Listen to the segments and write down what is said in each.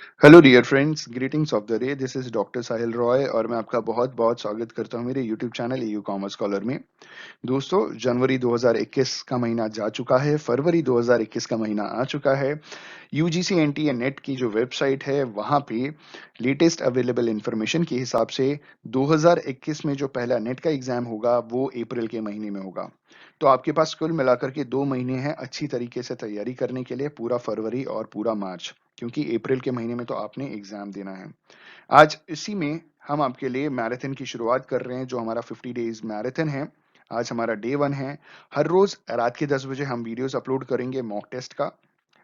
Hello dear friends, greetings of the day. This is doctor Sahil Roy और मैं आपका बहुत बहुत स्वागत करता हूं मेरे YouTube channel AU commerce scholar में। दोस्तों, जनवरी 2021 का महीना जा चुका है, फरवरी 2021 का महीना आ चुका है। यूजीसी एनटीए नेट की जो वेबसाइट है वहां पे लेटेस्ट अवेलेबल इंफॉर्मेशन के हिसाब से 2021 में जो पहला नेट का एग्जाम होगा वो अप्रैल के महीने में होगा। तो आपके पास कुल मिलाकर के 2 महीने हैं अच्छी तरीके से तैयारी करने के लिए, पूरा फरवरी और पूरा मार्च, क्योंकि अप्रैल के महीने में तो आपने एग्जाम देना है। आज इसी में हम आपके लिए मैराथन की शुरुआत कर रहे हैं, जो हमारा 50 डेज मैराथन है। आज हमारा डे 1 है। हर रोज रात के 10 बजे हम वीडियोस अपलोड करेंगे मॉक टेस्ट का।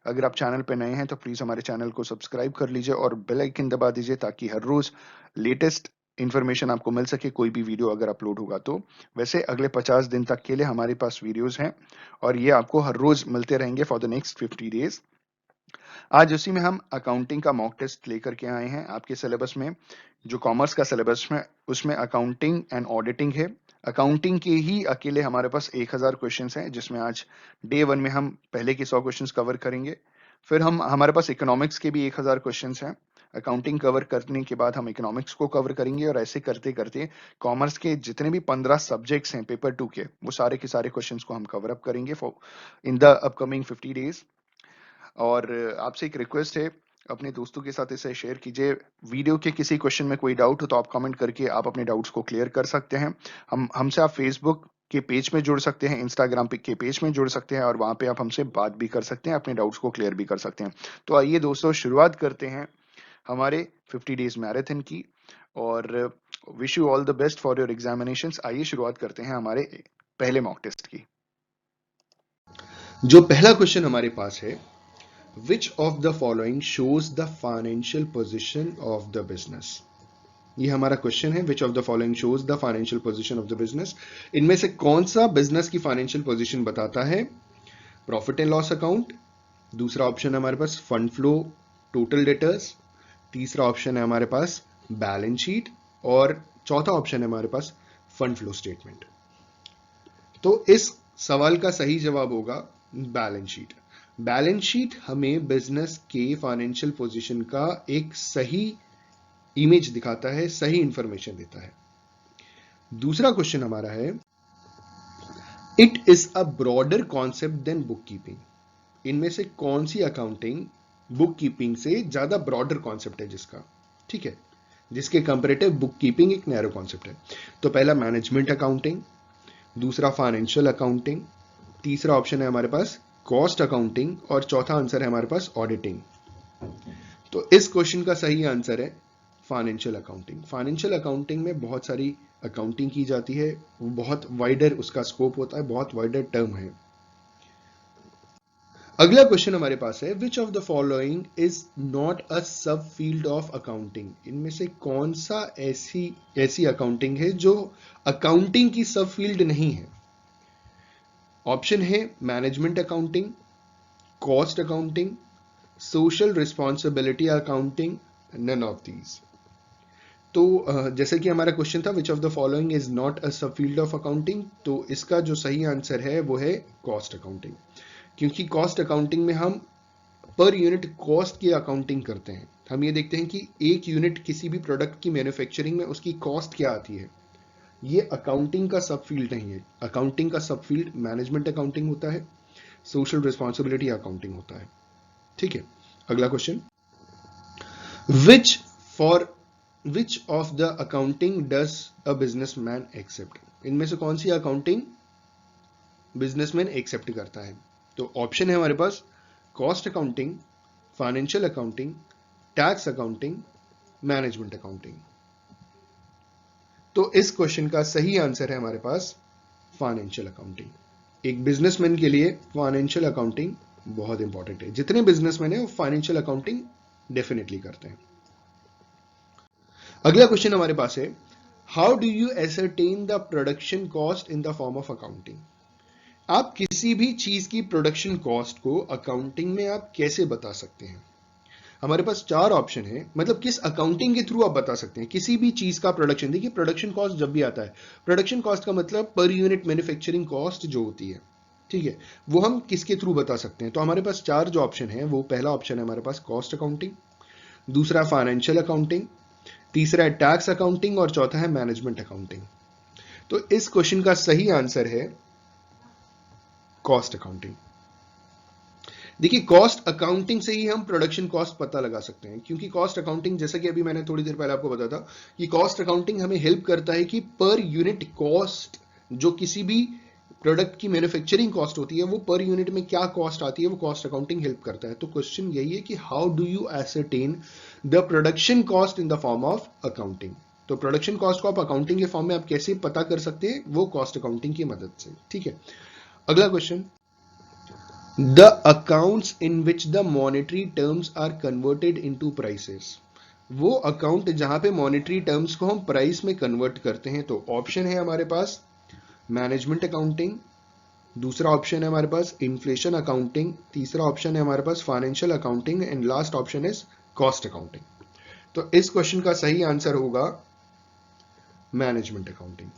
अगर आप चैनल पे नए हैं तो प्लीज हमारे चैनल को सब्सक्राइब कर लीजिए और बेल आइकन दबा दीजिए, ताकि हर रोज लेटेस्ट इंफॉर्मेशन आपको मिल सके, कोई भी वीडियो अगर अपलोड होगा तो। वैसे अगले 50 दिन तक के लिए हमारे पास वीडियोस हैं और ये आपको हर रोज मिलते रहेंगे फॉर द नेक्स्ट 50 डेज। आज उसी में हम अकाउंटिंग का मॉक टेस्ट लेकर के आए हैं। आपके सिलेबस में जो कॉमर्स का सिलेबस में उसमें अकाउंटिंग एंड ऑडिटिंग है। अकाउंटिंग के ही अकेले हमारे पास 1000 क्वेश्चंस हैं, जिसमें आज डे 1 में हम पहले के 100 क्वेश्चंस कवर करेंगे। फिर हम हमारे पास इकोनॉमिक्स के भी 1000 क्वेश्चंस हैं। अकाउंटिंग कवर करने के बाद हम इकोनॉमिक्स को कवर करेंगे और ऐसे करते करते कॉमर्स के जितने भी 15 सब्जेक्ट्स हैं पेपर 2 के, वो सारे के सारे क्वेश्चंस को हम कवर अप करेंगे for in the upcoming 50 days. और आपसे एक रिक्वेस्ट है, अपने दोस्तों के साथ इसे शेयर कीजिए। वीडियो के किसी क्वेश्चन में कोई डाउट हो तो आप कमेंट करके आप अपने डाउट्स को क्लियर कर सकते हैं। हम हमसे आप फेसबुक के पेज में जुड़ सकते हैं, इंस्टाग्राम पे के पेज में जुड़ सकते हैं और वहां पे आप हमसे बात भी कर सकते हैं, अपने डाउट्स को क्लियर भी कर सकते हैं। तो आइए दोस्तों, शुरुआत करते हैं हमारे 50 डेज मैराथन की। और wish you all the best for your examinations. आइए शुरुआत करते हैं हमारे पहले मॉक टेस्ट की। जो पहला क्वेश्चन हमारे पास है, which of the following shows the financial position of the business. ये हमारा क्वेश्चन है, which of the following shows the financial position of the business. इनमें से कौन सा बिजनेस की फाइनेंशियल पोजिशन बताता है? प्रॉफिट एंड लॉस अकाउंट, दूसरा ऑप्शन है हमारे पास फंड फ्लो, टोटल डेटर्स, तीसरा ऑप्शन है हमारे पास बैलेंस शीट और चौथा ऑप्शन है हमारे पास फंड फ्लो स्टेटमेंट। तो इस सवाल का सही जवाब होगा बैलेंस शीट। बैलेंस शीट हमें बिजनेस के फाइनेंशियल पोजीशन का एक सही इमेज दिखाता है, सही इंफॉर्मेशन देता है। दूसरा क्वेश्चन हमारा है, it is a broader concept than bookkeeping. इनमें से कौन सी अकाउंटिंग बुक कीपिंग से ज्यादा ब्रॉडर कॉन्सेप्ट है जिसका, ठीक है, जिसके कंपेरेटिव बुक कीपिंग एक नैरो कॉन्सेप्ट है। तो पहला मैनेजमेंट अकाउंटिंग, दूसरा फाइनेंशियल अकाउंटिंग, तीसरा ऑप्शन है हमारे पास कॉस्ट अकाउंटिंग और चौथा आंसर है हमारे पास ऑडिटिंग। तो इस क्वेश्चन का सही आंसर है फाइनेंशियल अकाउंटिंग। फाइनेंशियल अकाउंटिंग में बहुत सारी अकाउंटिंग की जाती है, बहुत वाइडर उसका स्कोप होता है, बहुत वाइडर टर्म है। अगला क्वेश्चन हमारे पास है, which of the following is not a sub field of accounting. इनमें से कौन सा ऐसी ऐसी अकाउंटिंग है जो अकाउंटिंग की सब फील्ड नहीं है? ऑप्शन है management accounting, cost accounting, social responsibility accounting, none of these. तो जैसे कि हमारा क्वेश्चन था, which of the following is not a sub field of accounting, तो इसका जो सही आंसर है वो है कॉस्ट अकाउंटिंग। क्योंकि कॉस्ट अकाउंटिंग में हम पर यूनिट कॉस्ट की अकाउंटिंग करते हैं। हम ये देखते हैं कि एक यूनिट किसी भी प्रोडक्ट की मैन्युफैक्चरिंग में उसकी कॉस्ट क्या आती है। ये अकाउंटिंग का सब फील्ड नहीं है। अकाउंटिंग का सब फील्ड मैनेजमेंट अकाउंटिंग होता है, सोशल रिस्पॉन्सिबिलिटी अकाउंटिंग होता है, ठीक है। अगला question, which for which of the accounting does a businessman accept. इनमें से कौन सी अकाउंटिंग बिजनेसमैन एक्सेप्ट करता है? तो ऑप्शन है हमारे पास cost accounting, financial accounting, tax accounting, management accounting. तो इस क्वेश्चन का सही आंसर है हमारे पास फाइनेंशियल अकाउंटिंग। एक बिजनेसमैन के लिए फाइनेंशियल अकाउंटिंग बहुत इंपॉर्टेंट है। जितने बिजनेसमैन है वो फाइनेंशियल अकाउंटिंग डेफिनेटली करते हैं। अगला क्वेश्चन हमारे पास है, how do you ascertain the production cost in the form of accounting. आप किसी भी चीज की प्रोडक्शन कॉस्ट को अकाउंटिंग में आप कैसे बता सकते हैं? हमारे पास चार ऑप्शन है, मतलब किस अकाउंटिंग के थ्रू आप बता सकते हैं किसी भी चीज का प्रोडक्शन। देखिए, प्रोडक्शन कॉस्ट जब भी आता है, प्रोडक्शन कॉस्ट का मतलब पर यूनिट मैन्युफैक्चरिंग कॉस्ट जो होती है, ठीक है, वो हम किसके थ्रू बता सकते हैं? तो हमारे पास चार जो ऑप्शन है, वो पहला ऑप्शन है हमारे पास कॉस्ट अकाउंटिंग, दूसरा फाइनेंशियल अकाउंटिंग, तीसरा है टैक्स अकाउंटिंग और चौथा है मैनेजमेंट अकाउंटिंग। तो इस क्वेश्चन का सही आंसर है कॉस्ट अकाउंटिंग। देखिए कॉस्ट अकाउंटिंग से ही हम प्रोडक्शन कॉस्ट पता लगा सकते हैं, क्योंकि कॉस्ट अकाउंटिंग, जैसा कि अभी मैंने थोड़ी देर पहले आपको बताया था कि कॉस्ट अकाउंटिंग हमें हेल्प करता है कि पर यूनिट कॉस्ट, जो किसी भी प्रोडक्ट की मैन्युफैक्चरिंग कॉस्ट होती है, वो पर यूनिट में क्या कॉस्ट आती है, वो कॉस्ट अकाउंटिंग हेल्प करता है। तो क्वेश्चन यही है कि how do you ascertain the production cost in the form of accounting. तो प्रोडक्शन कॉस्ट को आप अकाउंटिंग के फॉर्म में आप कैसे पता कर सकते हैं, वो कॉस्ट अकाउंटिंग की मदद से। ठीक है, अगला question, the accounts in which the monetary terms are converted into prices. वो अकाउंट जहां पे मॉनेटरी टर्म्स को हम प्राइस में कन्वर्ट करते हैं। तो ऑप्शन है हमारे पास मैनेजमेंट अकाउंटिंग, दूसरा ऑप्शन है हमारे पास इन्फ्लेशन अकाउंटिंग, तीसरा ऑप्शन है हमारे पास financial accounting and last option is cost accounting. तो इस क्वेश्चन का सही आंसर होगा मैनेजमेंट अकाउंटिंग।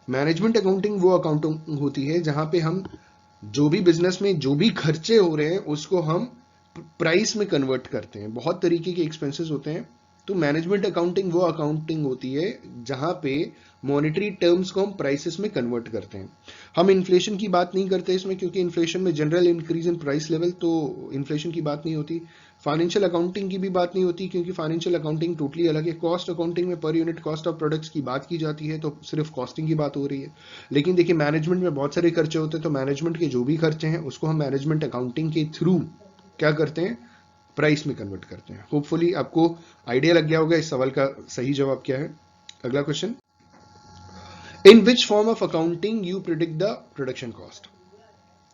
मैनेजमेंट अकाउंटिंग वो अकाउंटिंग होती है जहां पे हम जो भी बिजनेस में जो भी खर्चे हो रहे हैं उसको हम प्राइस में कन्वर्ट करते हैं। बहुत तरीके के एक्सपेंसेस होते हैं, तो मैनेजमेंट अकाउंटिंग वो अकाउंटिंग होती है जहां पे मॉनेटरी टर्म्स को हम प्राइसेस में कन्वर्ट करते हैं। हम इन्फ्लेशन की बात नहीं करते इसमें, क्योंकि इन्फ्लेशन में general increase in price level, तो इन्फ्लेशन की बात नहीं होती। फाइनेंशियल अकाउंटिंग की भी बात नहीं होती, क्योंकि फाइनेंशियल अकाउंटिंग टोटली अलग है। कॉस्ट अकाउंटिंग में per unit cost of products की बात की जाती है, तो सिर्फ कॉस्टिंग की बात हो रही है। लेकिन देखिए मैनेजमेंट में बहुत सारे खर्चे होते हैं, तो मैनेजमेंट के जो भी खर्चे हैं उसको हम मैनेजमेंट अकाउंटिंग के थ्रू क्या करते हैं, प्राइस में कन्वर्ट करते हैं। होपफुली आपको आइडिया लग गया होगा इस सवाल का सही जवाब क्या है। अगला question, in which form of accounting you predict the production cost.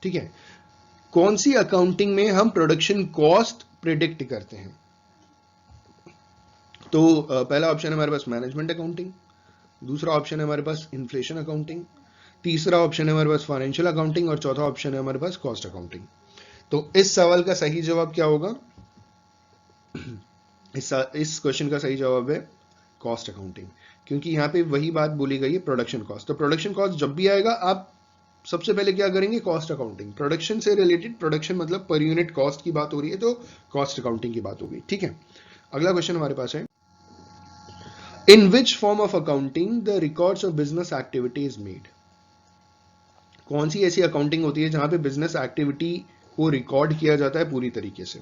ठीक है, कौन सी अकाउंटिंग में हम प्रोडक्शन कॉस्ट प्रिडिक्ट करते हैं। तो पहला ऑप्शन है हमारे पास मैनेजमेंट अकाउंटिंग, दूसरा ऑप्शन है हमारे पास इन्फ्लेशन अकाउंटिंग, तीसरा ऑप्शन है हमारे पास फाइनेंशियल अकाउंटिंग और चौथा ऑप्शन है हमारे पास कॉस्ट अकाउंटिंग। तो इस सवाल का सही जवाब क्या होगा, इस क्वेश्चन का सही जवाब है कॉस्ट अकाउंटिंग, क्योंकि यहां पे वही बात बोली गई है प्रोडक्शन कॉस्ट। तो प्रोडक्शन कॉस्ट जब भी आएगा आप सबसे पहले क्या करेंगे, कॉस्ट अकाउंटिंग। प्रोडक्शन से रिलेटेड, प्रोडक्शन मतलब पर यूनिट कॉस्ट की बात हो रही है, तो कॉस्ट अकाउंटिंग की बात होगी। ठीक है, अगला क्वेश्चन हमारे पास है, in which form of accounting the records of business activity is made. कौन सी ऐसी अकाउंटिंग होती है जहां पे बिजनेस एक्टिविटी को रिकॉर्ड किया जाता है पूरी तरीके से।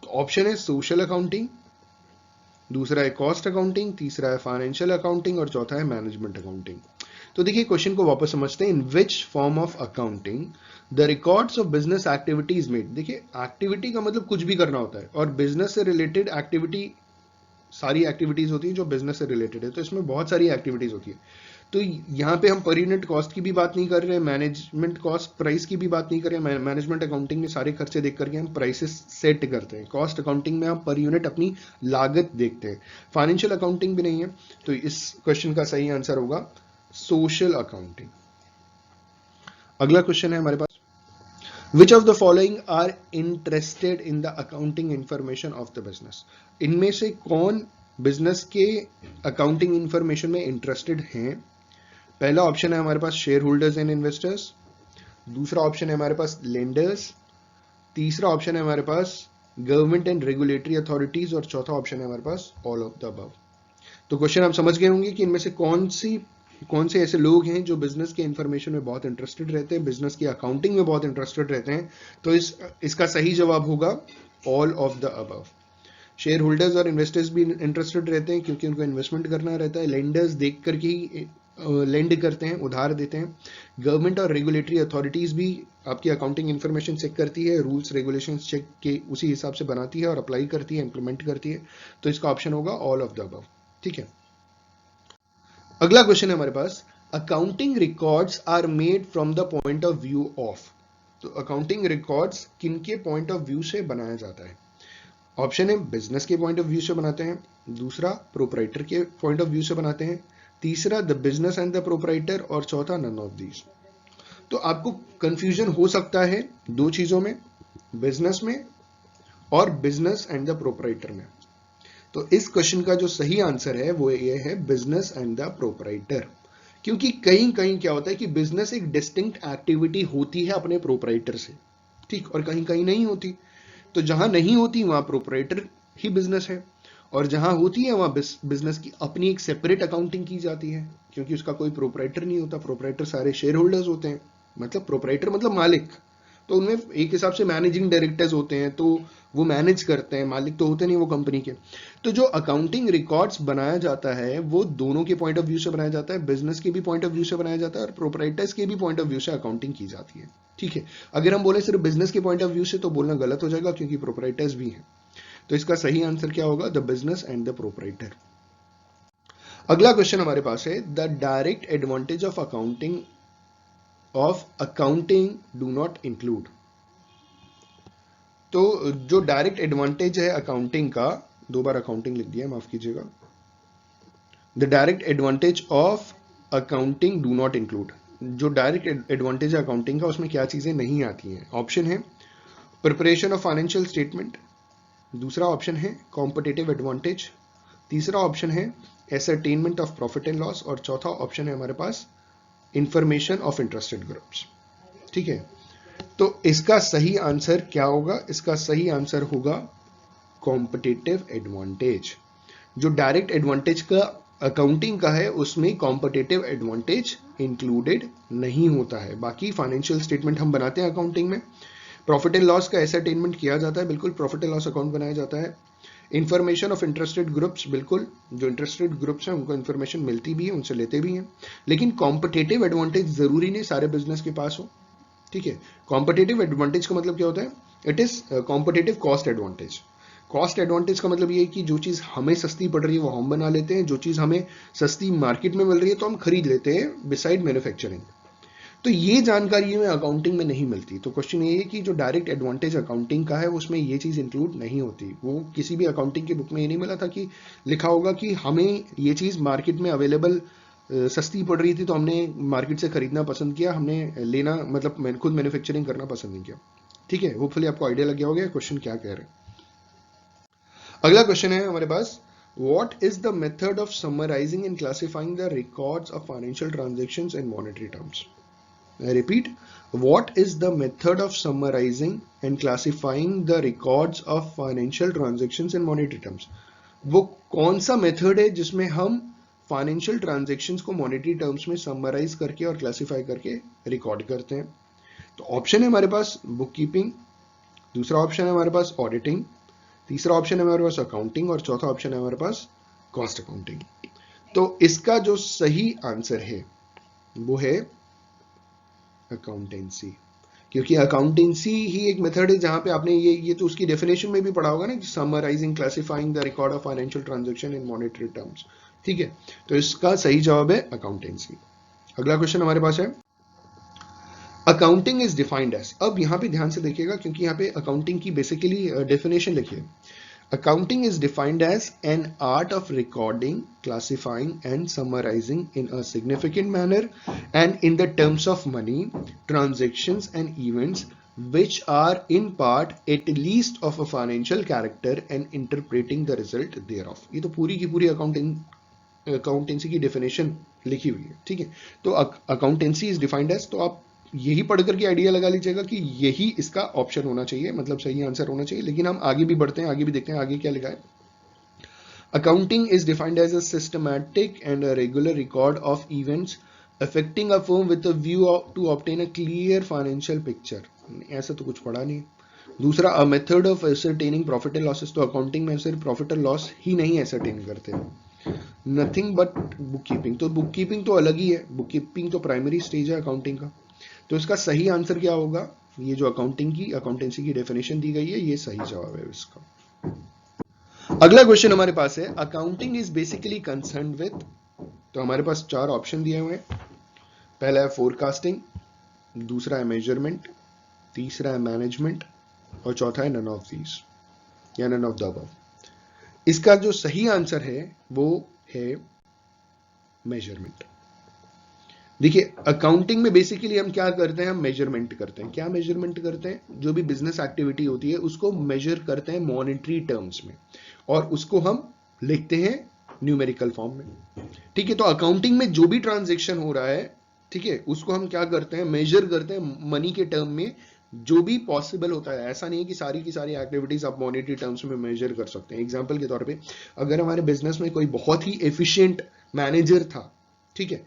तो ऑप्शन है सोशल अकाउंटिंग, दूसरा है कॉस्ट अकाउंटिंग, तीसरा है फाइनेंशियल अकाउंटिंग और चौथा है मैनेजमेंट अकाउंटिंग। तो देखिए क्वेश्चन को वापस समझते हैं, in which form of accounting the records of business activities made. देखिए एक्टिविटी का मतलब कुछ भी करना होता है, और बिजनेस से रिलेटेड एक्टिविटी सारी एक्टिविटीज होती है जो बिजनेस से रिलेटेड है, तो इसमें बहुत सारी एक्टिविटीज होती है। तो यहाँ पे हम पर यूनिट कॉस्ट की भी बात नहीं कर रहे, मैनेजमेंट कॉस्ट प्राइस की भी बात नहीं कर रहे। मैनेजमेंट अकाउंटिंग में सारे खर्चे देख करके हम प्राइसेस सेट करते हैं। कॉस्ट अकाउंटिंग में हम पर यूनिट अपनी लागत देखते हैं। फाइनेंशियल अकाउंटिंग भी नहीं है, तो इस क्वेश्चन का सही आंसर होगा सोशल अकाउंटिंग। अगला क्वेश्चन है हमारे पास, which of the following are interested in the accounting information of the business. इनमें से कौन बिजनेस के अकाउंटिंग इंफॉर्मेशन में इंटरेस्टेड हैं। पहला ऑप्शन है हमारे पास शेयर होल्डर्स एंड इन्वेस्टर्स, दूसरा ऑप्शन है हमारे पास लेंडर्स, तीसरा ऑप्शन है हमारे पास गवर्नमेंट एंड रेगुलेटरी अथॉरिटीज और चौथा ऑप्शन है हमारे पास ऑल ऑफ द अबव। तो क्वेश्चन आप समझ गए होंगे कि इनमें से कौन से ऐसे लोग हैं जो बिजनेस के इंफॉर्मेशन में बहुत इंटरेस्टेड रहते हैं, बिजनेस की अकाउंटिंग में बहुत इंटरेस्टेड रहते हैं। तो इसका सही जवाब होगा all of the above. Share holders और इन्वेस्टर्स भी इंटरेस्टेड रहते हैं, क्योंकि उनको इन्वेस्टमेंट करना रहता है। लेंडर्स देख करके ही लेंड करते हैं, उधार देते हैं। गवर्नमेंट और रेगुलेटरी अथॉरिटीज भी आपकी अकाउंटिंग इंफॉर्मेशन चेक करती है, रूल्स रेगुलेशंस चेक के उसी हिसाब से बनाती है और अप्लाई करती है, इंप्लीमेंट करती है। तो इसका ऑप्शन होगा ऑल ऑफ द अबव। ठीक है, अगला क्वेश्चन है हमारे पास, accounting records are made from the point of view of. तो अकाउंटिंग रिकॉर्ड्स किनके पॉइंट ऑफ व्यू से बनाया जाता है। ऑप्शन है बिजनेस के पॉइंट ऑफ व्यू से बनाते हैं, दूसरा प्रोपराइटर के पॉइंट ऑफ व्यू से बनाते हैं, तीसरा the business and the proprietor और चौथा नन ऑफ दीज। तो आपको कंफ्यूजन हो सकता है दो चीजों में, बिजनेस में और बिजनेस एंड द प्रोपराइटर में। तो इस क्वेश्चन का जो सही आंसर है वो ये है बिजनेस एंड द प्रोपराइटर, क्योंकि कहीं कहीं क्या होता है कि बिजनेस एक डिस्टिंक्ट एक्टिविटी होती है अपने प्रोपराइटर से, ठीक, और कहीं कहीं नहीं होती। तो जहां नहीं होती वहां प्रोपराइटर ही बिजनेस है, और जहां होती है वहां बिजनेस की अपनी एक सेपरेट अकाउंटिंग की जाती है, क्योंकि उसका कोई प्रोपराइटर नहीं होता, प्रोपराइटर सारे शेयर होल्डर्स होते हैं, मतलब प्रोपराइटर मतलब मालिक, तो उनमें एक हिसाब से मैनेजिंग डायरेक्टर्स होते हैं, तो वो मैनेज करते हैं, मालिक तो होते नहीं वो कंपनी के। तो जो अकाउंटिंग रिकॉर्ड्स बनाया जाता है वो दोनों के पॉइंट ऑफ व्यू से बनाया जाता है, बिजनेस के भी पॉइंट ऑफ व्यू से बनाया जाता है और प्रोपराइटर्स के भी पॉइंट ऑफ व्यू से अकाउंटिंग की जाती है। ठीक है, अगर हम बोले सिर्फ बिजनेस के पॉइंट ऑफ व्यू से तो बोलना गलत हो जाएगा, क्योंकि प्रोपराइटर्स भी हैं। तो इसका सही आंसर क्या होगा? The business and the proprietor. अगला क्वेश्चन हमारे पास है, the direct advantage of accounting do not include. तो जो डायरेक्ट एडवांटेज है अकाउंटिंग का, दो बार अकाउंटिंग लिख दिया, माफ कीजिएगा, the direct advantage of accounting do not include, जो डायरेक्ट एडवांटेज है अकाउंटिंग का उसमें क्या चीजें नहीं आती हैं? ऑप्शन है प्रिपरेशन ऑफ फाइनेंशियल स्टेटमेंट, दूसरा ऑप्शन है कॉम्पिटिटिव एडवांटेज, तीसरा ऑप्शन है एसरटेनमेंट ऑफ प्रॉफिट एंड लॉस, और चौथा ऑप्शन है हमारे पास इंफॉर्मेशन ऑफ इंटरेस्टेड ग्रुप्स। ठीक है, तो इसका सही आंसर क्या होगा? इसका सही आंसर होगा कॉम्पिटिटिव एडवांटेज। जो डायरेक्ट एडवांटेज का अकाउंटिंग का है उसमें कॉम्पिटिटिव एडवांटेज इंक्लूडेड नहीं होता है। बाकी फाइनेंशियल स्टेटमेंट हम बनाते हैं अकाउंटिंग में, प्रॉफिट एंड लॉस का एसरटेनमेंट किया जाता है, बिल्कुल प्रॉफिट एंड लॉस अकाउंट बनाया जाता है। इंफॉर्मेशन ऑफ इंटरेस्टेड ग्रुप्स, बिल्कुल जो इंटरेस्टेड ग्रुप्स हैं उनको इंफॉर्मेशन मिलती भी है, उनसे लेते भी हैं। लेकिन कॉम्पिटिटिव एडवांटेज जरूरी नहीं सारे बिजनेस के पास हो। ठीक है, कॉम्पिटिटिव एडवांटेज का मतलब क्या होता है? It is competitive cost advantage. Cost advantage का मतलब ये है कि जो चीज हमें सस्ती पड़ रही है वो हम बना लेते हैं, जो चीज हमें सस्ती मार्केट में मिल रही है तो हम खरीद लेते हैं बिसाइड मैन्युफैक्चरिंग। तो ये जानकारी में अकाउंटिंग में नहीं मिलती। तो क्वेश्चन ये है कि जो डायरेक्ट एडवांटेज अकाउंटिंग का है उसमें ये चीज इंक्लूड नहीं होती। वो किसी भी अकाउंटिंग की बुक में ये नहीं मिला था कि लिखा होगा कि हमें ये चीज मार्केट में अवेलेबल सस्ती पड़ रही थी तो हमने मार्केट से खरीदना पसंद किया, हमने लेना मतलब खुद मैन्युफैक्चरिंग करना पसंद नहीं किया। ठीक है, होपफुली आपको आइडिया लग गया होगा क्वेश्चन क्या कह रहे हैं। अगला क्वेश्चन है हमारे पास, what is the method of summarizing and classifying the records of financial transactions in monetary terms? I repeat, what is the method of summarizing and classifying the records of financial transactions in monetary terms? वो कौन सा method है जिसमें हम financial transactions को monetary terms में summarise करके और क्लासिफाई करके रिकॉर्ड करते हैं? तो ऑप्शन है हमारे पास बुक कीपिंग, दूसरा ऑप्शन है हमारे पास ऑडिटिंग, तीसरा ऑप्शन है हमारे पास अकाउंटिंग, और चौथा ऑप्शन है हमारे पास कॉस्ट अकाउंटिंग। तो इसका जो सही आंसर है वो है अकाउंटेंसी, क्योंकि अकाउंटेंसी ही एक मेथड है जहां पे आपने ये तो उसकी डेफिनेशन में भी पढ़ा होगा ना, summarising classifying the record of financial transaction in monetary terms. ठीक है, तो इसका सही जवाब है अकाउंटेंसी। अगला क्वेश्चन हमारे पास है, अकाउंटिंग इज डिफाइंड एज। अब यहां पे ध्यान से देखिएगा क्योंकि यहां पे अकाउंटिंग की बेसिकली डेफिनेशन लिखिए। Accounting is defined as an art of recording, classifying, and summarizing in a significant manner and in the terms of money, transactions, and events which are in part at least of a financial character and interpreting the result thereof. ये तो पूरी की पूरी accountancy की definition लिखी हुई है। ठीक है, तो अकाउंटेंसी इज डिफाइंड एज, तो आप यही पढ़ करके आइडिया लगा लीजिएगा कि यही इसका ऑप्शन होना चाहिए, मतलब सही आंसर होना चाहिए। लेकिन हम आगे भी बढ़ते हैं, आगे भी देखते हैं आगे क्या लिखा है। Accounting is defined as a systematic and a regular record of events affecting a firm with a view to obtain a clear financial picture. ऐसा तो कुछ पढ़ा नहीं। दूसरा, a method of ascertaining profit and losses, तो accounting में सिर्फ profit and loss ही नहीं एसरटेन करते, नथिंग बट बुक कीपिंग। तो बुक कीपिंग तो अलग ही है, बुक कीपिंग तो प्राइमरी स्टेज है अकाउंटिंग का। तो इसका सही आंसर क्या होगा? ये जो अकाउंटेंसी की डेफिनेशन दी गई है ये सही जवाब है इसका। अगला क्वेश्चन हमारे पास है, accounting is basically concern with. तो हमारे पास चार ऑप्शन दिए हुए हैं। पहला है फोरकास्टिंग, दूसरा है मेजरमेंट, तीसरा है मैनेजमेंट, और चौथा है नन ऑफ दीज या नन ऑफ द अबव। इसका जो सही आंसर है वो है मेजरमेंट। देखिए, अकाउंटिंग में बेसिकली हम क्या करते हैं? हम मेजरमेंट करते हैं। क्या मेजरमेंट करते हैं? जो भी बिजनेस एक्टिविटी होती है उसको मेजर करते हैं मॉनेटरी टर्म्स में, और उसको हम लिखते हैं न्यूमेरिकल फॉर्म में। ठीक है, तो अकाउंटिंग में जो भी ट्रांजेक्शन हो रहा है, ठीक है, उसको हम क्या करते हैं? मेजर करते हैं मनी के टर्म में, जो भी पॉसिबल होता है, ऐसा नहीं है कि सारी की सारी एक्टिविटीज आप मॉनेटरी टर्म्स में मेजर कर सकते हैं। एग्जांपल के तौर पे अगर हमारे बिजनेस में कोई बहुत ही एफिशिएंट मैनेजर था, ठीक है,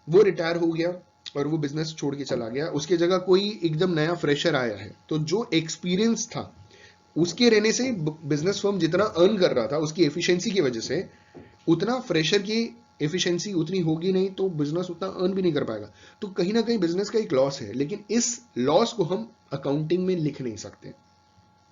वो रिटायर हो गया और वो बिजनेस छोड़ के चला गया, उसकी जगह कोई एकदम नया फ्रेशर आया है, तो जो एक्सपीरियंस था उसके रहने से बिजनेस फर्म जितना अर्न कर रहा था उसकी एफिशिएंसी की वजह से, उतना फ्रेशर की एफिशिएंसी उतनी होगी नहीं, तो बिजनेस उतना अर्न भी नहीं कर पाएगा। तो कहीं ना कहीं बिजनेस का एक लॉस है, लेकिन इस लॉस को हम अकाउंटिंग में लिख नहीं सकते।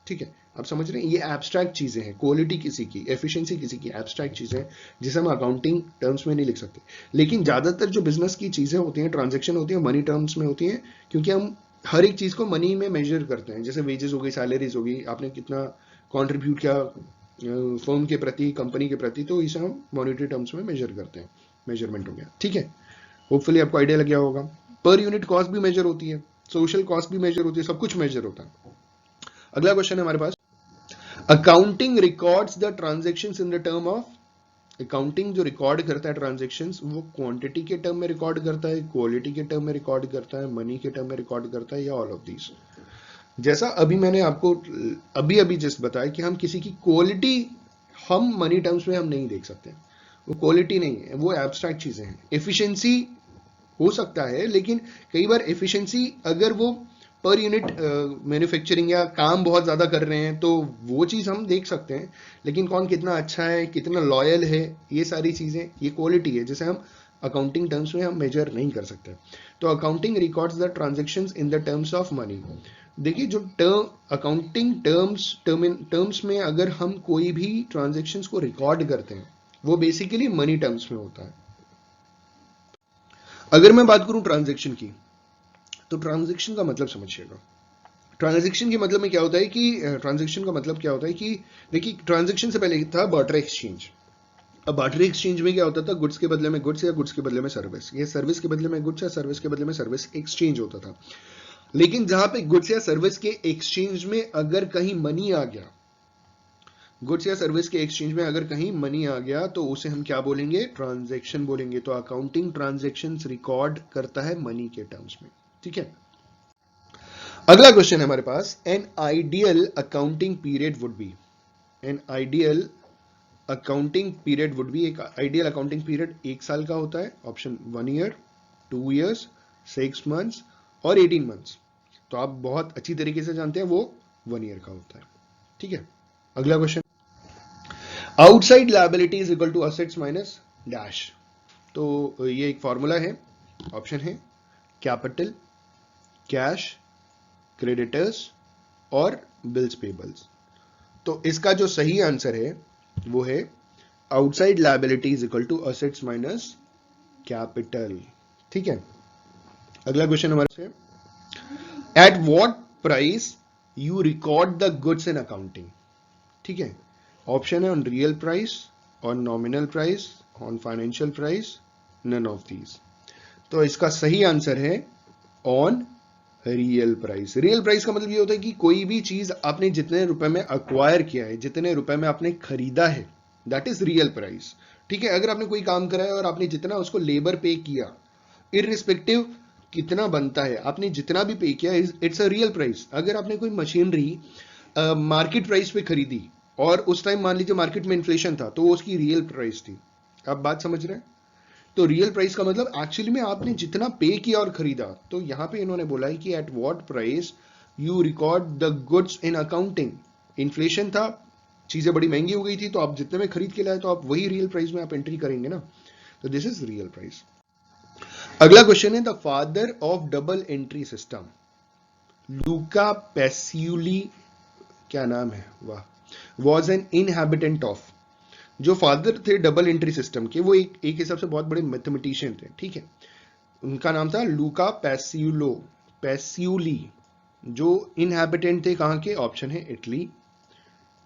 ठीक है, आप समझ रहे हैं, ये एब्स्ट्रैक्ट चीजें हैं, क्वालिटी किसी की, एफिशिएंसी किसी की, एब्स्ट्रैक्ट चीजें हैं जिसे हम अकाउंटिंग टर्म्स में नहीं लिख सकते। लेकिन ज्यादातर जो बिजनेस की चीजें होती हैं, ट्रांजेक्शन होती है, मनी टर्म्स में होती हैं, क्योंकि हम हर एक चीज को मनी में मेजर करते हैं। जैसे वेजेस हो गई, सैलरीज हो गई, आपने कितना कॉन्ट्रीब्यूट किया फर्म के प्रति, कंपनी के प्रति, तो इसे हम मॉनेटरी टर्म्स में मेजर करते हैं, मेजरमेंट हो गया। ठीक है, होपफुली आपको आइडिया लग गया होगा। पर यूनिट कॉस्ट भी मेजर होती है, सोशल कॉस्ट भी मेजर होती है, सब कुछ मेजर होता है। अगला क्वेश्चन है हमारे पास, accounting records the transactions in the term of, accounting जो रिकॉर्ड करता है ट्रांजेक्शंस, वो क्वांटिटी के टर्म में रिकॉर्ड करता है, क्वालिटी के टर्म में रिकॉर्ड करता है, मनी के टर्म में रिकॉर्ड करता है, या ऑल ऑफ दीज। जैसा अभी मैंने आपको अभी अभी जस्ट बताया कि हम किसी की क्वालिटी हम मनी टर्म्स में हम नहीं देख सकते, वो क्वालिटी नहीं है, वो एब्स्ट्रैक्ट चीजें हैं। एफिशिएंसी हो सकता है, लेकिन कई बार एफिशिएंसी अगर वो पर यूनिट मैन्युफैक्चरिंग या काम बहुत ज्यादा कर रहे हैं तो वो चीज हम देख सकते हैं, लेकिन कौन कितना अच्छा है, कितना लॉयल है, ये सारी चीजें, ये क्वालिटी है जिसे हम अकाउंटिंग टर्म्स में हम मेजर नहीं कर सकते। तो accounting records the transactions in the terms of money. देखिए, जो टर्म अकाउंटिंग टर्म्स में अगर हम कोई भी ट्रांजेक्शंस को रिकॉर्ड करते हैं, वो बेसिकली मनी टर्म्स में होता है। अगर मैं बात करूं ट्रांजेक्शन की, तो ट्रांजेक्शन का मतलब समझिएगा। ट्रांजेक्शन के मतलब में क्या होता है कि ट्रांजेक्शन का मतलब क्या होता है कि देखिए, ट्रांजेक्शन से पहले था बार्टर एक्सचेंज। अब बार्टर एक्सचेंज में क्या होता था, गुड्स के बदले में गुड्स, या गुड्स के बदले में सर्विस, या सर्विस के बदले में गुड्स, या सर्विस के बदले में सर्विस एक्सचेंज होता था। लेकिन जहां पे गुड्स या सर्विस के एक्सचेंज में अगर कहीं मनी आ गया, गुड्स या सर्विस के एक्सचेंज में अगर कहीं मनी आ गया, तो उसे हम क्या बोलेंगे, ट्रांजेक्शन बोलेंगे। तो अकाउंटिंग ट्रांजेक्शंस रिकॉर्ड करता है मनी के टर्म्स में। ठीक है, अगला क्वेश्चन है हमारे पास, an ideal accounting period would be, an ideal accounting period would be, एक आइडियल अकाउंटिंग पीरियड 1 साल का होता है। ऑप्शन 1 ईयर, 2 ईयर्स, 6 मंथ्स और 18 मंथ्स। तो आप बहुत अच्छी तरीके से जानते हैं वो 1 ईयर का होता है। ठीक है, अगला question, outside liability is equal to assets minus dash. तो ये एक फॉर्मूला है, ऑप्शन है कैपिटल, कैश, क्रेडिटर्स और बिल्स पेबल्स। तो इसका जो सही आंसर है वो है outside liability is equal to assets minus capital. ठीक है, अगला क्वेश्चन हमारे से, at what price you record the goods in accounting. ठीक है, ऑप्शन है on real price, on nominal price, on financial price, none of these. तो इसका सही आंसर है on real price. Real price का मतलब ये होता है कि कोई भी चीज आपने जितने रुपए में अक्वायर किया है, जितने रुपए में आपने खरीदा है, दैट इज रियल प्राइस। ठीक है, अगर आपने कोई काम करा है और आपने जितना उसको लेबर पे किया, इररिस्पेक्टिव कितना बनता है, आपने जितना भी पे किया, इट्स अ रियल प्राइस। अगर आपने कोई मशीनरी मार्केट प्राइस पे खरीदी और उस टाइम मान लीजिए मार्केट में इन्फ्लेशन था, तो वो उसकी रियल प्राइस थी। आप बात समझ रहे हैं? तो रियल प्राइस का मतलब एक्चुअली में आपने जितना पे किया और खरीदा। तो यहां पे इन्होंने बोला है कि eight what price you record the goods in accounting. Inflation था, चीजें बड़ी महंगी हो गई थी, तो आप जितने में खरीद के लाए तो आप वही रियल प्राइस में आप एंट्री करेंगे ना। तो दिस इज रियल प्राइस। अगला क्वेश्चन है, the father of double entry system, लूका पेसियुली, क्या नाम है, वाह, वॉज एन इनहैबिटेंट ऑफ। जो फादर थे डबल एंट्री सिस्टम के, वो एक हिसाब से बहुत बड़े मैथमेटिशियन थे। ठीक है, उनका नाम था लूका पेसियुली। जो इनहैबिटेंट थे कहां के, ऑप्शन है इटली,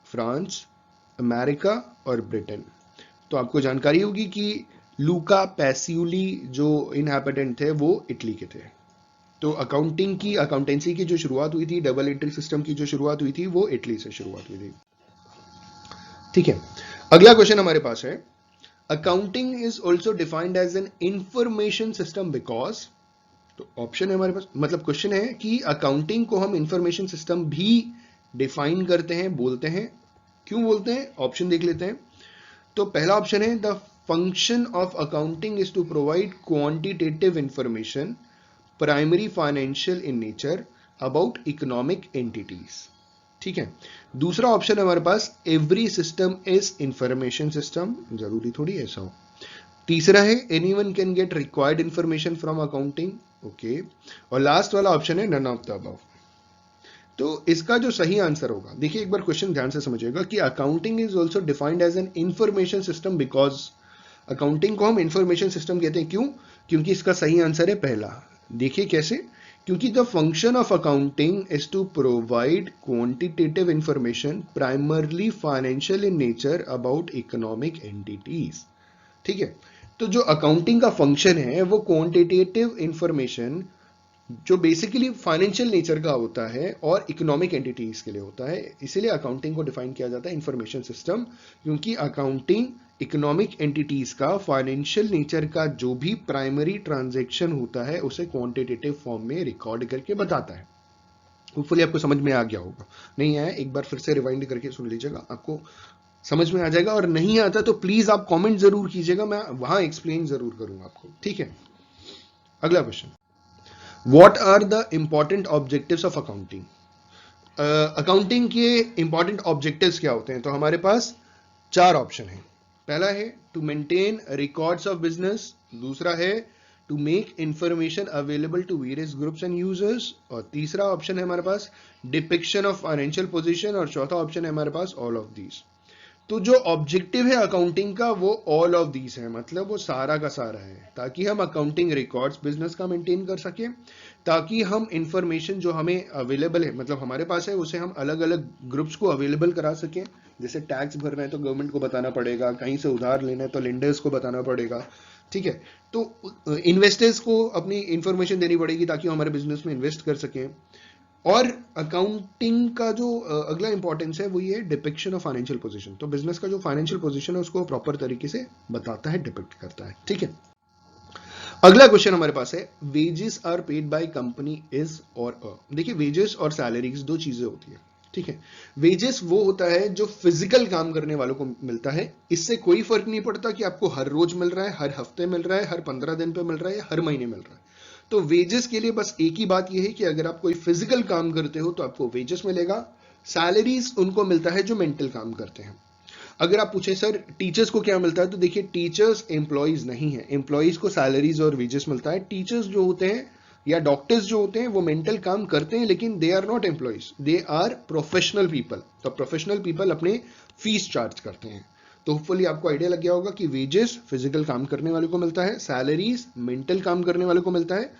फ्रांस, अमेरिका और ब्रिटेन। तो आपको जानकारी होगी कि लूका पेसियुली जो इनहैबिटेंट थे वो इटली के थे। तो अकाउंटेंसी की जो शुरुआत हुई थी, डबल एंट्री सिस्टम की जो शुरुआत हुई थी, वो इटली से शुरुआत हुई थी। ठीक है, अगला क्वेश्चन हमारे पास है, accounting is also defined as an information system because, तो ऑप्शन है हमारे पास, मतलब क्वेश्चन है कि अकाउंटिंग को हम इंफॉर्मेशन सिस्टम भी डिफाइन करते हैं, बोलते हैं। क्यों बोलते हैं, ऑप्शन देख लेते हैं। तो पहला ऑप्शन है the function of accounting is to provide quantitative information primary financial in nature about economic entities. ठीक है। दूसरा ऑप्शन है हमारे पास every system is information system, जरूरी थोड़ी ऐसा हो। तीसरा है anyone can get required information from accounting, okay. और लास्ट वाला ऑप्शन है नन ऑफ द अबव। तो इसका जो सही आंसर होगा, देखिए एक बार क्वेश्चन ध्यान से समझिएगा कि accounting is also defined as an information system because, accounting को हम इंफॉर्मेशन सिस्टम कहते हैं, क्यों? क्योंकि इसका सही आंसर है पहला। देखिए कैसे, क्योंकि the function of accounting is to provide quantitative information primarily financial in nature about economic entities. ठीक है। तो जो अकाउंटिंग का फंक्शन है वो क्वांटिटेटिव इंफॉर्मेशन जो बेसिकली फाइनेंशियल नेचर का होता है और इकोनॉमिक एंटिटीज के लिए होता है, इसीलिए अकाउंटिंग को डिफाइन किया जाता है इंफॉर्मेशन सिस्टम, क्योंकि अकाउंटिंग इकोनॉमिक एंटिटीज का फाइनेंशियल नेचर का जो भी प्राइमरी ट्रांजैक्शन होता है उसे क्वांटिटेटिव फॉर्म में रिकॉर्ड करके बताता है। होपफुली आपको समझ में आ गया होगा, नहीं आया एक बार फिर से रिवाइंड करके सुन लीजिएगा, आपको समझ में आ जाएगा। और नहीं आता तो प्लीज आप कमेंट जरूर कीजिएगा, मैं वहां एक्सप्लेन जरूर करूंगा आपको। ठीक है। अगला question, what are the important objectives of accounting? Accounting के इंपॉर्टेंट ऑब्जेक्टिव्स क्या होते हैं? तो हमारे पास चार ऑप्शन है। पहला है to maintain records of business, दूसरा है to make information available to various groups and users, और तीसरा ऑप्शन है हमारे पास डिपिक्शन ऑफ फाइनेंशियल पोजीशन, और चौथा ऑप्शन है हमारे पास ऑल ऑफ दीज। तो जो ऑब्जेक्टिव है अकाउंटिंग का वो ऑल ऑफ दीज है, मतलब वो सारा का सारा है, ताकि हम अकाउंटिंग रिकॉर्ड्स बिजनेस का मेंटेन कर सके, ताकि हम इंफॉर्मेशन जो हमें अवेलेबल है, मतलब हमारे पास है, उसे हम अलग अलग ग्रुप्स को अवेलेबल करा सकें। जैसे टैक्स भरना है तो गवर्नमेंट को बताना पड़ेगा, कहीं से उधार लेना है तो लेंडर्स को बताना पड़ेगा। ठीक है। तो इन्वेस्टर्स को अपनी इंफॉर्मेशन देनी पड़ेगी ताकि वो हमारे बिजनेस में इन्वेस्ट कर सकें। और अकाउंटिंग का जो अगला इंपॉर्टेंस है वो ये डिपिक्शन ऑफ फाइनेंशियल पोजीशन, तो बिजनेस का जो फाइनेंशियल पोजीशन है उसको प्रॉपर तरीके से बताता है, डिपिक्ट करता है। ठीक है। अगला क्वेश्चन हमारे पास है wages are paid by company is और अ। देखिए वेजेस और सैलरीज दो चीजें होती है। ठीक है। वेजेस वो होता है जो फिजिकल काम करने वालों को मिलता है, इससे कोई फर्क नहीं पड़ता कि आपको हर रोज मिल रहा है, हर हफ्ते मिल रहा है, हर 15 दिन पे मिल रहा है या हर महीने मिल रहा है। तो वेजेस के लिए बस एक ही बात यह है कि अगर आप कोई फिजिकल काम करते हो तो आपको वेजेस मिलेगा। सैलरीज उनको मिलता है जो मेंटल काम करते हैं। अगर आप पूछे सर टीचर्स को क्या मिलता है, तो देखिए टीचर्स एम्प्लॉयज नहीं है, एम्प्लॉयज को सैलरीज और वेजेस मिलता है। टीचर्स जो होते हैं या डॉक्टर्स जो होते हैं वो मेंटल काम करते हैं, लेकिन they are not employees, they are professional people. तो प्रोफेशनल पीपल अपने फीस चार्ज करते हैं। तो होपफुली आपको आइडिया लग गया होगा कि वेजेस फिजिकल काम करने वाले को मिलता है, सैलरीज मेंटल काम करने वाले को मिलता है।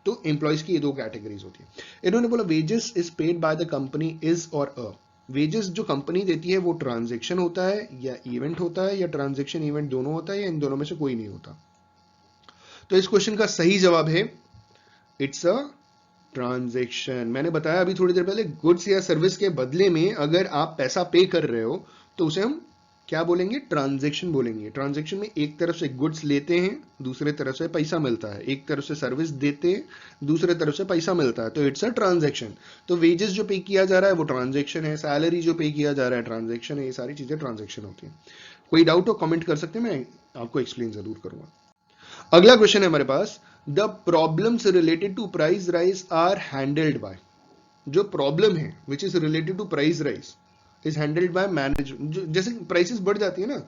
तो एम्प्लॉयज की ये दो कैटेगरीज होती है। इन्होंने बोला wages is paid by the company is और अ। वेजेस जो कंपनी देती है वो ट्रांजैक्शन होता है या इवेंट होता है, या ट्रांजैक्शन इवेंट दोनों होता है, या इन दोनों में से कोई नहीं होता। तो इस क्वेश्चन का सही जवाब है इट्स अ ट्रांजैक्शन। मैंने बताया अभी थोड़ी देर पहले, गुड्स या सर्विस के बदले में अगर आप पैसा पे कर रहे हो तो उसे हम क्या बोलेंगे, ट्रांजैक्शन बोलेंगे। ट्रांजैक्शन में एक तरफ से गुड्स लेते हैं, दूसरे तरफ से पैसा मिलता है, एक तरफ से सर्विस देते हैं, दूसरे तरफ से पैसा मिलता है, तो इट्स अ ट्रांजैक्शन। तो वेजेस जो पे किया जा रहा है वो ट्रांजैक्शन है, सैलरी जो पे किया जा रहा है ट्रांजैक्शन है, ये सारी चीजें ट्रांजैक्शन होती हैं। कोई डाउट हो कमेंट कर सकते हैं, मैं आपको एक्सप्लेन जरूर करूंगा। अगला क्वेश्चन है हमारे पास, the problems related to price rise are handled by. जो प्रॉब्लम है which is related to price rise is handled by management. जैसे प्राइसेस बढ़ जाती है ना,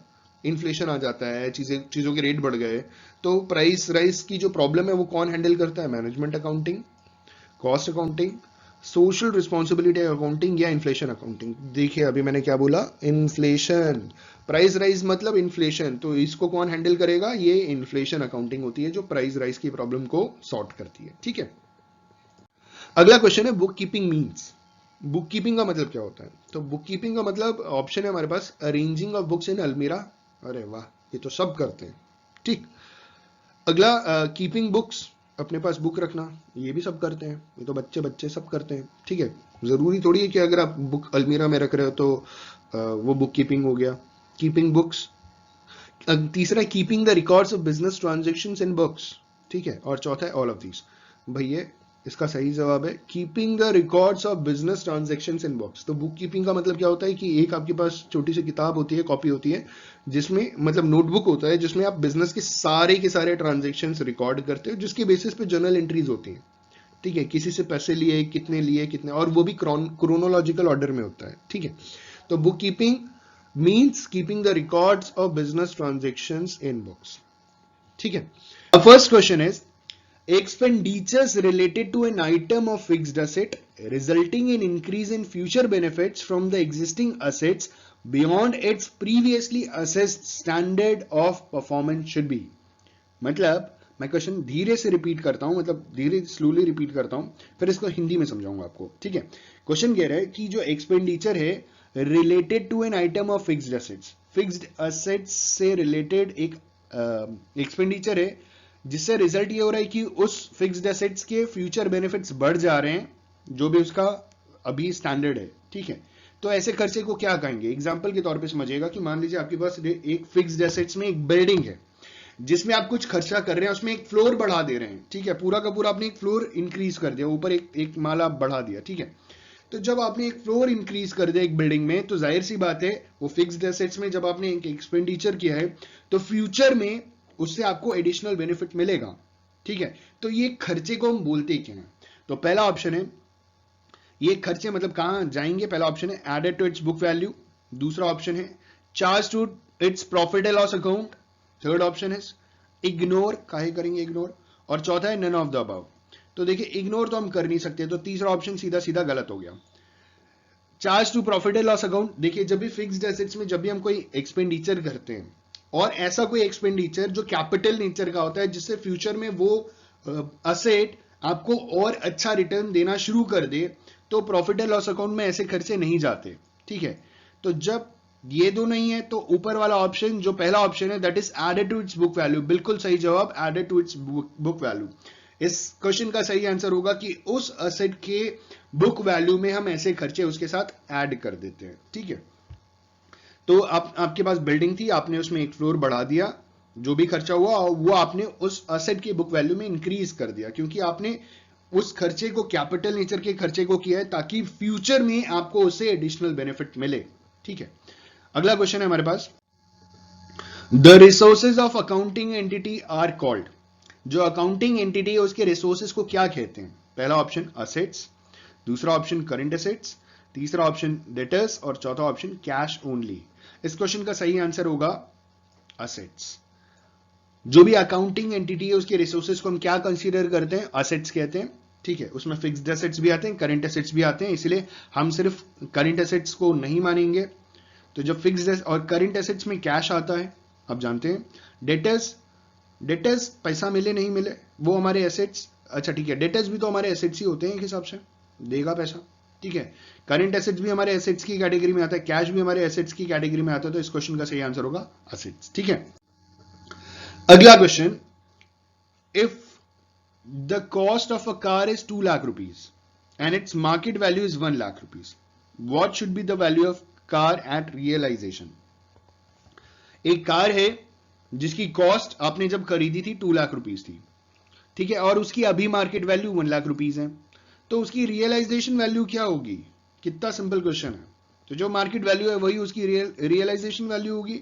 इन्फ्लेशन आ जाता है, चीजों के रेट बढ़ गए, तो प्राइस राइज की जो प्रॉब्लम है वो कौन हैंडल करता है, management accounting, cost accounting, social responsibility accounting या इन्फ्लेशन अकाउंटिंग। देखिए अभी मैंने क्या बोला, इन्फ्लेशन, प्राइस राइज मतलब इन्फ्लेशन, तो इसको कौन हैंडल करेगा, ये इन्फ्लेशन अकाउंटिंग होती है जो प्राइस राइज की प्रॉब्लम को सॉर्ट करती है। ठीक है। अगला क्वेश्चन है book keeping means. Book keeping का मतलब क्या होता है? तो बुक कीपिंग का मतलब ऑप्शन है हमारे पास अरेंजिंग ऑफ बुक्स इन अलमीरा। अरे वाह, ये तो सब करते हैं। ठीक। अगला कीपिंग बुक्स, अपने पास बुक रखना, ये भी सब करते हैं, ये तो बच्चे बच्चे सब करते हैं। ठीक है। जरूरी थोड़ी है कि अगर आप बुक अलमीरा में रख रहे हो तो वो बुक कीपिंग हो गया, कीपिंग बुक्स। तीसरा keeping the records of business transactions in books. ठीक है। और चौथा है ऑल ऑफ दीज। भैया इसका सही जवाब है keeping the records of business transactions in books. तो बुक कीपिंग का मतलब क्या होता है कि एक आपके पास छोटी सी किताब होती है, कॉपी होती है, जिसमें मतलब नोटबुक होता है जिसमें आप बिजनेस के सारे ट्रांजेक्शन्स रिकॉर्ड करते हो, जिसके बेसिस पे जर्नल एंट्रीज होती हैं। ठीक है, किसी से पैसे लिए कितने, और वो भी क्रोनोलॉजिकल ऑर्डर में होता है। ठीक है, तो book keeping means keeping the records of business transactions in books. ठीक है, first question is expenditures related to an item of fixed asset resulting in increase in future benefits from the existing assets beyond its previously assessed standard of performance should be। मतलब मैं question धीरे से repeat करता हूं, मतलब धीरे slowly repeat करता हूं, फिर इसको हिंदी में समझाऊंगा आपको। ठीक है, क्वेश्चन कह रहा है कि जो एक्सपेंडिचर है related to an item of fixed assets से रिलेटेड एक एक्सपेंडिचर है, जिससे रिजल्ट ये हो रहा है कि उस फिक्स्ड एसेट्स के फ्यूचर बेनिफिट्स बढ़ जा रहे हैं, जो भी उसका अभी स्टैंडर्ड है। ठीक है, तो ऐसे खर्चे को क्या कहेंगे? एग्जांपल के तौर पे समझिएगा कि मान लीजिए आपके पास एक फिक्स्ड एसेट्स में एक बिल्डिंग है, जिसमें आप कुछ खर्चा कर रहे हैं, उसमें एक फ्लोर बढ़ा दे रहे हैं। ठीक है, पूरा का पूरा आपने एक फ्लोर इंक्रीज कर दिया, ऊपर एक माला बढ़ा दिया। ठीक है, तो जब आपने एक फ्लोर इंक्रीज कर दिया एक बिल्डिंग में, तो जाहिर सी बात है वो फिक्स्ड एसेट्स में जब आपने एक एक्सपेंडिचर किया है, तो फ्यूचर में उससे आपको एडिशनल बेनिफिट मिलेगा। ठीक है, तो ये खर्चे को हम बोलते क्या हैं? तो पहला ऑप्शन है, ये खर्चे मतलब कहां जाएंगे? पहला ऑप्शन है added to its book value, दूसरा ऑप्शन है charge to its profit and loss account, third option है इग्नोर, काहे करेंगे इग्नोर, और चौथा है नन ऑफ द अबव। तो देखिए इग्नोर तो हम कर नहीं सकते, तो तीसरा ऑप्शन सीधा सीधा गलत हो गया। Charge to profit and loss account, देखिए जब भी फिक्स्ड एसेट्स में जब भी हम कोई एक्सपेंडिचर करते हैं, और ऐसा कोई एक्सपेंडिचर जो कैपिटल नेचर का होता है, जिससे फ्यूचर में वो असेट आपको और अच्छा रिटर्न देना शुरू कर दे, तो प्रॉफिट एंड लॉस अकाउंट में ऐसे खर्चे नहीं जाते। ठीक है, तो जब ये दो नहीं है, तो ऊपर वाला ऑप्शन जो पहला ऑप्शन है that is added to its book value, बिल्कुल सही जवाब, added to its book value. इस क्वेश्चन का सही आंसर होगा कि उस असेट के बुक वैल्यू में हम ऐसे खर्चे उसके साथ ऐड कर देते हैं। ठीक है, तो आपके पास बिल्डिंग थी, आपने उसमें एक फ्लोर बढ़ा दिया, जो भी खर्चा हुआ वो आपने उस असेट की बुक वैल्यू में इंक्रीज कर दिया, क्योंकि आपने उस खर्चे को कैपिटल नेचर के खर्चे को किया है, ताकि फ्यूचर में आपको उससे एडिशनल बेनिफिट मिले। ठीक है, अगला क्वेश्चन है हमारे पास, the resources of accounting entity are called. जो अकाउंटिंग एंटिटी है उसके रिसोर्सेज को क्या कहते हैं? पहला ऑप्शन असेट्स, दूसरा ऑप्शन करंट असेट्स, तीसरा ऑप्शन डेटर्स, और चौथा ऑप्शन कैश ओनली। इस क्वेश्चन का सही आंसर होगा असेट्स। जो भी अकाउंटिंग एंटिटी है उसके रिसोर्सेज को हम क्या कंसीडर करते हैं? असेट्स कहते हैं। ठीक है, उसमें फिक्स्ड एसेट्स भी आते हैं, करंट एसेट्स भी आते हैं, इसलिए हम सिर्फ करंट एसेट्स को नहीं मानेंगे। तो जब फिक्स्ड और करंट एसेट्स में कैश आता है, आप जानते हैं। डेटर्स, डेटर्स पैसा मिले नहीं मिले वो हमारे एसेट्स, अच्छा ठीक है, डेटर्स भी तो हमारे एसेट्स ही होते हैं एक हिसाब से, देगा पैसा। ठीक है, करंट एसेट्स भी हमारे एसेट्स की कैटेगरी में आता है, कैश भी हमारे एसेट्स की कैटेगरी में आता है, तो इस क्वेश्चन का सही आंसर होगा एसेट्स। ठीक है, अगला question, if the cost of a car is 2 lakh rupees and its market value is 1 lakh rupees, what should be the value of car at realisation. एक कार है जिसकी कॉस्ट आपने जब खरीदी थी 2 लाख रुपीज थी। ठीक है, और उसकी अभी मार्केट वैल्यू 1 लाख रुपीज है, तो उसकी रियलाइजेशन वैल्यू क्या होगी? कितना सिंपल क्वेश्चन है। तो जो मार्केट वैल्यू है वही उसकी रियलाइजेशन वैल्यू होगी।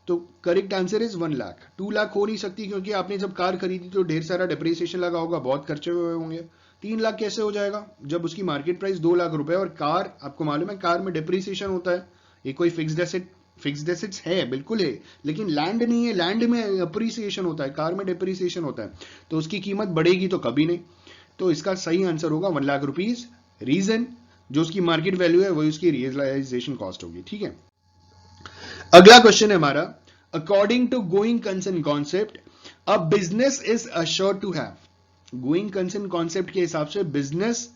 तो correct answer is 1 lakh. 2 lakh हो नहीं सकती, क्योंकि आपने जब कार खरीदी तो ढेर सारा डिप्रिसिएशन लगा होगा, बहुत खर्चे हुए होंगे। 3 लाख कैसे हो जाएगा जब उसकी मार्केट प्राइस 2 लाख रुपए, और कार आपको मालूम है कार में डिप्रिसिएशन होता है। ये कोई फिक्स्ड एसेट्स है, बिल्कुल है, लेकिन लैंड नहीं है, लैंड में अप्रिसिएशन होता है, कार में डिप्रिसिएशन होता है, तो उसकी कीमत बढ़ेगी तो कभी नहीं। तो इसका सही आंसर होगा 1 लाख रुपीज। रीजन, जो उसकी मार्केट वैल्यू है वही उसकी रियलाइजेशन कॉस्ट होगी। ठीक है, अगला क्वेश्चन है हमारा, according to going concern concept a business is assured to have. Going concern concept के हिसाब से business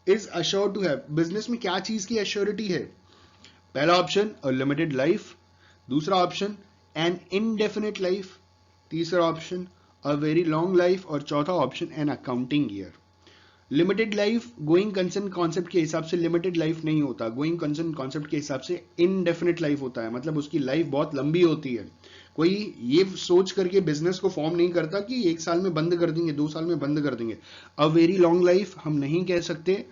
is assured to have, business में क्या चीज की अश्योरिटी है? पहला ऑप्शन अ लिमिटेड लाइफ, दूसरा ऑप्शन एन इनडेफिनेट लाइफ, तीसरा option a very long life, और चौथा option an accounting year. Limited life going concern concept के हिसाब से लिमिटेड लाइफ नहीं होता, गोइंग कंसर्न कॉन्सेप्ट के हिसाब से इनडेफिनेट लाइफ होता है, मतलब उसकी लाइफ बहुत लंबी होती है। कोई ये सोच करके बिजनेस को फॉर्म नहीं करता कि 1 साल में बंद कर देंगे, 2 साल में बंद कर देंगे। अ वेरी लॉन्ग लाइफ हम नहीं कह सकते,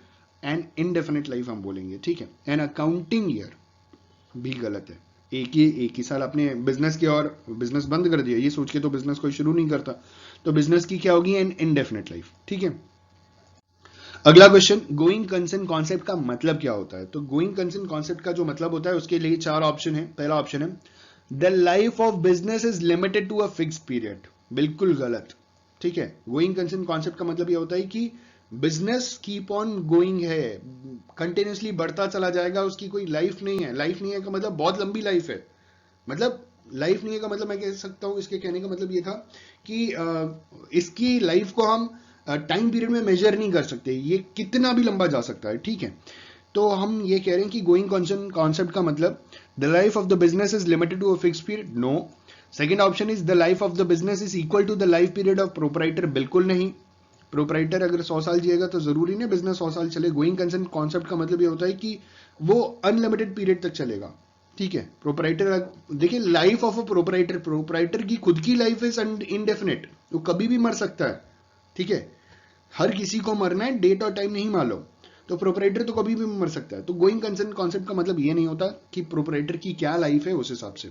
एंड इनडेफिनेट लाइफ हम बोलेंगे, ठीक है। एंड अकाउंटिंग ईयर भी गलत है, एक ही साल आपने बिजनेस किया और बिजनेस बंद कर दिया, ये सोच के तो बिजनेस कोई शुरू नहीं करता। तो बिजनेस की क्या होगी, एन इनडेफिनेट लाइफ, ठीक है। अगला क्वेश्चन, गोइंग कंसर्न कॉन्सेप्ट का मतलब क्या होता है? तो गोइंग कंसर्न कॉन्सेप्ट का जो मतलब होता है उसके लिए 4 ऑप्शन है। पहला ऑप्शन है the life of business is limited to a fixed period, बिल्कुल गलत, ठीक है। गोइंग कंसर्न कॉन्सेप्ट का मतलब यह होता है कि बिजनेस कीप ऑन गोइंग है, कंटिन्यूसली बढ़ता चला जाएगा, उसकी कोई लाइफ नहीं है। लाइफ नहीं है का मतलब बहुत लंबी लाइफ है, मतलब लाइफ नहीं है का मतलब मैं कह सकता हूं, इसके कहने का मतलब ये था कि इसकी लाइफ को हम टाइम पीरियड में मेजर नहीं कर सकते, ये कितना भी लंबा जा सकता है, ठीक है। तो हम ये कह रहे हैं कि गोइंग कंसर्न कॉन्सेप्ट का मतलब the life of the business is limited to a fix period, no. Second option is the life of the business is equal to the life period of proprietor, बिल्कुल नहीं। Proprietor अगर 100 साल जिएगा तो जरूरी नहीं business 100 साल चले। गोइंग कंसर्न कॉन्सेप्ट का मतलब ये होता है कि वो अनलिमिटेड पीरियड तक चलेगा, ठीक है। प्रोपराइटर, देखिए life of a proprietor, proprietor की खुद की लाइफ इज इनडेफिनेट, वो कभी भी मर सकता है, ठीक है। हर किसी को मरना है, डेट और टाइम नहीं मालूम, तो प्रोपराइटर तो कभी भी मर सकता है। तो गोइंग कंसर्न कॉन्सेप्ट का मतलब ये नहीं होता कि प्रोपराइटर की क्या लाइफ है उस हिसाब से।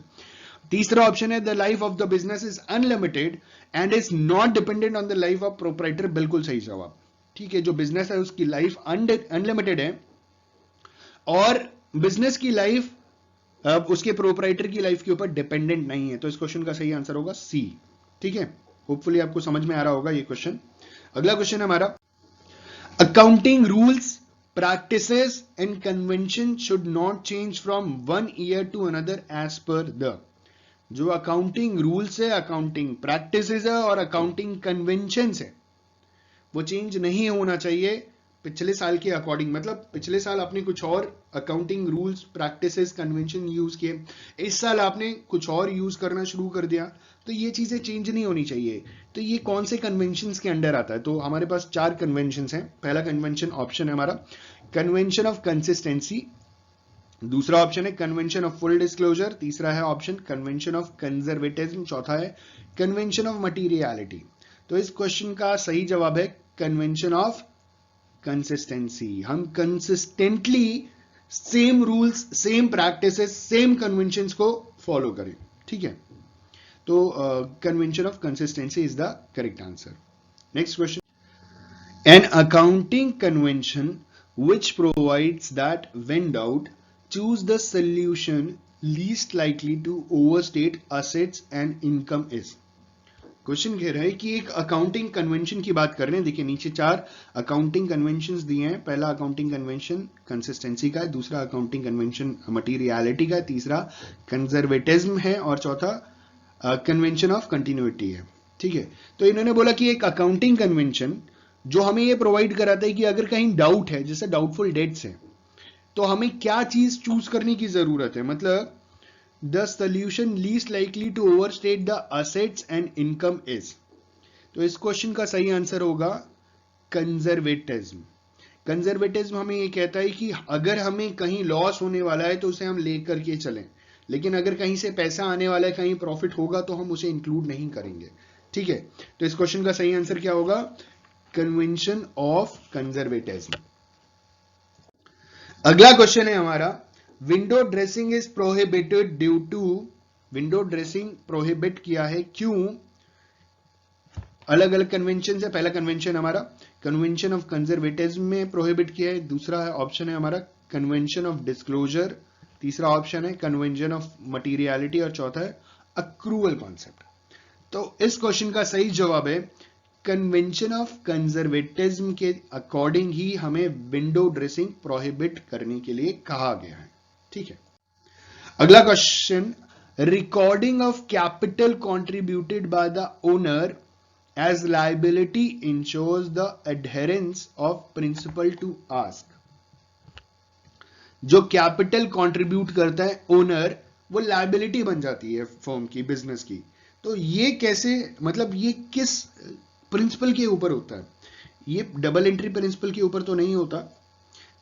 तीसरा ऑप्शन है the life of the business is unlimited and is not dependent on the life of proprietor, बिल्कुल सही जवाब, ठीक है। जो बिजनेस है उसकी लाइफ अनलिमिटेड है और बिजनेस की लाइफ अब उसके प्रोपराइटर की लाइफ के ऊपर डिपेंडेंट नहीं है। तो इस क्वेश्चन का सही आंसर होगा सी, ठीक है। होपफुली आपको समझ में आ रहा होगा ये क्वेश्चन। अगला क्वेश्चन है हमारा, accounting rules practices and convention should not change from one year to another as per the, जो अकाउंटिंग रूल्स है, अकाउंटिंग प्रैक्टिसेस है और अकाउंटिंग कन्वेंशंस है, वो चेंज नहीं होना चाहिए पिछले साल के अकॉर्डिंग। मतलब पिछले साल आपने कुछ और accounting rules practices convention use किए, इस साल आपने कुछ और यूज करना शुरू कर दिया, तो ये चीजें चेंज नहीं होनी चाहिए। तो ये कौन से कन्वेंशंस के अंडर आता है? तो हमारे पास 4 कन्वेंशंस हैं। पहला कन्वेंशन ऑप्शन है हमारा कन्वेंशन ऑफ कंसिस्टेंसी, दूसरा ऑप्शन है कन्वेंशन ऑफ फुल डिस्क्लोजर, तीसरा है ऑप्शन कन्वेंशन ऑफ कंजर्वेटिज्म, चौथा है कन्वेंशन ऑफ मटीरियलिटी। तो इस क्वेश्चन का सही जवाब है कन्वेंशन ऑफ कंसिस्टेंसी। हम consistently same rules, same practices, same conventions को फॉलो करें, ठीक है। तो convention of consistency is the correct answer. Next question, an accounting convention which provides that when doubt choose the solution least likely to overstate assets and income is। Question कह रहा है कि एक अकाउंटिंग कन्वेंशन की बात कर रहे हैं। देखिए नीचे 4 अकाउंटिंग कन्वेंशंस दिए हैं। पहला अकाउंटिंग कन्वेंशन कंसिस्टेंसी का है, दूसरा अकाउंटिंग कन्वेंशन मटीरियलिटी का है, तीसरा कंजर्वेटिज्म है और चौथा कन्वेंशन ऑफ कंटिन्यूटी है, ठीक है। तो इन्होंने बोला कि एक अकाउंटिंग कन्वेंशन जो हमें ये प्रोवाइड कराता है कि अगर कहीं डाउट है, जैसे डाउटफुल डेट्स है, तो हमें क्या चीज चूज करने की जरूरत है। मतलब the solution least likely to overstate the assets and income is. तो इस क्वेश्चन का सही आंसर होगा कंजर्वेटिज्म। कंजर्वेटिज्म हमें ये कहता है कि अगर हमें कहीं लॉस होने वाला है तो उसे हम लेकर के चलें, लेकिन अगर कहीं से पैसा आने वाला है, कहीं प्रॉफिट होगा, तो हम उसे इंक्लूड नहीं करेंगे, ठीक है। तो इस क्वेश्चन का सही आंसर क्या होगा? Convention of conservatism. अगला क्वेश्चन है हमारा, window dressing is prohibited due to, window dressing prohibit किया है क्यों? अलग अलग कन्वेंशन है। पहला कन्वेंशन हमारा कन्वेंशन ऑफ कंजर्वेटिज्म में प्रोहिबिट किया है, दूसरा ऑप्शन है हमारा कन्वेंशन ऑफ डिस्क्लोजर, तीसरा ऑप्शन है कन्वेंशन ऑफ मटीरियलिटी और चौथा है अक्रूवल कॉन्सेप्ट। तो इस क्वेश्चन का सही जवाब है कन्वेंशन ऑफ कंजर्वेटिज्म के अकॉर्डिंग ही हमें विंडो ड्रेसिंग प्रोहिबिट करने के लिए कहा गया है, ठीक है। अगला question, recording of capital contributed by the owner as liability insures the adherence of principle to ask. जो कैपिटल कंट्रीब्यूट करता है ओनर, वो लायबिलिटी बन जाती है फर्म की, बिजनेस की। तो ये कैसे, मतलब ये किस प्रिंसिपल के ऊपर होता है? ये डबल एंट्री प्रिंसिपल के ऊपर तो नहीं होता,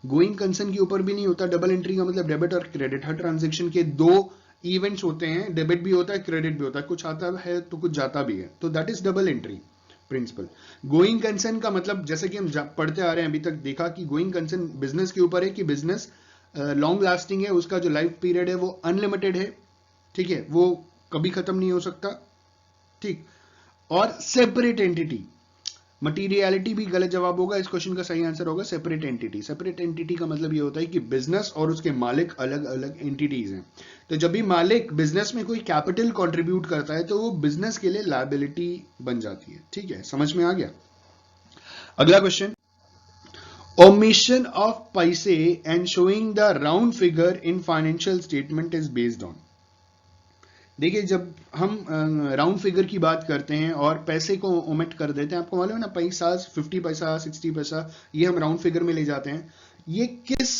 गोइंग कंसर्न के ऊपर भी नहीं होता। डबल एंट्री का मतलब डेबिट और क्रेडिट, हर ट्रांजेक्शन के दो इवेंट्स होते हैं, डेबिट भी होता है क्रेडिट भी होता है, कुछ आता है तो कुछ जाता भी है, तो that is double entry principle. Going concern का मतलब जैसे कि हम पढ़ते आ रहे हैं, अभी तक देखा कि गोइंग कंसर्न बिजनेस के ऊपर है कि बिजनेस लॉन्ग लास्टिंग है, उसका जो लाइफ पीरियड है वो अनलिमिटेड है, ठीक है, वो कभी खत्म नहीं हो सकता, ठीक। और सेपरेट एंटिटी, मटीरियलिटी भी गलत जवाब होगा, इस क्वेश्चन का सही आंसर होगा सेपरेट एंटिटी। सेपरेट एंटिटी का मतलब ये होता है कि बिजनेस और उसके मालिक अलग अलग एंटिटीज हैं, तो जब भी मालिक बिजनेस में कोई कैपिटल कंट्रीब्यूट करता है तो वो बिजनेस के लिए लायबिलिटी बन जाती है, ठीक है, समझ में आ गया। अगला क्वेश्चन, omission of पैसे and showing the round figure in financial statement is based on। देखिए जब हम राउंड फिगर की बात करते हैं और पैसे को ओमिट कर देते हैं, आपको मालूम है ना, पैसा 50 पैसा 60 पैसा ये हम राउंड फिगर में ले जाते हैं, ये किस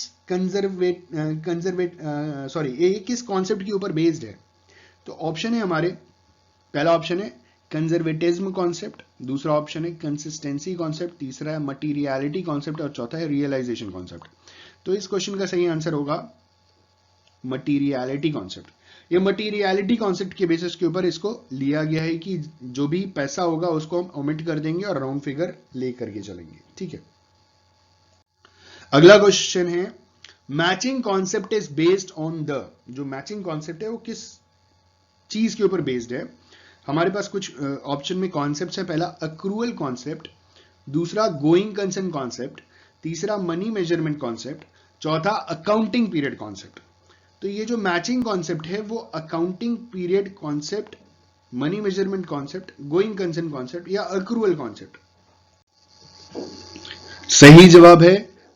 ये किस कॉन्सेप्ट के ऊपर बेस्ड है? तो ऑप्शन है हमारे, पहला ऑप्शन है कंजर्वेटिज्म कॉन्सेप्ट, दूसरा ऑप्शन है कंसिस्टेंसी कॉन्सेप्ट, तीसरा है मटीरियलिटी कॉन्सेप्ट और चौथा है रियलाइजेशन कॉन्सेप्ट। तो इस क्वेश्चन का सही आंसर होगा मटीरियलिटी कॉन्सेप्ट। ये मटीरियलिटी कॉन्सेप्ट के बेसिस के ऊपर इसको लिया गया है कि जो भी पैसा होगा उसको हम ओमिट कर देंगे और राउंड फिगर ले करके चलेंगे, ठीक है। अगला क्वेश्चन है, matching concept is based on the, जो मैचिंग कॉन्सेप्ट है वो किस चीज के ऊपर बेस्ड है? हमारे पास कुछ ऑप्शन में कॉन्सेप्ट है, पहला अक्रूअल कॉन्सेप्ट, दूसरा गोइंग कंसर्न कॉन्सेप्ट, तीसरा मनी मेजरमेंट कॉन्सेप्ट, चौथा अकाउंटिंग पीरियड कॉन्सेप्ट। तो ये जो मैचिंग कॉन्सेप्ट है वो accounting period concept, money measurement concept, going concern concept या अक्रूअल कॉन्सेप्ट? सही जवाब है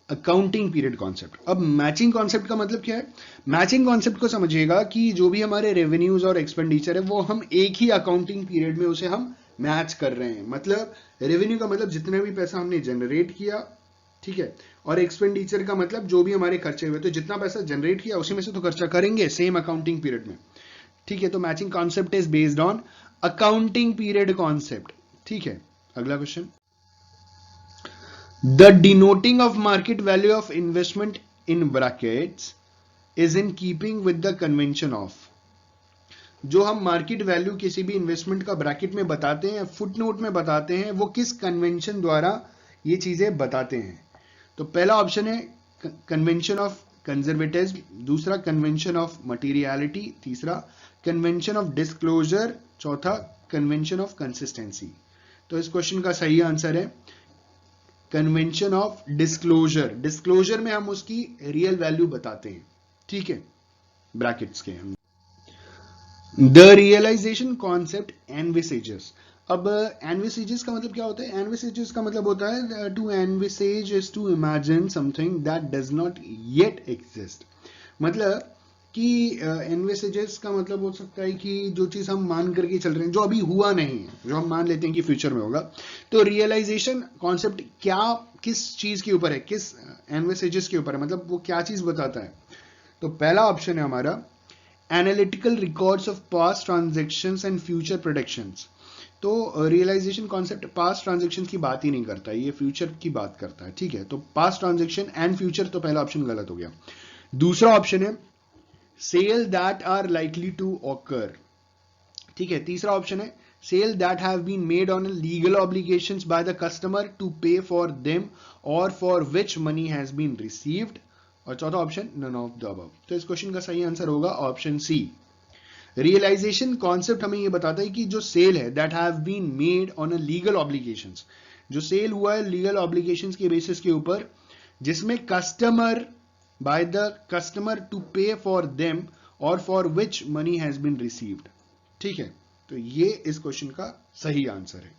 अकाउंटिंग पीरियड कॉन्सेप्ट। अब मैचिंग कॉन्सेप्ट का मतलब क्या है? मैचिंग कॉन्सेप्ट को समझिएगा कि जो भी हमारे रेवेन्यूज और एक्सपेंडिचर है वो हम एक ही अकाउंटिंग पीरियड में उसे हम मैच कर रहे हैं। मतलब रेवेन्यू का मतलब जितना भी पैसा हमने जनरेट किया, ठीक है, और एक्सपेंडिचर का मतलब जो भी हमारे खर्चे हुए, तो जितना पैसा जनरेट किया उसी में से तो खर्चा करेंगे सेम अकाउंटिंग पीरियड में, ठीक है। तो matching concept is based on accounting period concept, ठीक है। अगला question, the denoting of market value of investment in brackets is in keeping with the convention of. जो हम मार्केट वैल्यू किसी भी इन्वेस्टमेंट का ब्रैकेट में बताते हैं, फुटनोट में बताते हैं, वो किस कन्वेंशन द्वारा ये चीजें बताते हैं? तो पहला ऑप्शन है कन्वेंशन ऑफ कंजर्वेटिज्म, दूसरा कन्वेंशन ऑफ मटीरियलिटी, तीसरा कन्वेंशन ऑफ डिस्क्लोजर, चौथा कन्वेंशन ऑफ कंसिस्टेंसी। तो इस क्वेश्चन का सही आंसर है कन्वेंशन ऑफ डिस्क्लोजर। डिस्क्लोजर में हम उसकी रियल वैल्यू बताते हैं, ठीक है, ब्रैकेट्स के। The realisation concept envisages. अब एनविसेजेस का मतलब क्या होता है? एनविसेजेस का मतलब होता है to envisage is to imagine something that does not yet exist. मतलब कि एनविसेजेस का मतलब हो सकता है कि जो चीज हम मान करके चल रहे हैं, जो अभी हुआ नहीं है, जो हम मान लेते हैं कि फ्यूचर में होगा। तो रियलाइजेशन कॉन्सेप्ट क्या, किस चीज के ऊपर है, किस एनविसेजेस के ऊपर है, मतलब वो क्या चीज बताता है? तो पहला ऑप्शन है हमारा analytical records of past transactions and future predictions. तो रियलाइजेशन कॉन्सेप्ट पास्ट ट्रांजेक्शन की बात ही नहीं करता है, ये फ्यूचर की बात करता है, ठीक है। तो पास्ट ट्रांजेक्शन एंड फ्यूचर, तो पहला ऑप्शन गलत हो गया। दूसरा ऑप्शन है sale that are likely to occur, ठीक है। तीसरा ऑप्शन है sale that have been made on legal obligations by the customer to pay for them और for which money has been received, और चौथा option none of the above. तो इस question का सही आंसर होगा ऑप्शन सी। रियलाइजेशन कॉन्सेप्ट हमें यह बताता है कि जो सेल है that have been made on a legal obligations, जो सेल हुआ है लीगल ऑब्लिगेशंस के बेसिस के ऊपर, जिसमें customer by the customer to pay for them और for which money has been received, ठीक है। तो ये इस क्वेश्चन का सही आंसर है।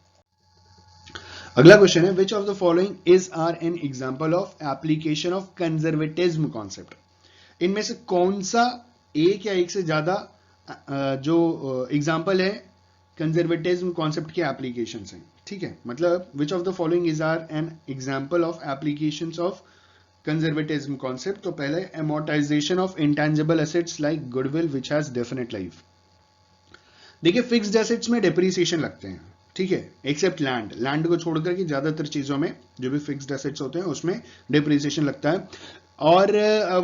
अगला क्वेश्चन है which of the following is are an example of application of conservatism concept. इनमें से कौन सा एक या एक से ज्यादा जो एग्जांपल है कंजर्वेटिज्म कॉन्सेप्ट के एप्लीकेशंस हैं, ठीक है। मतलब which of the following is are an example of applications of conservatism concept. तो पहले amortisation of intangible assets like goodwill which has definite life. देखिए फिक्स्ड एसेट्स में डेप्रिसिएशन लगते हैं, ठीक है, एक्सेप्ट लैंड, लैंड को छोड़कर के ज्यादातर चीजों में जो भी फिक्स्ड एसेट्स होते हैं उसमें डिप्रिसिएशन लगता है, और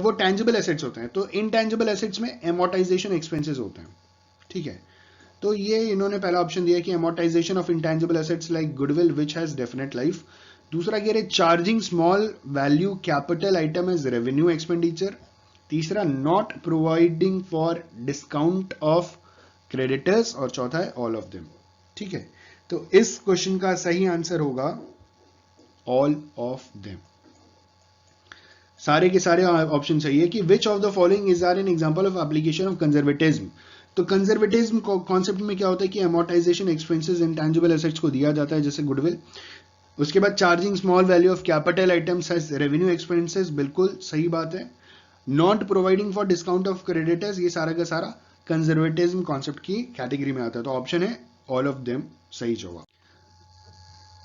वो टेंजिबल एसेट्स होते हैं, तो इनटेंजिबल एसेट्स में एमोर्टाइजेशन एक्सपेंसेस होते हैं। ठीक है, तो ये इन्होंने पहला ऑप्शन दिया कि amortisation of intangible assets like goodwill which has definite life. दूसरा कह रहे charging small value capital item as revenue expenditure. तीसरा not providing for discount of creditors, और चौथा है ऑल ऑफ देम। ठीक है, तो इस क्वेश्चन का सही आंसर होगा ऑल ऑफ देम। सारे के सारे ऑप्शन सही है कि which of the following is are an example of application of conservatism. तो कंजर्वेटिज्म कॉन्सेप्ट में क्या होता है कि अमोर्टाइजेशन एक्सपेंसेस इंटेंजिबल एसेट्स को दिया जाता है जैसे गुडविल। उसके बाद charging small value of capital items as revenue expenses, बिल्कुल सही बात है। Not providing for discount of creditors, ये सारा का सारा कंजर्वेटिज्म कॉन्सेप्ट की कैटेगरी में आता है, तो ऑप्शन है ऑल ऑफ देम सही जवाब।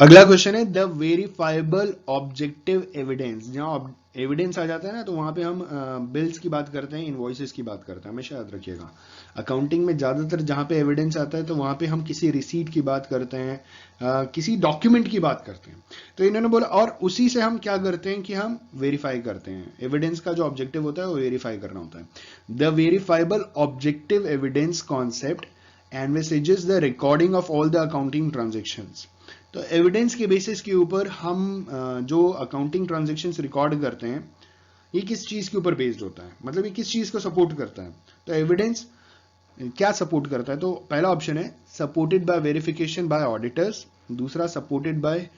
अगला क्वेश्चन है द वेरीफाइबल ऑब्जेक्टिव एविडेंस। जहां एविडेंस आ जाता है ना, तो वहां पे हम बिल्स की बात करते हैं, इनवॉइसेस की बात करते हैं, हमेशा याद रखिएगा। अकाउंटिंग में ज्यादातर जहां पे एविडेंस आता है तो वहां पे हम किसी रिसीट की बात करते हैं, किसी डॉक्यूमेंट की बात करते हैं। तो इन्होंने बोला और उसी से हम क्या करते हैं कि हम वेरीफाई करते हैं। एविडेंस का जो ऑब्जेक्टिव होता है वो वेरीफाई करना होता है। The verifiable objective evidence concept envisages the recording of all the accounting transactions. तो एविडेंस के बेसिस के ऊपर हम जो अकाउंटिंग ट्रांजैक्शंस रिकॉर्ड करते हैं ये किस चीज के ऊपर बेस्ड होता है, मतलब ये किस चीज को सपोर्ट करता है। तो एविडेंस क्या सपोर्ट करता है, तो पहला ऑप्शन है supported by verification bye auditors. दूसरा सपोर्टेड बाय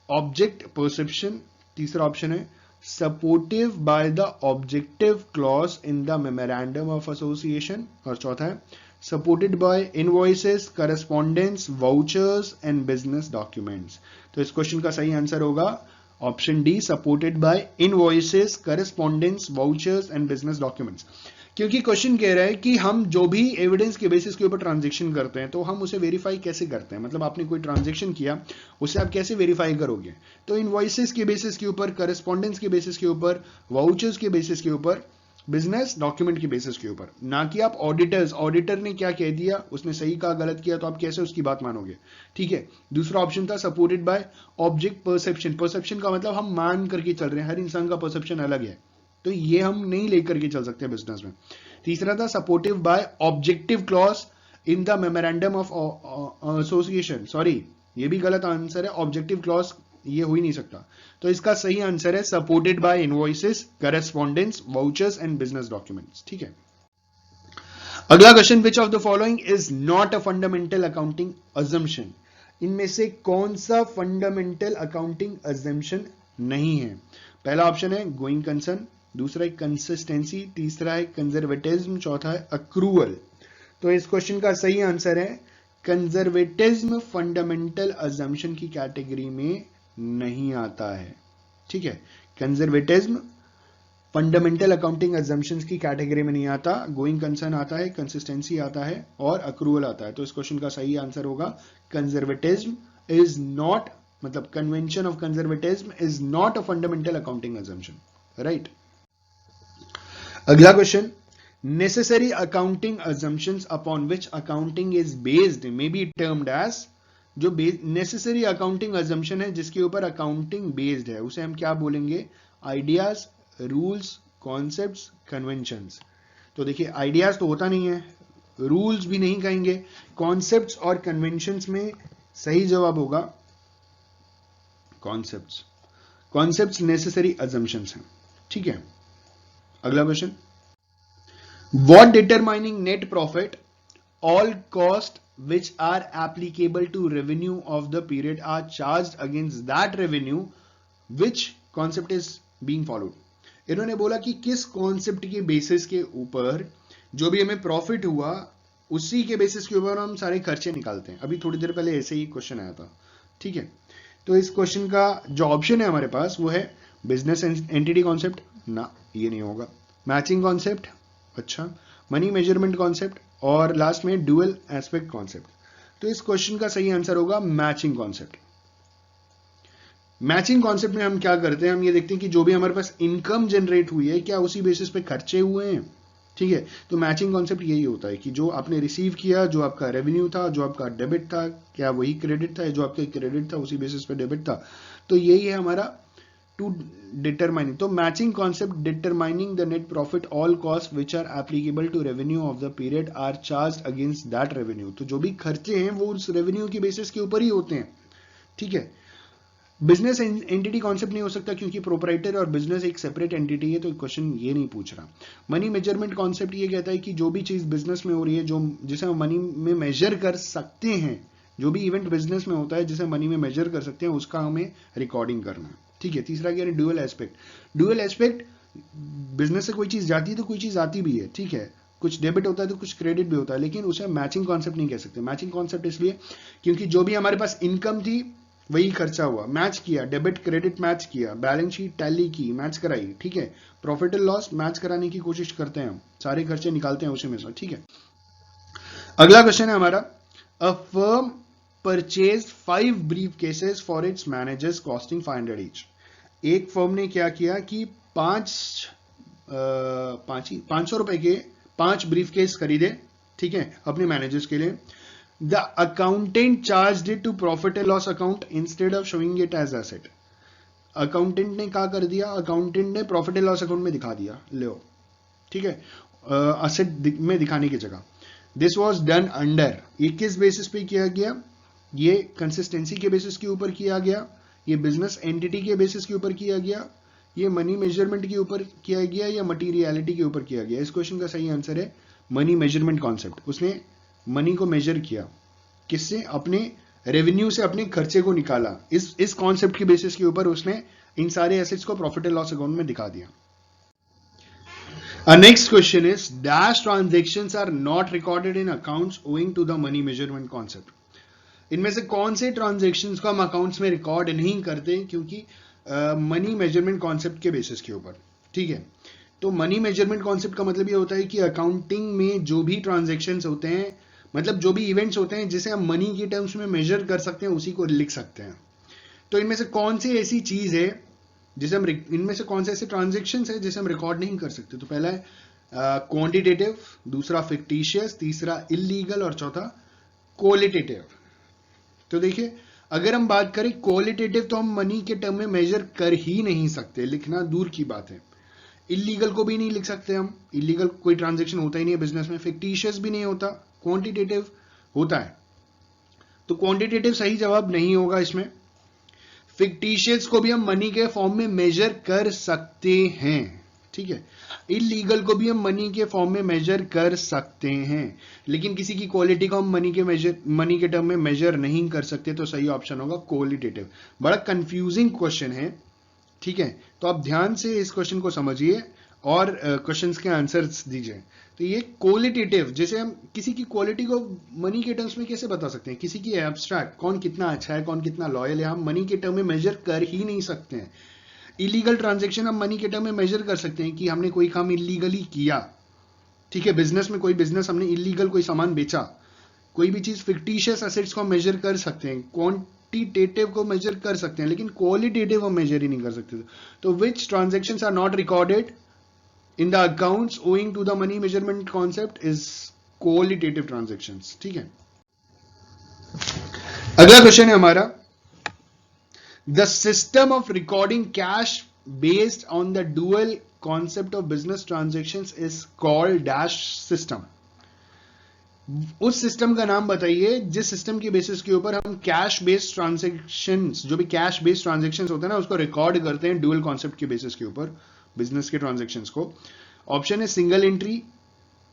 ऑब्जेक्ट परसेप्शन। तीसरा ऑप्शन है supportive by the objective clause in the memorandum of association, और चौथा है supported by invoices, correspondence, vouchers and business documents. तो इस क्वेश्चन का सही आंसर होगा option D, supported by invoices, correspondence, vouchers and business documents. क्योंकि क्वेश्चन कह रहा है कि हम जो भी एविडेंस के बेसिस के ऊपर ट्रांजैक्शन करते हैं तो हम उसे वेरीफाई कैसे करते हैं, मतलब आपने कोई ट्रांजैक्शन किया उसे आप कैसे वेरीफाई करोगे। तो इनवॉइसेस के बेसिस के ऊपर, करस्पॉन्डेंस के बेसिस के ऊपर, वाउचर्स के बेसिस के ऊपर, बिजनेस डॉक्यूमेंट के बेसिस के ऊपर, ना कि आप ऑडिटर्स, ऑडिटर ने क्या कह दिया, उसने सही कहा गलत किया तो आप कैसे उसकी बात मानोगे। ठीक है, दूसरा ऑप्शन था supported by object perception. Perception का मतलब हम मान करके चल रहे हैं, हर इंसान का परसेप्शन अलग है, तो ये हम नहीं लेकर के चल सकते बिजनेस में। तीसरा था supportive bye objective clause in the memorandum of association, sorry ये भी गलत आंसर है, ऑब्जेक्टिव क्लॉज ये हो ही नहीं सकता। तो इसका सही आंसर है supported by invoices, correspondence, vouchers and business documents. ठीक है, अगला question which of the following is not a fundamental accounting assumption. इनमें से कौन सा फंडामेंटल अकाउंटिंग अजम्पशन नहीं है। पहला ऑप्शन है गोइंग कंसर्न, दूसरा है कंसिस्टेंसी, तीसरा है कंजर्वेटिज्म, चौथा है अक्रूवल। तो इस क्वेश्चन का सही आंसर है कंजर्वेटिज्म फंडामेंटल अजम्पशन की कैटेगरी में नहीं आता है। ठीक है, कंजर्वेटिज्म फंडामेंटल अकाउंटिंग अजम्पशंस की कैटेगरी में नहीं आता, गोइंग कंसर्न आता है, कंसिस्टेंसी आता है और अक्रूवल आता है। तो इस क्वेश्चन का सही आंसर होगा कंजर्वेटिज्म इज नॉट, मतलब convention of conservatism is not a fundamental accounting assumption, right. अगला question, necessary accounting assumptions upon which accounting is based may be termed as। जो नेसेसरी अकाउंटिंग assumption है जिसके ऊपर accounting based है उसे हम क्या बोलेंगे, आइडियाज, रूल्स, कॉन्सेप्ट्स, कन्वेंशंस। तो देखिए आइडियाज तो होता नहीं है, रूल्स भी नहीं कहेंगे, कॉन्सेप्ट्स और कन्वेंशंस में सही जवाब होगा कॉन्सेप्ट्स। कॉन्सेप्ट्स नेसेसरी assumptions हैं। ठीक है, अगला question, what determining net profit, all cost which are applicable to revenue of the period are charged against that revenue, which concept is being followed। इन्होंने बोला कि किस कॉन्सेप्ट के बेसिस के ऊपर जो भी हमें प्रॉफिट हुआ उसी के बेसिस के ऊपर हम सारे खर्चे निकालते हैं। अभी थोड़ी देर पहले ऐसे ही क्वेश्चन आया था। ठीक है, तो इस क्वेश्चन का जो ऑप्शन है हमारे पास वो है बिजनेस एंटिटी कॉन्सेप्ट, ना ये नहीं होगा, मैचिंग कॉन्सेप्ट, अच्छा, मनी मेजरमेंट कॉन्सेप्ट, और लास्ट में ड्यूअल एस्पेक्ट कॉन्सेप्ट। तो इस क्वेश्चन का सही आंसर होगा मैचिंग कॉन्सेप्ट। मैचिंग कॉन्सेप्ट में हम क्या करते हैं, हम ये देखते हैं कि जो भी हमारे पास इनकम जनरेट हुई है क्या उसी बेसिस पे खर्चे हुए हैं। ठीक है, तो मैचिंग कॉन्सेप्ट यही होता है कि जो आपने रिसीव किया, जो आपका रेवेन्यू था, जो आपका डेबिट था, क्या वही क्रेडिट था, जो आपका क्रेडिट था उसी बेसिस पे डेबिट था। तो यही है हमारा टू डिटरमाइनिंग। तो matching concept determining the net profit all cost which are applicable to revenue of the period are charge against that revenue. तो जो भी खर्चे हैं वो उस रेवेन्यू की बेसिस के ऊपर ही होते हैं। ठीक है, बिजनेस एंटिटी कॉन्सेप्ट नहीं हो सकता क्योंकि प्रोपराइटर और बिजनेस एक सेपरेट एंटिटी है, तो क्वेश्चन ये नहीं पूछ रहा। मनी मेजरमेंट कॉन्सेप्ट ये कहता है कि जो भी चीज बिजनेस में हो रही है, जो जिसे हम मनी में मेजर कर सकते हैं, जो भी इवेंट बिजनेस में होता है जिसे मनी में मेजर कर सकते हैं, उसका हमें रिकॉर्डिंग करना है। ठीक है, तीसरा क्या है, dual aspect. Dual aspect, business से कोई चीज जाती है तो कोई चीज आती भी है। ठीक है, कुछ डेबिट होता है तो कुछ क्रेडिट भी होता है, लेकिन उसे मैचिंग कॉन्सेप्ट नहीं कह सकते। मैचिंग कॉन्सेप्ट इसलिए क्योंकि जो भी हमारे पास इनकम थी वही खर्चा हुआ, मैच किया, डेबिट क्रेडिट मैच किया, बैलेंस शीट टैली की, मैच कराई। ठीक है, प्रॉफिट एंड लॉस मैच कराने की कोशिश करते हैं हम, सारे खर्चे निकालते हैं उसी में से। ठीक है, अगला क्वेश्चन है हमारा, a firm purchase 5 brief cases for its managers costing 500 each. एक फर्म ने क्या किया कि 500 रुपए के 5 ब्रीफ केस खरीदे। ठीक है, अपने मैनेजर्स के लिए। The accountant charged it to profit and loss account instead of showing it as asset. Accountant ने क्या कर दिया, अकाउंटेंट ने प्रॉफिट एंड लॉस अकाउंट में दिखा दिया, लो। ठीक है, असेट में दिखाने की जगह। दिस वाज डन अंडर, ये किस बेसिस पे किया गया, ये कंसिस्टेंसी के बेसिस के ऊपर किया गया, ये बिजनेस एंटिटी के बेसिस के ऊपर किया गया, ये मनी मेजरमेंट के ऊपर किया गया, या मटीरियलिटी के ऊपर किया गया। इस क्वेश्चन का सही आंसर है मनी मेजरमेंट कॉन्सेप्ट। उसने मनी को मेजर किया, किससे, अपने रेवेन्यू से अपने खर्चे को निकाला। इस कॉन्सेप्ट के बेसिस के ऊपर उसने इन सारे एसेट्स को प्रॉफिट एंड लॉस अकाउंट में दिखा दिया। Next question is dash transactions are not recorded in accounts owing to the money measurement concept. इनमें से कौन से ट्रांजेक्शंस को हम अकाउंट्स में रिकॉर्ड नहीं करते क्योंकि मनी मेजरमेंट कॉन्सेप्ट के बेसिस के ऊपर। ठीक है, तो मनी मेजरमेंट कॉन्सेप्ट का मतलब ये होता है कि अकाउंटिंग में जो भी ट्रांजेक्शंस होते हैं, मतलब जो भी इवेंट्स होते हैं जिसे हम मनी के टर्म्स में मेजर कर सकते हैं, उसी को लिख सकते हैं। तो इनमें से कौन सी ऐसी चीज है जिसे हम, इनमें से कौन से ऐसे ट्रांजेक्शंस है जिसे हम रिकॉर्ड नहीं कर सकते। तो पहला है क्वांटिटेटिव, दूसरा फिक्टिशियस, तीसरा इलीगल और चौथा क्वालिटेटिव। तो देखिए, अगर हम बात करें क्वालिटेटिव, तो हम मनी के टर्म में मेजर कर ही नहीं सकते, लिखना दूर की बात है। इलीगल को भी नहीं लिख सकते हम, इलीगल कोई ट्रांजेक्शन होता ही नहीं है बिजनेस में। फिक्टिशियस भी नहीं होता, क्वांटिटेटिव होता है, तो क्वांटिटेटिव सही जवाब नहीं होगा इसमें। फिक्टिशियस को भी हम मनी के फॉर्म में मेजर कर सकते हैं। ठीक है, इलीगल को भी हम मनी के फॉर्म में मेजर कर सकते हैं, लेकिन किसी की क्वालिटी को हम मनी के टर्म में मेजर नहीं कर सकते। तो सही ऑप्शन होगा क्वालिटेटिव। बड़ा कंफ्यूजिंग क्वेश्चन है। ठीक है, तो आप ध्यान से इस क्वेश्चन को समझिए और क्वेश्चंस के आंसर्स दीजिए। तो ये क्वालिटेटिव, जैसे हम किसी की क्वालिटी को मनी के टर्म्स में कैसे बता सकते हैं, किसी की एब्स्ट्रैक्ट, कौन कितना अच्छा है, कौन कितना लॉयल है, हम मनी के टर्म में मेजर कर ही नहीं सकते हैं। इलीगल ट्रांजेक्शन हम मनी के टर्म में मेजर कर सकते हैं कि हमने कोई काम इलीगली किया। ठीक है, बिजनेस में कोई बिजनेस हमने इलीगल कोई सामान बेचा, कोई भी चीज फिक्टिशियस एसेट्स को मेजर कर सकते हैं, क्वांटिटेटिव को मेजर कर सकते हैं, लेकिन क्वालिटेटिव हम मेजर ही नहीं कर सकते। तो which transactions are not recorded in the accounts owing to the money measurement concept is qualitative transactions। ठीक है, अगला क्वेश्चन है हमारा, the system of recording cash based on the dual concept of business transactions is called dash system। उस system का नाम बताइए जिस सिस्टम के बेसिस के ऊपर हम कैश बेस्ड ट्रांजेक्शंस, जो भी कैश बेस्ड ट्रांजेक्शंस होते हैं ना, उसको रिकॉर्ड करते हैं ड्यूअल कॉन्सेप्ट के बेसिस के ऊपर बिजनेस के ट्रांजेक्शंस को। ऑप्शन है सिंगल एंट्री,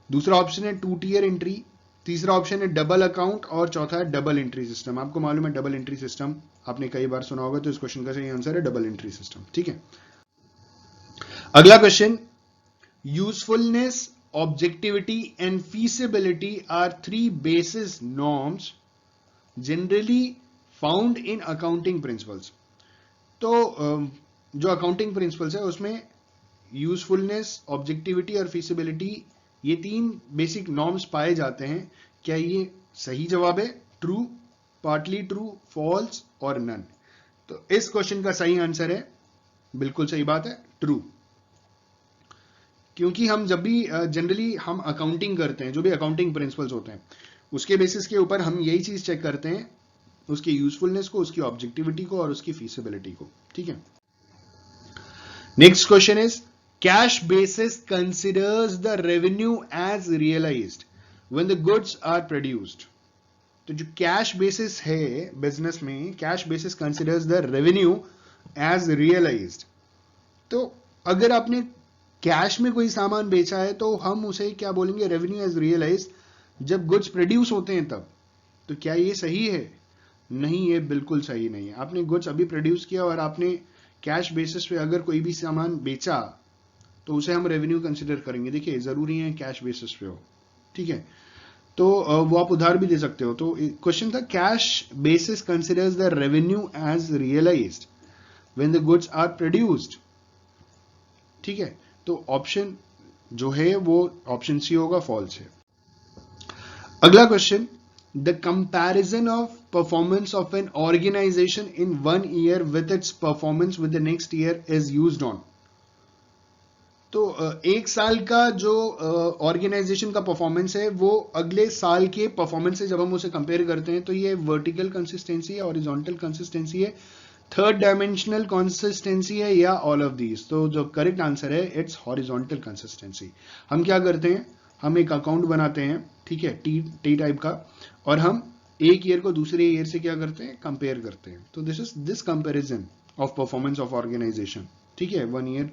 दूसरा ऑप्शन है 2 टियर एंट्री, तीसरा ऑप्शन है डबल अकाउंट और चौथा है डबल एंट्री सिस्टम। आपको मालूम है डबल एंट्री सिस्टम, आपने कई बार सुना होगा, तो इस क्वेश्चन का सही आंसर है डबल एंट्री सिस्टम। ठीक है, अगला question, usefulness, objectivity and feasibility are 3 basis norms generally found in accounting principles। तो जो अकाउंटिंग प्रिंसिपल्स है उसमें यूजफुलनेस, ऑब्जेक्टिविटी और फीसिबिलिटी, ये 3 बेसिक नॉर्म्स पाए जाते हैं। क्या ये सही जवाब है? ट्रू, पार्टली ट्रू, फॉल्स और नन। तो इस क्वेश्चन का सही आंसर है, बिल्कुल सही बात है, ट्रू। क्योंकि हम जब भी जनरली हम अकाउंटिंग करते हैं, जो भी अकाउंटिंग प्रिंसिपल्स होते हैं, उसके बेसिस के ऊपर हम यही चीज चेक करते हैं, उसकी यूजफुलनेस को, उसकी ऑब्जेक्टिविटी को और उसकी फीसिबिलिटी को. ठीक है. Next question is cash basis considers the revenue as realised when the goods are produced. तो जो कैश बेसिस है बिजनेस में, cash basis considers the revenue as realised. तो अगर आपने कैश में कोई सामान बेचा है तो हम उसे क्या बोलेंगे, रेवेन्यू एज रियलाइज, जब गुड्स प्रोड्यूस होते हैं तब. तो क्या ये सही है? नहीं, ये बिल्कुल सही नहीं है. आपने गुड्स अभी प्रोड्यूस किया और आपने कैश बेसिस पे अगर कोई भी सामान बेचा तो उसे हम रेवेन्यू कंसिडर करेंगे. देखिए, जरूरी है कैश बेसिस पे हो. ठीक है. तो वो आप उधार भी दे सकते हो. तो क्वेश्चन था cash basis considers the revenue as realised when the goods are produced. ठीक है. तो ऑप्शन जो है वो ऑप्शन सी होगा, फॉल्स है. अगला question, the comparison of performance of an organisation in 1 year with its performance with the next year is used on. तो एक साल का जो ऑर्गेनाइजेशन का परफॉर्मेंस है वो अगले साल के परफॉर्मेंस से जब हम उसे कंपेयर करते हैं तो ये वर्टिकल कंसिस्टेंसी है, हॉरिजॉन्टल कंसिस्टेंसी है, थर्ड डायमेंशनल कंसिस्टेंसी है, या ऑल ऑफ दीज. तो जो करेक्ट आंसर है इट्स हॉरिजॉन्टल कंसिस्टेंसी. हम क्या करते हैं, हम एक अकाउंट बनाते हैं, ठीक है, टी टाइप का, और हम एक ईयर को दूसरे ईयर से क्या करते हैं, कंपेयर करते हैं. तो this is this comparison of performance of organisation. ठीक है, 1 year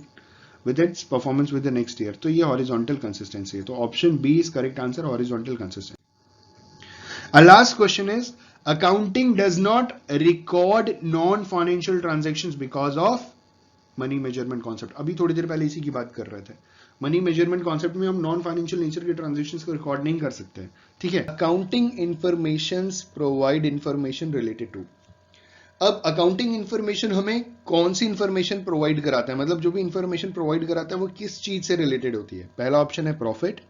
with its performance with the next year. तो ये horizontal consistency है. तो option B is correct answer, horizontal consistency. Our last question is accounting does not record non-financial transactions because of money measurement concept. अभी थोड़ी देर पहले इसी की बात कर रहे थे. मनी मेजरमेंट कॉन्सेप्ट में हम नॉन फाइनेंशियल नेचर के ट्रांजेक्शंस को रिकॉर्ड नहीं कर सकते. ठीक है. Accounting information provide information related to. अब अकाउंटिंग इंफॉर्मेशन हमें कौन सी इंफॉर्मेशन प्रोवाइड कराता है, मतलब जो भी इंफॉर्मेशन प्रोवाइड कराता है वो किस चीज से रिलेटेड होती है. पहला ऑप्शन है प्रॉफिट,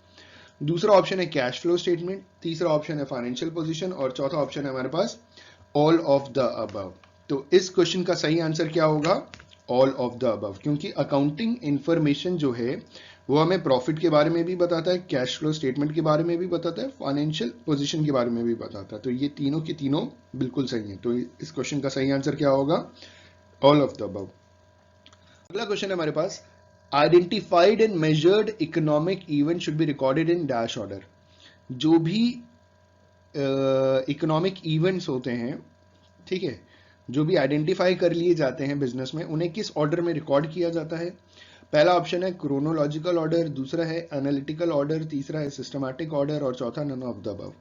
दूसरा ऑप्शन है कैश फ्लो स्टेटमेंट, तीसरा ऑप्शन है फाइनेंशियल पोजीशन, और चौथा ऑप्शन है हमारे पास ऑल ऑफ द अबव. तो इस क्वेश्चन का सही आंसर क्या होगा, ऑल ऑफ द अबव. क्योंकि अकाउंटिंग इंफॉर्मेशन जो है वो हमें प्रॉफिट के बारे में भी बताता है, कैश फ्लो स्टेटमेंट के बारे में भी बताता है, फाइनेंशियल पोजीशन के बारे में भी बताता है. तो ये तीनों के तीनों बिल्कुल सही है. तो इस क्वेश्चन का सही आंसर क्या होगा, ऑल ऑफ द अबव. अगला क्वेश्चन है हमारे पास, identified and measured economic event should be recorded in dash order. जो भी इकोनॉमिक इवेंट्स होते हैं, ठीक है, जो भी आइडेंटिफाई कर लिए जाते हैं बिजनेस में, उन्हें किस ऑर्डर में रिकॉर्ड किया जाता है. पहला ऑप्शन है क्रोनोलॉजिकल ऑर्डर, दूसरा है एनालिटिकल ऑर्डर, तीसरा है सिस्टमैटिक ऑर्डर, और चौथा नन ऑफ द अबव.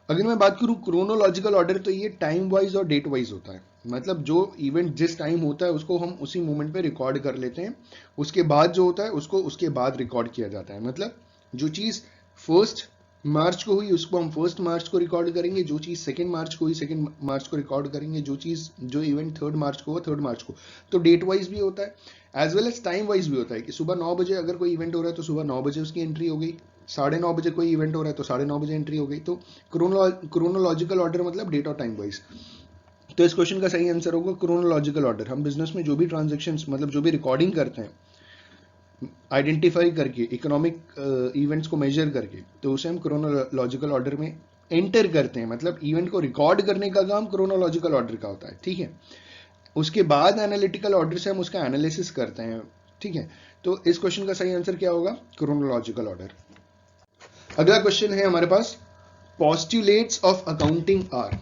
अगर मैं बात करूं क्रोनोलॉजिकल ऑर्डर, तो ये टाइम वाइज और डेट वाइज होता है. मतलब जो इवेंट जिस टाइम होता है उसको हम उसी मोमेंट पे रिकॉर्ड कर लेते हैं, उसके बाद जो होता है उसको उसके बाद रिकॉर्ड किया जाता है. मतलब जो चीज 1 मार्च को हुई उसको हम 1 मार्च को रिकॉर्ड करेंगे, जो चीज 2 मार्च को हुई 2 मार्च को रिकॉर्ड करेंगे, जो इवेंट 3 मार्च को हुआ 3 मार्च को. तो डेट वाइज भी होता है as well as time wise भी होता है कि सुबह 9 बजे अगर कोई इवेंट हो रहा है तो सुबह 9 बजे उसकी एंट्री हो गई, 9:30 बजे कोई इवेंट हो रहा है तो 9:30 बजे एंट्री हो गई. तो क्रोनोलॉजिकल ऑर्डर मतलब डेट और टाइम वाइज. तो इस क्वेश्चन का सही आंसर होगा क्रोनोलॉजिकल ऑर्डर. हम बिजनेस में जो भी ट्रांजेक्शन्स, मतलब जो भी रिकॉर्डिंग करते हैं आइडेंटिफाई करके, इकोनॉमिक इवेंट्स को मेजर करके, तो उसे हम क्रोनोलॉजिकल ऑर्डर में एंटर करते हैं. मतलब इवेंट को रिकॉर्ड करने का काम क्रोनोलॉजिकल ऑर्डर का होता है. ठीक है. उसके बाद एनालिटिकल ऑर्डर से हम उसका एनालिसिस करते हैं. ठीक है. तो इस क्वेश्चन का सही आंसर क्या होगा, क्रोनोलॉजिकल ऑर्डर. अगला क्वेश्चन है हमारे पास, पोस्टुलेट्स ऑफ अकाउंटिंग आर.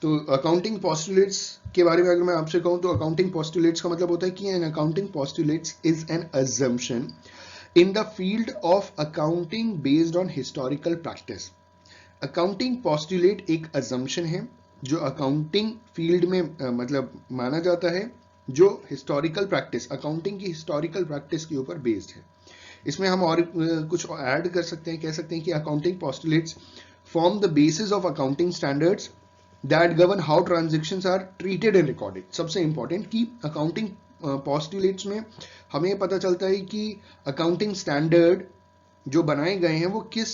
तो अकाउंटिंग पोस्टुलेट्स के बारे में अगर मैं आपसे कहूं तो अकाउंटिंग पोस्टुलेट्स का मतलब होता है कि an accounting postulates is an assumption in the field of accounting based on historical practice. Accounting postulate एक अजम्पशन है जो अकाउंटिंग फील्ड में मतलब माना जाता है, जो हिस्टोरिकल प्रैक्टिस, अकाउंटिंग की हिस्टोरिकल प्रैक्टिस के ऊपर बेस्ड है. इसमें हम और कुछ ऐड कर सकते हैं, कह सकते हैं कि accounting postulates form the basis of accounting standards that govern how transactions are treated and recorded. सबसे इंपॉर्टेंट कि अकाउंटिंग पोस्टुलेट्स में हमें पता चलता है कि अकाउंटिंग स्टैंडर्ड जो बनाए गए हैं वो किस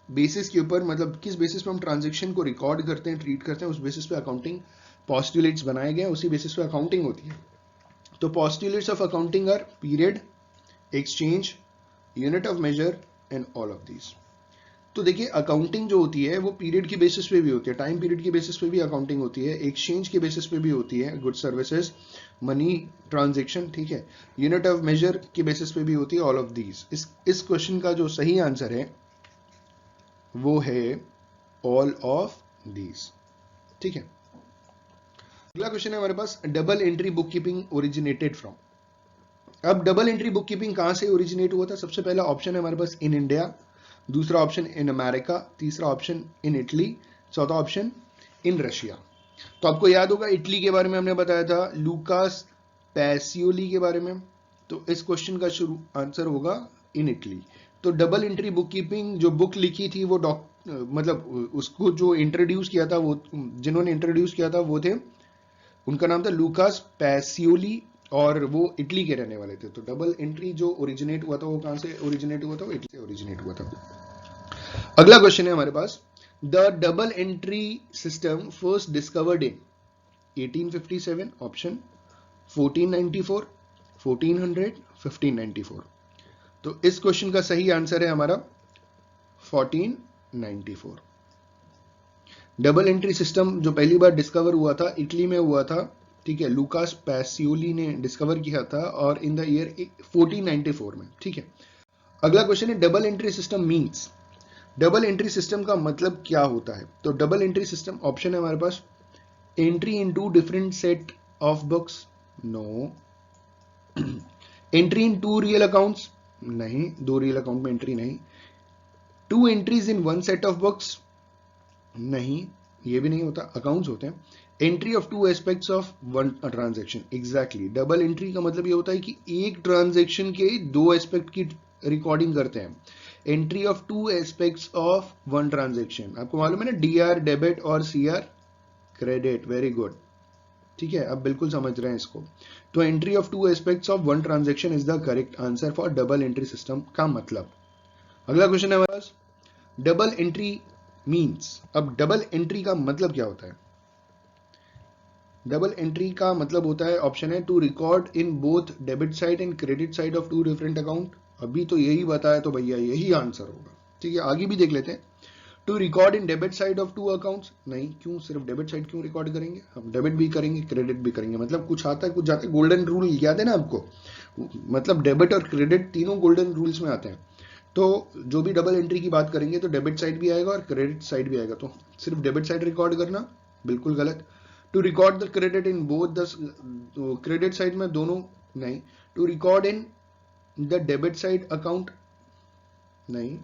बेसिस के ऊपर, मतलब किस बेसिस पे हम ट्रांजेक्शन को रिकॉर्ड करते हैं, ट्रीट करते हैं, उस बेसिस पे अकाउंटिंग पोस्टुलेट्स बनाए गए, उसी बेसिस पे अकाउंटिंग होती है. तो postulates of accounting are period, exchange, unit of measure and all of these. तो देखिए अकाउंटिंग जो होती है वो पीरियड की बेसिस पे भी होती है, टाइम पीरियड की बेसिस पे भी अकाउंटिंग होती है, एक्सचेंज के बेसिस पे भी होती है, गुड सर्विसेज, मनी ट्रांजेक्शन, ठीक है, यूनिट ऑफ मेजर की बेसिस पे भी होती है, ऑल ऑफ दीज। इस क्वेश्चन का जो सही आंसर है वो है ऑल ऑफ दीज, ठीक है। अगला क्वेश्चन है हमारे पास, double entry book keeping originated from. अब डबल एंट्री बुक कीपिंग कहां से ओरिजिनेट हुआ था? सबसे पहला ऑप्शन है हमारे पास इन इंडिया, दूसरा ऑप्शन इन अमेरिका, तीसरा ऑप्शन इन इटली, चौथा ऑप्शन इन रशिया। तो आपको याद होगा इटली के बारे में हमने बताया था, लूकास पैसियोली के बारे में, तो इस क्वेश्चन का शुरू आंसर होगा इन इटली। तो डबल एंट्री बुक कीपिंग जो बुक लिखी थी वो मतलब उसको जो इंट्रोड्यूस किया था, वो जिन्होंने इंट्रोड्यूस किया था वो थे, उनका नाम था लूकास पैसियोली और वो इटली के रहने वाले थे। तो डबल एंट्री जो ओरिजिनेट हुआ था वो कहां से ओरिजिनेट हुआ था? वो इटली से ओरिजिनेट हुआ था। अगला क्वेश्चन है हमारे पास, the double entry system first discovered in 1857 option, 1494, 1400, 1594। तो इस क्वेश्चन का सही आंसर है हमारा 1494। डबल एंट्री सिस्टम जो पहली बार डिस्कवर हुआ था इटली में हुआ था, ठीक है, लूकास पैसियोली ने डिस्कवर किया था और इन द ईयर 1494 में, ठीक है। अगला क्वेश्चन है, double entry system means, double entry system का मतलब क्या होता है? तो डबल एंट्री सिस्टम ऑप्शन है हमारे पास, entry in two different set of books, no. Entry in two real accounts, नहीं, दो रियल अकाउंट में एंट्री नहीं। Two entries in one set of books, नहीं, ये भी नहीं होता, अकाउंट्स होते हैं। Entry of two aspects of one transaction, exactly, double entry का मतलब ये होता है कि एक ट्रांजेक्शन के दो एस्पेक्ट की रिकॉर्डिंग करते हैं। Entry of two aspects of one transaction, आपको मालूम है ना, डीआर डेबिट और सीआर क्रेडिट, वेरी गुड, ठीक है, अब बिल्कुल समझ रहे हैं इसको। तो entry of two aspects of one transaction is the correct answer for double entry system का मतलब। अगला क्वेश्चन है हमारे पास, डबल एंट्री मींस। अब डबल एंट्री का मतलब क्या होता है? डबल एंट्री का मतलब होता है, ऑप्शन है, to record in both debit side and credit side of two different account. अभी तो यही बताया तो भैया यही आंसर होगा, ठीक है, आगे भी देख लेते हैं। To record in debit side of two accounts, नहीं, क्यों सिर्फ डेबिट साइड क्यों रिकॉर्ड करेंगे? हम डेबिट भी करेंगे क्रेडिट भी करेंगे, मतलब कुछ आता है कुछ जाता है। गोल्डन रूल याद है ना आपको, मतलब डेबिट और क्रेडिट तीनों गोल्डन रूल्स में आते हैं। तो जो भी डबल एंट्री की बात करेंगे तो डेबिट साइड भी आएगा और क्रेडिट साइड भी आएगा, तो सिर्फ डेबिट साइड रिकॉर्ड करना बिल्कुल गलत। To record the credit in both the, credit side में दोनों, नहीं। To record in the debit side account, नहीं,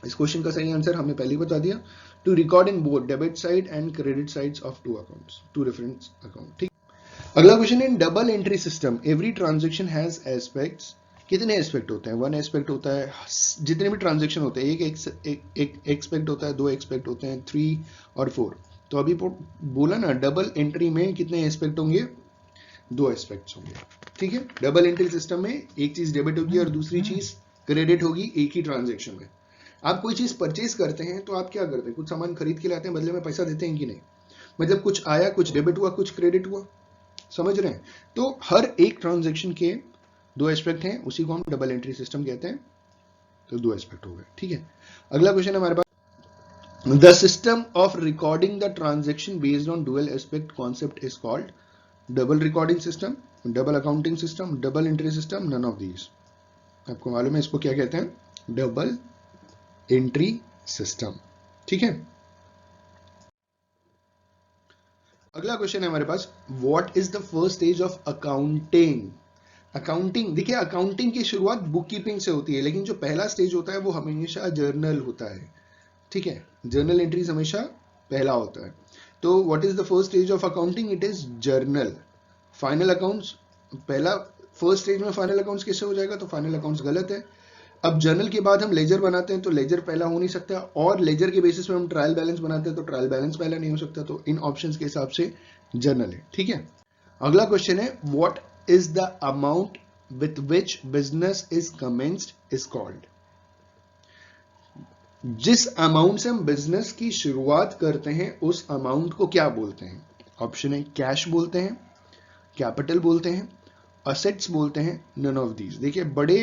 इस क्वेश्चन का सही आंसर हमने पहले ही बता दिया, to record in both debit side and credit sides of two accounts, two different account, ठीक। अगला क्वेश्चन है, in double entry system every transaction has aspects. कितने एस्पेक्ट होते हैं? वन एस्पेक्ट होता है, जितने भी ट्रांजेक्शन होते हैं एक एक्सपेक्ट होता है, दो एक्सपेक्ट होते हैं, 3 और 4। तो अभी बोला ना, डबल एंट्री में कितने एस्पेक्ट होंगे? दो एस्पेक्ट्स होंगे, ठीक है। डबल एंट्री सिस्टम में एक चीज डेबिट होगी और दूसरी चीज क्रेडिट होगी एक ही ट्रांजेक्शन में। आप कोई चीज परचेज करते हैं तो आप क्या करते हैं? कुछ सामान खरीद के लाते हैं, बदले में पैसा देते हैं कि नहीं? मतलब कुछ आया, कुछ डेबिट हुआ, कुछ क्रेडिट हुआ, समझ रहे हैं? तो हर एक ट्रांजेक्शन के दो एस्पेक्ट हैं, उसी को हम डबल एंट्री सिस्टम कहते हैं। तो दो एस्पेक्ट हो गए, ठीक है। अगला क्वेश्चन है हमारे पास, the system of recording the transaction based on dual aspect concept is called. Double recording system, double accounting system, double entry system, none of these. आपको मालूम है इसको क्या कहते हैं? डबल एंट्री सिस्टम, ठीक है। अगला क्वेश्चन है हमारे पास, what is the first stage of accounting. Accounting, देखिए अकाउंटिंग की शुरुआत बुक कीपिंग से होती है, लेकिन जो पहला स्टेज होता है वो हमेशा जर्नल होता है, ठीक है, जर्नल एंट्रीज हमेशा पहला होता है। तो what is the first stage of accounting? It is journal. Final accounts पहला, फर्स्ट स्टेज में फाइनल अकाउंट्स कैसे हो जाएगा? तो फाइनल अकाउंट्स गलत है। अब जर्नल के बाद हम लेजर बनाते हैं, तो लेजर पहला हो नहीं सकता, और लेजर के बेसिस पे हम ट्रायल बैलेंस बनाते हैं तो ट्रायल बैलेंस पहला नहीं हो सकता। तो इन ऑप्शंस के हिसाब से जर्नल है, ठीक है। अगला क्वेश्चन है, what is the amount with which business is commenced is called. जिस अमाउंट से हम बिजनेस की शुरुआत करते हैं उस अमाउंट को क्या बोलते हैं? ऑप्शन है, कैश बोलते हैं, कैपिटल बोलते हैं, असेट्स बोलते हैं, नन ऑफ दीज। देखिए बड़े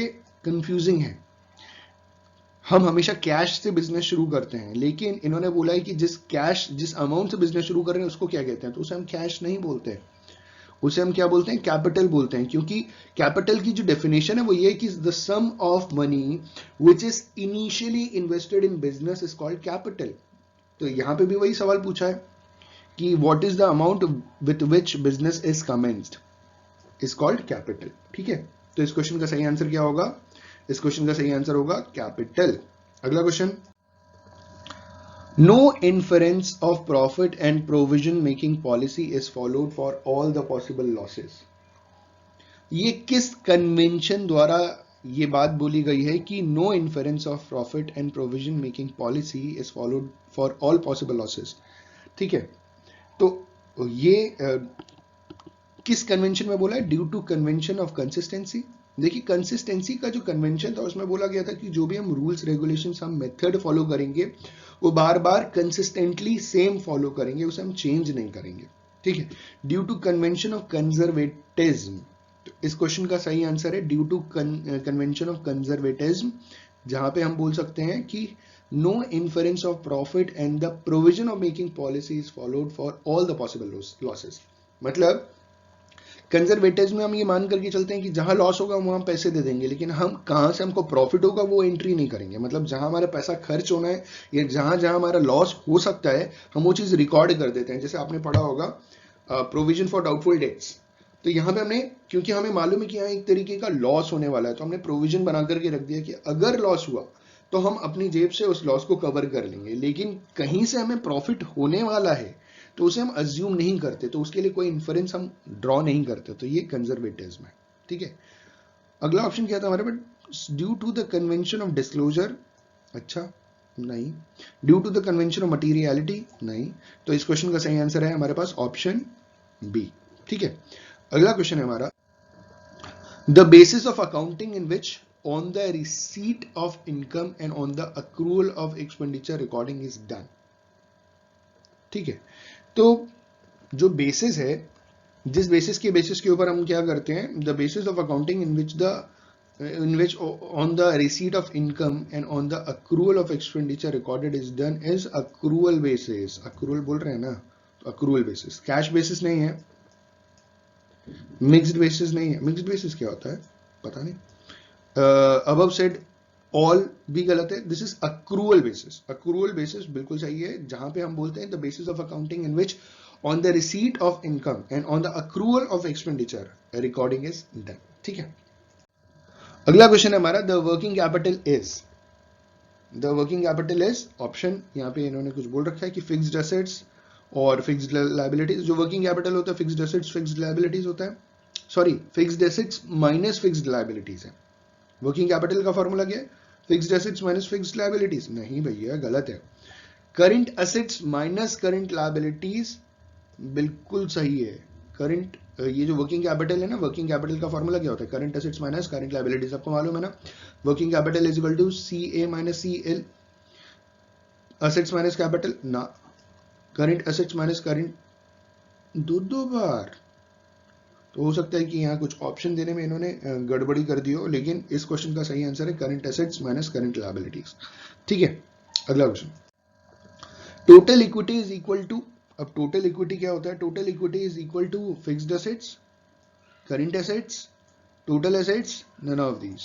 कंफ्यूजिंग है, हम हमेशा कैश से बिजनेस शुरू करते हैं, लेकिन इन्होंने बोला है कि जिस अमाउंट से बिजनेस शुरू कर रहे हैं उसको क्या कहते हैं, तो उसे हम कैश नहीं बोलते, उसे हम क्या बोलते हैं, कैपिटल बोलते हैं। क्योंकि कैपिटल की जो डेफिनेशन है वो ये है कि the sum of money which is initially invested in business is called capital. तो यहां पे भी वही सवाल पूछा है कि what is the amount with which business is commenced is called capital. ठीक है, तो इस क्वेश्चन का सही आंसर क्या होगा, इस क्वेश्चन का सही आंसर होगा कैपिटल। अगला question, no inference of profit and provision making policy is followed for all the possible losses. ये किस कन्वेंशन द्वारा ये बात बोली गई है कि no inference of profit and provision making policy is followed for all possible losses. ठीक है, तो ये किस कन्वेंशन में बोला है, due to convention of consistency. देखिए कंसिस्टेंसी का जो कन्वेंशन था उसमें बोला गया था कि जो भी हम रूल्स रेगुलेशंस हम मेथड फॉलो करेंगे वो बार बार कंसिस्टेंटली सेम फॉलो करेंगे, उसे हम चेंज नहीं करेंगे। ठीक है, due to convention of conservatism, तो इस क्वेश्चन का सही आंसर है due to convention of conservatism, जहां पे हम बोल सकते हैं कि no inference of profit and the provision of making policy is followed for all the possible losses. मतलब कंजर्वेटिव में हम ये मान करके चलते हैं कि जहां लॉस होगा वहां पैसे दे देंगे, लेकिन हम कहां से हमको प्रॉफिट होगा वो एंट्री नहीं करेंगे। मतलब जहां हमारा पैसा खर्च होना है या जहां जहां हमारा लॉस हो सकता है हम वो चीज रिकॉर्ड कर देते हैं। जैसे आपने पढ़ा होगा प्रोविजन फॉर डाउटफुल डेट्स, तो यहाँ पे हमने, क्योंकि हमें मालूम है कि यहाँ एक तरीके का लॉस होने वाला है, तो हमने प्रोविजन बना करके रख दिया कि अगर लॉस हुआ तो हम अपनी जेब से उस लॉस को कवर कर लेंगे, लेकिन कहीं से हमें प्रॉफिट होने वाला है तो उसे हम अज्यूम नहीं करते, तो उसके लिए कोई इन्फरेंस हम ड्रॉ नहीं करते, तो ये कंजर्वेटिज्म है। ठीक है, अगला ऑप्शन क्या था हमारे पास, due to the convention of disclosure, अच्छा नहीं, due to the convention of materiality नहीं, तो इस क्वेश्चन का सही आंसर है हमारे पास ऑप्शन बी। ठीक है, अगला क्वेश्चन है हमारा, the basis of accounting in which on the receipt of income and on the accrual of expenditure recording is done. ठीक है, तो जो बेसिस है, जिस बेसिस के ऊपर हम क्या करते हैं, the basis of accounting in which on the receipt of income and on the accrual of expenditure recorded is done is accrual basis। accrual बोल रहे हैं ना, तो accrual basis, कैश बेसिस नहीं है, मिक्स्ड बेसिस नहीं है। मिक्स्ड बेसिस क्या होता है पता नहीं, above said ऑल भी गलत है, this is accrual basis. Accrual basis बिल्कुल सही है, जहां पे हम बोलते हैं the basis of accounting in which on the receipt of income and on the accrual of expenditure recording is done. ठीक है, अगला क्वेश्चन है हमारा, the working capital is, the working capital is option, यहाँ पे इन्होंने कुछ बोल रखा है कि फिक्स्ड एसेट्स और फिक्स्ड लायबिलिटीज। जो वर्किंग कैपिटल होता है फिक्स्ड एसेट्स फिक्स्ड लायबिलिटीज होता है, sorry fixed assets minus fixed liabilities है। वर्किंग कैपिटल का फॉर्मूला क्या है, fixed assets minus fixed liabilities, नहीं भैया गलत है, current assets minus current liabilities बिल्कुल सही है। करंट, ये जो वर्किंग कैपिटल है ना, वर्किंग कैपिटल का फॉर्मूला क्या होता है, current assets minus current liabilities, आपको मालूम है ना, working capital is equal to C A minus C L, assets minus capital ना, करंट एसेट्स माइनस करंट, दो बार, तो हो सकता है कि यहाँ कुछ ऑप्शन देने में इन्होंने गड़बड़ी कर दी हो, लेकिन इस क्वेश्चन का सही आंसर है current assets minus current liabilities. ठीक है, अगला question, total equity is equal to, अब टोटल इक्विटी क्या होता है, total equity is equal to fixed assets, current assets, total assets, none of these.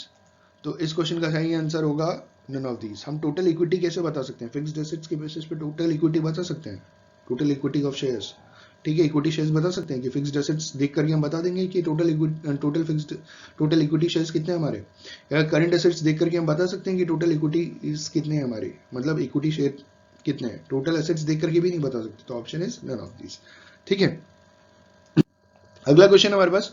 तो इस क्वेश्चन का सही आंसर होगा नन ऑफ दीज। हम टोटल इक्विटी कैसे बता सकते हैं, फिक्स्ड एसेट्स के बेसिस पे टोटल इक्विटी बता सकते हैं, टोटल इक्विटी ऑफ शेयर्स। ठीक है, इक्विटी शेयर्स बता सकते हैं कि फिक्स्ड एसेट्स देख करके हम बता देंगे कि टोटल इक्विटी शेयर्स कितने हैं हमारे, या करंट एसेट्स देख करके हम बता सकते हैं कि टोटल इक्विटी कितने हैं हमारे, मतलब इक्विटी शेयर कितने हैं। टोटल एसेट्स देख करके भी नहीं बता सकते, तो option is none of these. ठीक है, अगला क्वेश्चन हमारे पास,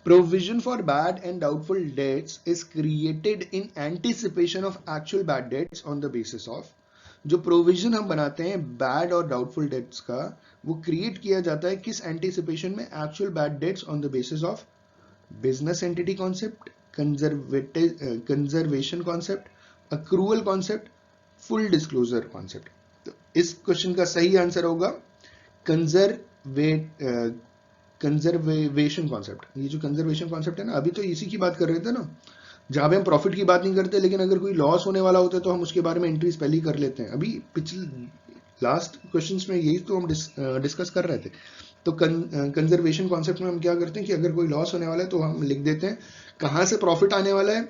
provision for bad and doubtful debts is created in anticipation of actual bad debts on the basis of, जो प्रोविजन हम बनाते हैं बैड और डाउटफुल डेट्स का, वो क्रिएट किया जाता है किस एंटिसिपेशन में, actual bad debts on the basis of business entity concept, conservation concept, accrual concept, full disclosure concept. तो इस क्वेश्चन का सही आंसर होगा कंजर्वेशन कॉन्सेप्ट। ये जो कंजर्वेशन कॉन्सेप्ट है ना, अभी तो इसी की बात कर रहे थे ना, जहां पे हम प्रॉफिट की बात नहीं करते, लेकिन अगर कोई लॉस होने वाला होता है तो हम उसके बारे में एंट्रीज पहले ही कर लेते हैं। अभी पिछले लास्ट क्वेश्चंस में यही तो हम डिस्कस कर रहे थे। तो कंजर्वेशन कॉन्सेप्ट में हम क्या करते हैं कि अगर कोई लॉस होने वाला है तो हम लिख देते हैं, कहाँ से प्रॉफिट आने वाला है,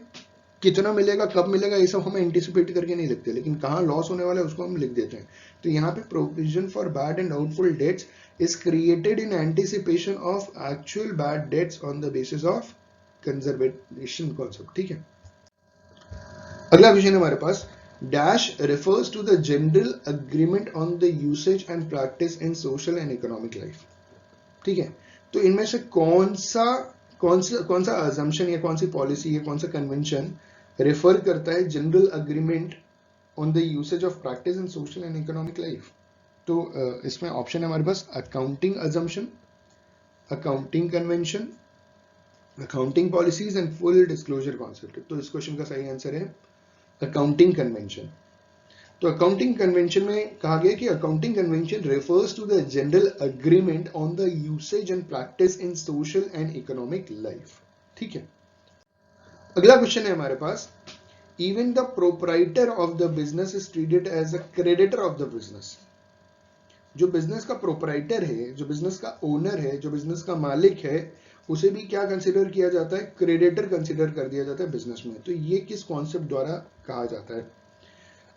कितना मिलेगा, कब मिलेगा, ये सब हम एंटिसिपेट करके नहीं लिखते, लेकिन कहाँ लॉस होने वाला है उसको हम लिख देते हैं। तो यहाँ पे provision for bad and doubtful debts is created in anticipation of actual bad debts on the basis of conservation concept. ठीक है, अगला क्वेश्चन है हमारे पास, dash refers to the general agreement on the usage and practice in social and economic life। ठीक है, तो इनमें से कौन सा assumption या कौन सी पॉलिसी या कौन सा कन्वेंशन रेफर करता है general agreement on the usage of practice in social and economic life? तो इसमें ऑप्शन है हमारे पास accounting assumption, accounting convention, accounting policies and full disclosure concept. तो इस क्वेश्चन का सही आंसर है अकाउंटिंग कन्वेंशन। तो अकाउंटिंग कन्वेंशन में कहा गया कि accounting convention refers to the general agreement on the usage and practice in social and economic life. ठीक है, अगला क्वेश्चन है हमारे पास, even the proprietor of the business is treated as a creditor of the business. जो business का proprietor है, जो बिजनेस का ओनर है, जो बिजनेस का मालिक है, उसे भी क्या कंसिडर किया जाता है? क्रेडिटर कंसिडर कर दिया जाता है बिजनेस में। तो ये किस कॉन्सेप्ट द्वारा कहा जाता है?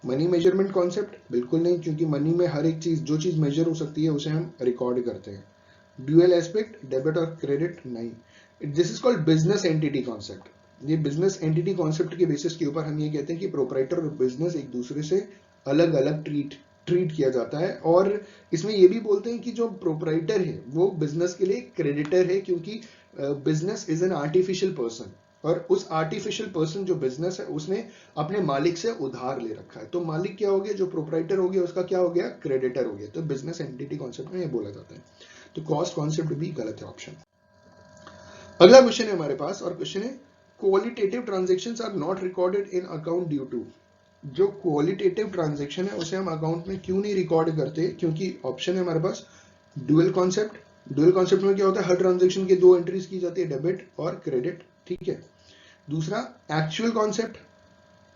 Money measurement concept? बिल्कुल नहीं, क्योंकि मनी में हर एक चीज, जो चीज मेजर हो सकती है उसे हम रिकॉर्ड करते हैं। ड्यूअल एस्पेक्ट, डेबिट और क्रेडिट? नहीं। This is called business entity concept. ये बिजनेस एंटिटी कॉन्सेप्ट के बेसिस के ऊपर हम ये कहते हैं कि प्रोपराइटर और बिजनेस एक दूसरे से अलग अलग ट्रीट किया जाता है। और इसमें ये भी बोलते हैं कि जो प्रोपराइटर है वो बिजनेस के लिए क्रेडिटर है, क्योंकि business is an artificial person, और उस आर्टिफिशियल पर्सन जो बिजनेस है उसने अपने मालिक से उधार ले रखा है। तो मालिक क्या हो गया? जो प्रोपराइटर हो गया उसका क्या हो गया? क्रेडिटर हो गया। तो बिजनेस एंटिटी कॉन्सेप्ट में ये बोला जाता है। तो कॉस्ट कॉन्सेप्ट भी गलत है ऑप्शन। अगला क्वेश्चन है हमारे पास, और क्वेश्चन है, qualitative transactions are not recorded in account due to. जो क्वालिटेटिव ट्रांजैक्शन है उसे हम अकाउंट में क्यों नहीं रिकॉर्ड करते? क्योंकि ऑप्शन है हमारे पास ड्यूअल कॉन्सेप्ट। ड्यूअल कॉन्सेप्ट में क्या होता है? हर ट्रांजैक्शन के दो एंट्रीज की जाती है, डेबिट और क्रेडिट। ठीक है, दूसरा एक्चुअल कॉन्सेप्ट,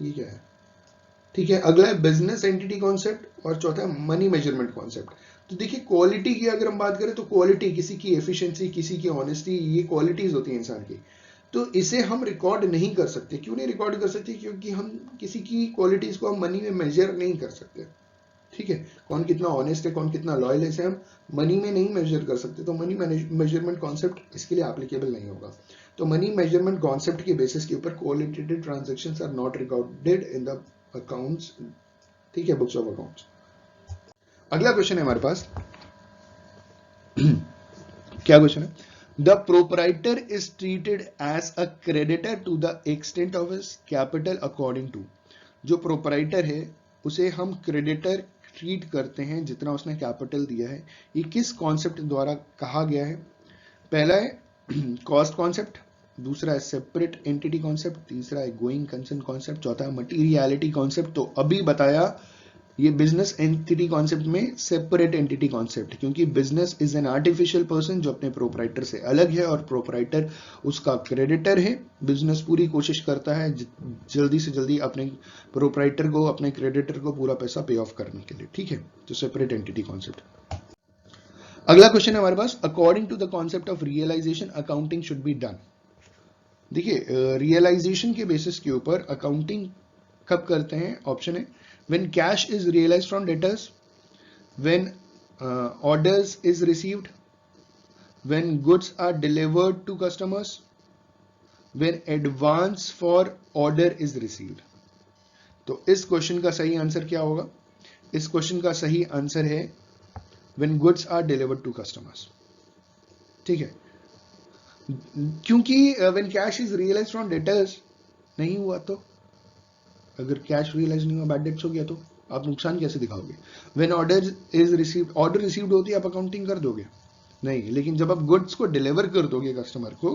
ये क्या है? ठीक है, अगला है बिजनेस एंटिटी कॉन्सेप्ट, और चौथा है मनी मेजरमेंट कॉन्सेप्ट। तो देखिए, क्वालिटी की अगर हम बात करें तो क्वालिटी, किसी की एफिशिएंसी, किसी की ऑनेस्टी, ये क्वालिटीज होती है इंसान की। तो इसे हम रिकॉर्ड नहीं कर सकते। क्यों नहीं रिकॉर्ड कर सकते? क्योंकि हम किसी की क्वालिटीज को हम मनी में मेजर नहीं कर सकते। ठीक है, कौन कितना ऑनेस्ट है, कौन कितना लॉयल है, इसे हम मनी में नहीं मेजर कर सकते। तो मनी मेजरमेंट कॉन्सेप्ट इसके लिए एप्लीकेबल नहीं होगा। तो मनी मेजरमेंट कॉन्सेप्ट के बेसिस के ऊपर qualitative transactions are not recorded in the accounts. ठीक है, बुक्स ऑफ अकाउंट्स। अगला क्वेश्चन है हमारे पास क्या क्वेश्चन है? The proprietor is treated as a creditor to the extent of his capital according to. जो प्रोपराइटर है उसे हम क्रेडिटर ट्रीट करते हैं जितना उसने कैपिटल दिया है। ये किस कॉन्सेप्ट द्वारा कहा गया है? पहला है कॉस्ट कॉन्सेप्ट, दूसरा है सेपरेट एंटिटी कॉन्सेप्ट, तीसरा है गोइंग कंसर्न कॉन्सेप्ट, चौथा है मटीरियलिटी कॉन्सेप्ट। तो अभी बताया ये बिजनेस एंटिटी कॉन्सेप्ट में सेपरेट एंटिटी कॉन्सेप्ट, क्योंकि business is an artificial person जो अपने प्रोपराइटर से अलग है, और प्रोपराइटर उसका क्रेडिटर है। बिजनेस पूरी कोशिश करता है जल्दी से जल्दी अपने प्रोपराइटर को, अपने क्रेडिटर को पूरा पैसा पे ऑफ करने के लिए। ठीक है, तो सेपरेट एंटिटी कॉन्सेप्ट। अगला क्वेश्चन है हमारे पास, according to the concept of realisation accounting should be done. देखिए, रियलाइजेशन के बेसिस के ऊपर अकाउंटिंग कब करते हैं? ऑप्शन है when cash is realized from debtors, when orders is received, when goods are delivered to customers, when advance for order is received। तो इस क्वेश्चन का सही आंसर क्या होगा? इस क्वेश्चन का सही आंसर है when goods are delivered to customers। ठीक है, क्योंकि when cash is realized from debtors नहीं हुआ, तो अगर कैश रियलाइज नहीं हुआ, बैड डेट्स हो गया, तो आप नुकसान कैसे दिखाओगे? When order is received, order received होती है, आप अकाउंटिंग कर दोगे? नहीं। लेकिन जब आप गुड्स को डिलीवर कर दोगे कस्टमर को,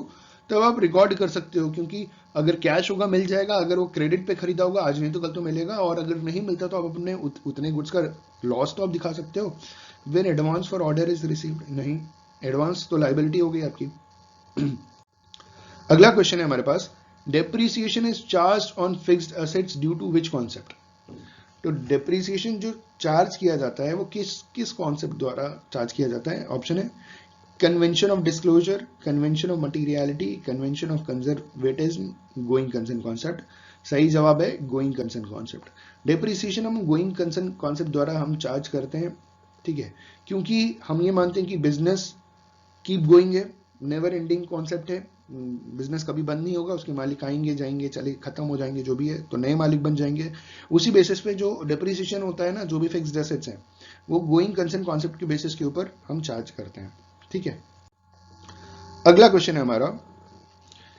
तब आप रिकॉर्ड कर सकते हो, क्योंकि अगर कैश होगा मिल जाएगा, अगर वो क्रेडिट पे खरीदा होगा आज नहीं तो कल तो मिलेगा, और अगर नहीं मिलता तो आप अपने उतने गुड्स का लॉस तो आप दिखा सकते हो। When advance for order is received, नहीं, एडवांस तो लायबिलिटी हो गई आपकी। अगला क्वेश्चन है हमारे पास, depreciation is charge on fixed assets due to which concept? तो डेप्रिसिएशन जो चार्ज किया जाता है वो किस किस कॉन्सेप्ट द्वारा चार्ज किया जाता है? ऑप्शन है convention of disclosure, convention of materiality, convention of conservatism, going concern concept. सही जवाब है गोइंग कंसर्न कॉन्सेप्ट। डेप्रिसिएशन हम गोइंग कंसर्न कॉन्सेप्ट द्वारा हम चार्ज करते हैं, ठीक है, क्योंकि हम ये मानते हैं कि बिजनेस कीप गोइंग है, नेवर एंडिंग कॉन्सेप्ट है, बिजनेस कभी बंद नहीं होगा, उसके मालिक आएंगे जाएंगे, चले खत्म हो जाएंगे जो भी है, तो नए मालिक बन जाएंगे। उसी बेसिस पे जो डेप्रिसिएशन होता है ना, जो भी फिक्स्ड एसेट्स हैं, वो गोइंग कंसर्न कॉन्सेप्ट के बेसिस के ऊपर हम चार्ज करते हैं, ठीक है। अगला क्वेश्चन है हमारा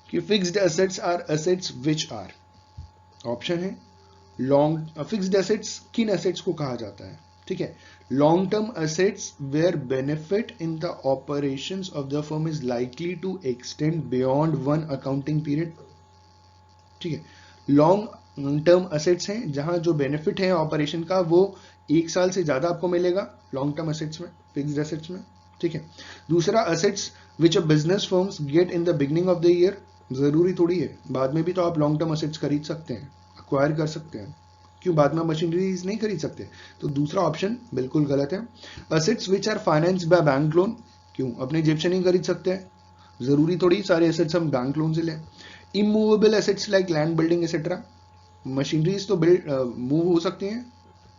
कि fixed assets are assets which are. Option है लॉन्ग, फिक्स्ड एसेट्स किन एसेट्स को कहा जाता है, ठीक है। Long term assets where benefit in the operations of the firm is likely to extend beyond one accounting period, ठीक है। लॉन्ग टर्म एसेट्स हैं जहां जो बेनिफिट है ऑपरेशन का वो 1 साल से ज्यादा आपको मिलेगा लॉन्ग टर्म एसेट्स में, फिक्स्ड एसेट्स में, ठीक है। दूसरा assets which a business firms get in the beginning of the year, जरूरी थोड़ी है बाद में भी तो आप लॉन्ग टर्म एसेट्स खरीद सकते हैं, अक्वायर कर सकते हैं, क्यों बाद में मशीनरीज नहीं खरीद सकते? तो दूसरा ऑप्शन बिल्कुल गलत है। Assets which are finance by bank loan, क्यों अपने जेब से नहीं खरीद सकते हैं, जरूरी थोड़ी सारे एसेट्स हम बैंक लोन से लें। Immovable assets like land building etcetera, machineries तो बिल्ड मूव हो सकती हैं,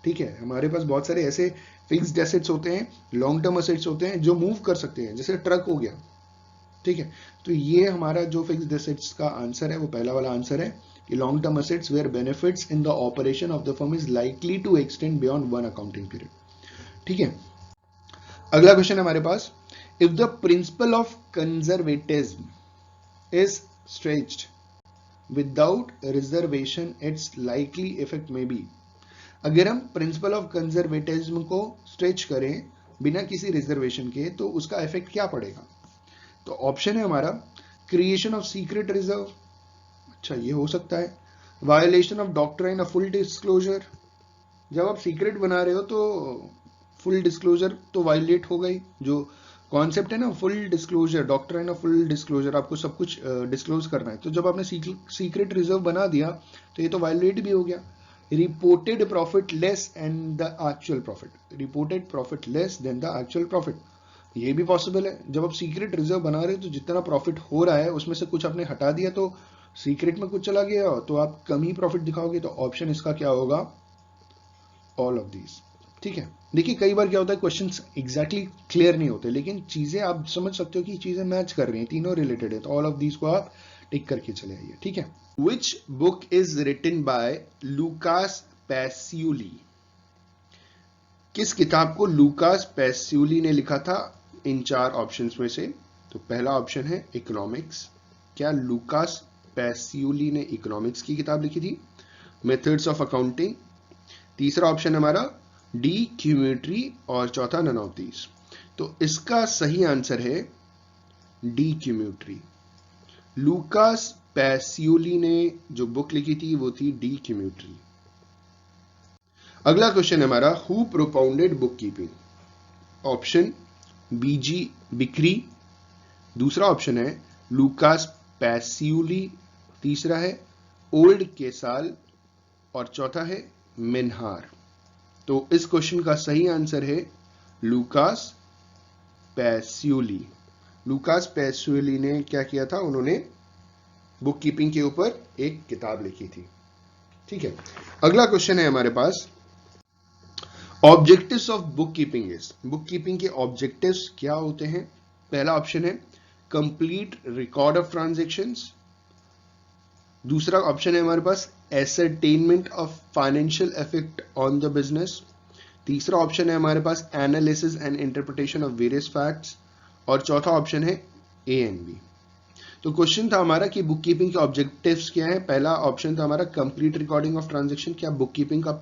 ठीक है। हमारे पास बहुत सारे ऐसे फिक्स्ड एसेट्स होते हैं, लॉन्ग टर्म एसेट्स होते हैं जो मूव कर सकते हैं, जैसे ट्रक हो गया, ठीक है। तो ये हमारा जो फिक्स्ड एसेट्स का आंसर है वो पहला वाला आंसर है कि long term assets where benefits in the operation of the firm is likely to extend beyond one accounting period, ठीक है। अगला क्वेश्चन है हमारे पास, if the principle of conservatism is stretched without reservation its likely effect may be. अगर हम principle of conservatism को stretch करें बिना किसी रिजर्वेशन के तो उसका इफेक्ट क्या पड़ेगा? तो ऑप्शन है हमारा क्रिएशन ऑफ सीक्रेट रिजर्व, अच्छा ये हो सकता है। Violation of doctrine of full disclosure, जब आप सीक्रेट बना रहे हो तो फुल डिस्क्लोजर तो वायलेट हो गई, जो कॉन्सेप्ट है ना full disclosure, doctrine of full disclosure, आपको सब कुछ डिस्क्लोज करना है, तो जब आपने सीक्रेट रिजर्व बना दिया तो ये तो वायलेट भी हो गया। Reported profit less and the actual profit, reported profit less than the actual profit, ये भी पॉसिबल है। जब आप सीक्रेट रिजर्व बना रहे हो तो जितना प्रॉफिट हो रहा है उसमें से कुछ आपने हटा दिया तो सीक्रेट में कुछ चला गया तो आप कम ही प्रॉफिट दिखाओगे, तो ऑप्शन इसका क्या होगा? ऑल ऑफ दीज, ठीक है। देखिए कई बार क्या होता है क्वेश्चंस एग्जैक्टली क्लियर नहीं होते, लेकिन चीजें आप समझ सकते हो कि चीजें मैच कर रही हैं, तीनों रिलेटेड है, तो ऑल ऑफ दीज को आप टिक करके चले आइए, ठीक है। Which book is written by Lucas Pacioli, किस किताब को लूकास पैसियोली ने लिखा था इन 4 ऑप्शंस में से? तो पहला ऑप्शन है इकोनॉमिक्स, क्या लूकास पैसियोली ने इकोनॉमिक्स की किताब लिखी थी? मेथड्स ऑफ अकाउंटिंग, तीसरा ऑप्शन हमारा डी क्यूमेट्री, और चौथा नन ऑफ दीज। तो इसका सही आंसर है डी क्यूमेट्री। लूकास पैसियोली ने जो बुक लिखी थी वो थी डी क्यूमेट्री। अगला क्वेश्चन है हमारा, who propounded book keeping? Option बीजी बिक्री, दूसरा ऑप्शन है लूकास पैसियोली, तीसरा है ओल्ड केसाल, और चौथा है मिन्हार। तो इस क्वेश्चन का सही आंसर है लूकास पैसियोली। लूकास पैसियोली ने क्या किया था, उन्होंने बुक कीपिंग के ऊपर एक किताब लिखी थी, ठीक है। अगला क्वेश्चन है हमारे पास, objectives of book keeping is, book keeping के ऑब्जेक्टिव्स क्या होते हैं? पहला ऑप्शन है कंप्लीट रिकॉर्ड ऑफ ट्रांजैक्शंस, दूसरा ऑप्शन है हमारे पास ascertainment of financial effect on the business, तीसरा ऑप्शन है हमारे पास analysis and interpretation of various facts, और चौथा ऑप्शन है ए एंड बी। तो क्वेश्चन था हमारा कि बुक कीपिंग के ऑब्जेक्टिव्स क्या है? पहला ऑप्शन था हमारा कंप्लीट रिकॉर्डिंग ऑफ ट्रांजैक्शन, क्या बुक कीपिंग का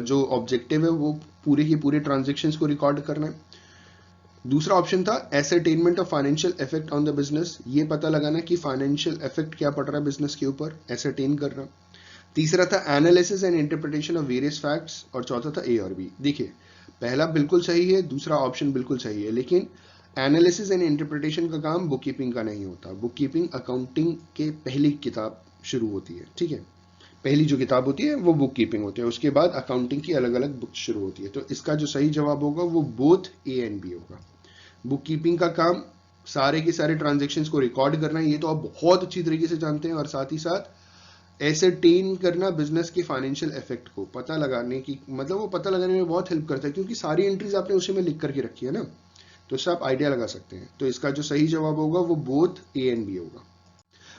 जो ऑब्जेक्टिव है वो पूरे के पूरे ट्रांजैक्शंस को रिकॉर्ड करना है। दूसरा ऑप्शन था ascertainment of financial effect on the business, ये पता लगाना कि फाइनेंशियल इफेक्ट क्या पड़ रहा है बिजनेस के ऊपर, एसरटेन करना। तीसरा था analysis and interpretation of various facts, और चौथा था ए और बी। देखिए पहला बिल्कुल सही है, दूसरा ऑप्शन बिल्कुल सही है, लेकिन एनालिसिस एंड इंटरप्रिटेशन का काम बुक कीपिंग का नहीं होता। बुक कीपिंग अकाउंटिंग के पहली किताब शुरू होती है, ठीक है। पहली जो किताब होती है वो बुक कीपिंग होती है, उसके बाद अकाउंटिंग की अलग अलग बुक शुरू होती है। तो इसका जो सही जवाब होगा वो बोथ ए एंड बी होगा। बुक कीपिंग का काम सारे के सारे ट्रांजेक्शन्स को रिकॉर्ड करना है, ये तो आप बहुत अच्छी तरीके से जानते हैं, और साथ ही साथ एसरटेन करना बिजनेस के फाइनेंशियल इफेक्ट को पता लगाने की, मतलब वो पता लगाने में बहुत हेल्प करता है, क्योंकि सारी एंट्रीज आपने उसी में लिख करके रखी है ना, तो इससे आप आइडिया लगा सकते हैं। तो इसका जो सही जवाब होगा वो बोथ ए एंड बी होगा।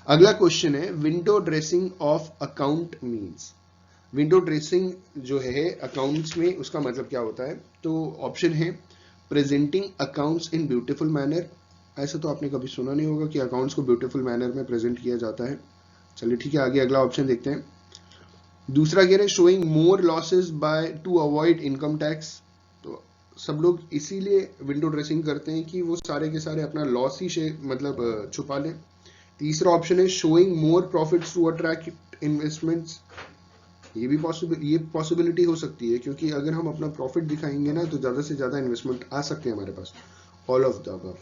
अगला क्वेश्चन है, window dressing of account means. Window dressing जो है अकाउंट्स में, उसका मतलब क्या होता है? तो ऑप्शन है presenting accounts in beautiful manner. ऐसा तो आपने कभी सुना नहीं होगा कि अकाउंट्स को ब्यूटीफुल मैनर में प्रेजेंट किया जाता है। चलिए ठीक है, आगे अगला ऑप्शन देखते हैं। दूसरा कह रहे हैं showing more losses by two avoid income tax. तो सब लोग इसीलिए विंडो ड्रेसिंग करते हैं कि वो सारे के सारे अपना लॉस ही मतलब छुपा लें। तीसरा ऑप्शन है showing more profits to attract investments. ये पॉसिबिलिटी हो सकती है, क्योंकि अगर हम अपना प्रॉफिट दिखाएंगे ना तो ज्यादा से ज्यादा इन्वेस्टमेंट आ सकते हैं हमारे पास। All of the above.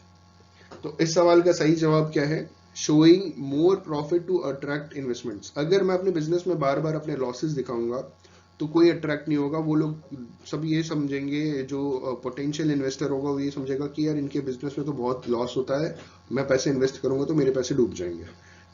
तो इस सवाल का सही जवाब क्या है? Showing more profit to attract investments. अगर मैं अपने बिजनेस में बार बार अपने लॉसेस दिखाऊंगा तो कोई अट्रैक्ट नहीं होगा। वो लोग सब ये समझेंगे, जो पोटेंशियल इन्वेस्टर होगा वो ये समझेगा कि यार इनके बिजनेस में तो बहुत लॉस होता है, मैं पैसे इन्वेस्ट करूंगा तो मेरे पैसे डूब जाएंगे,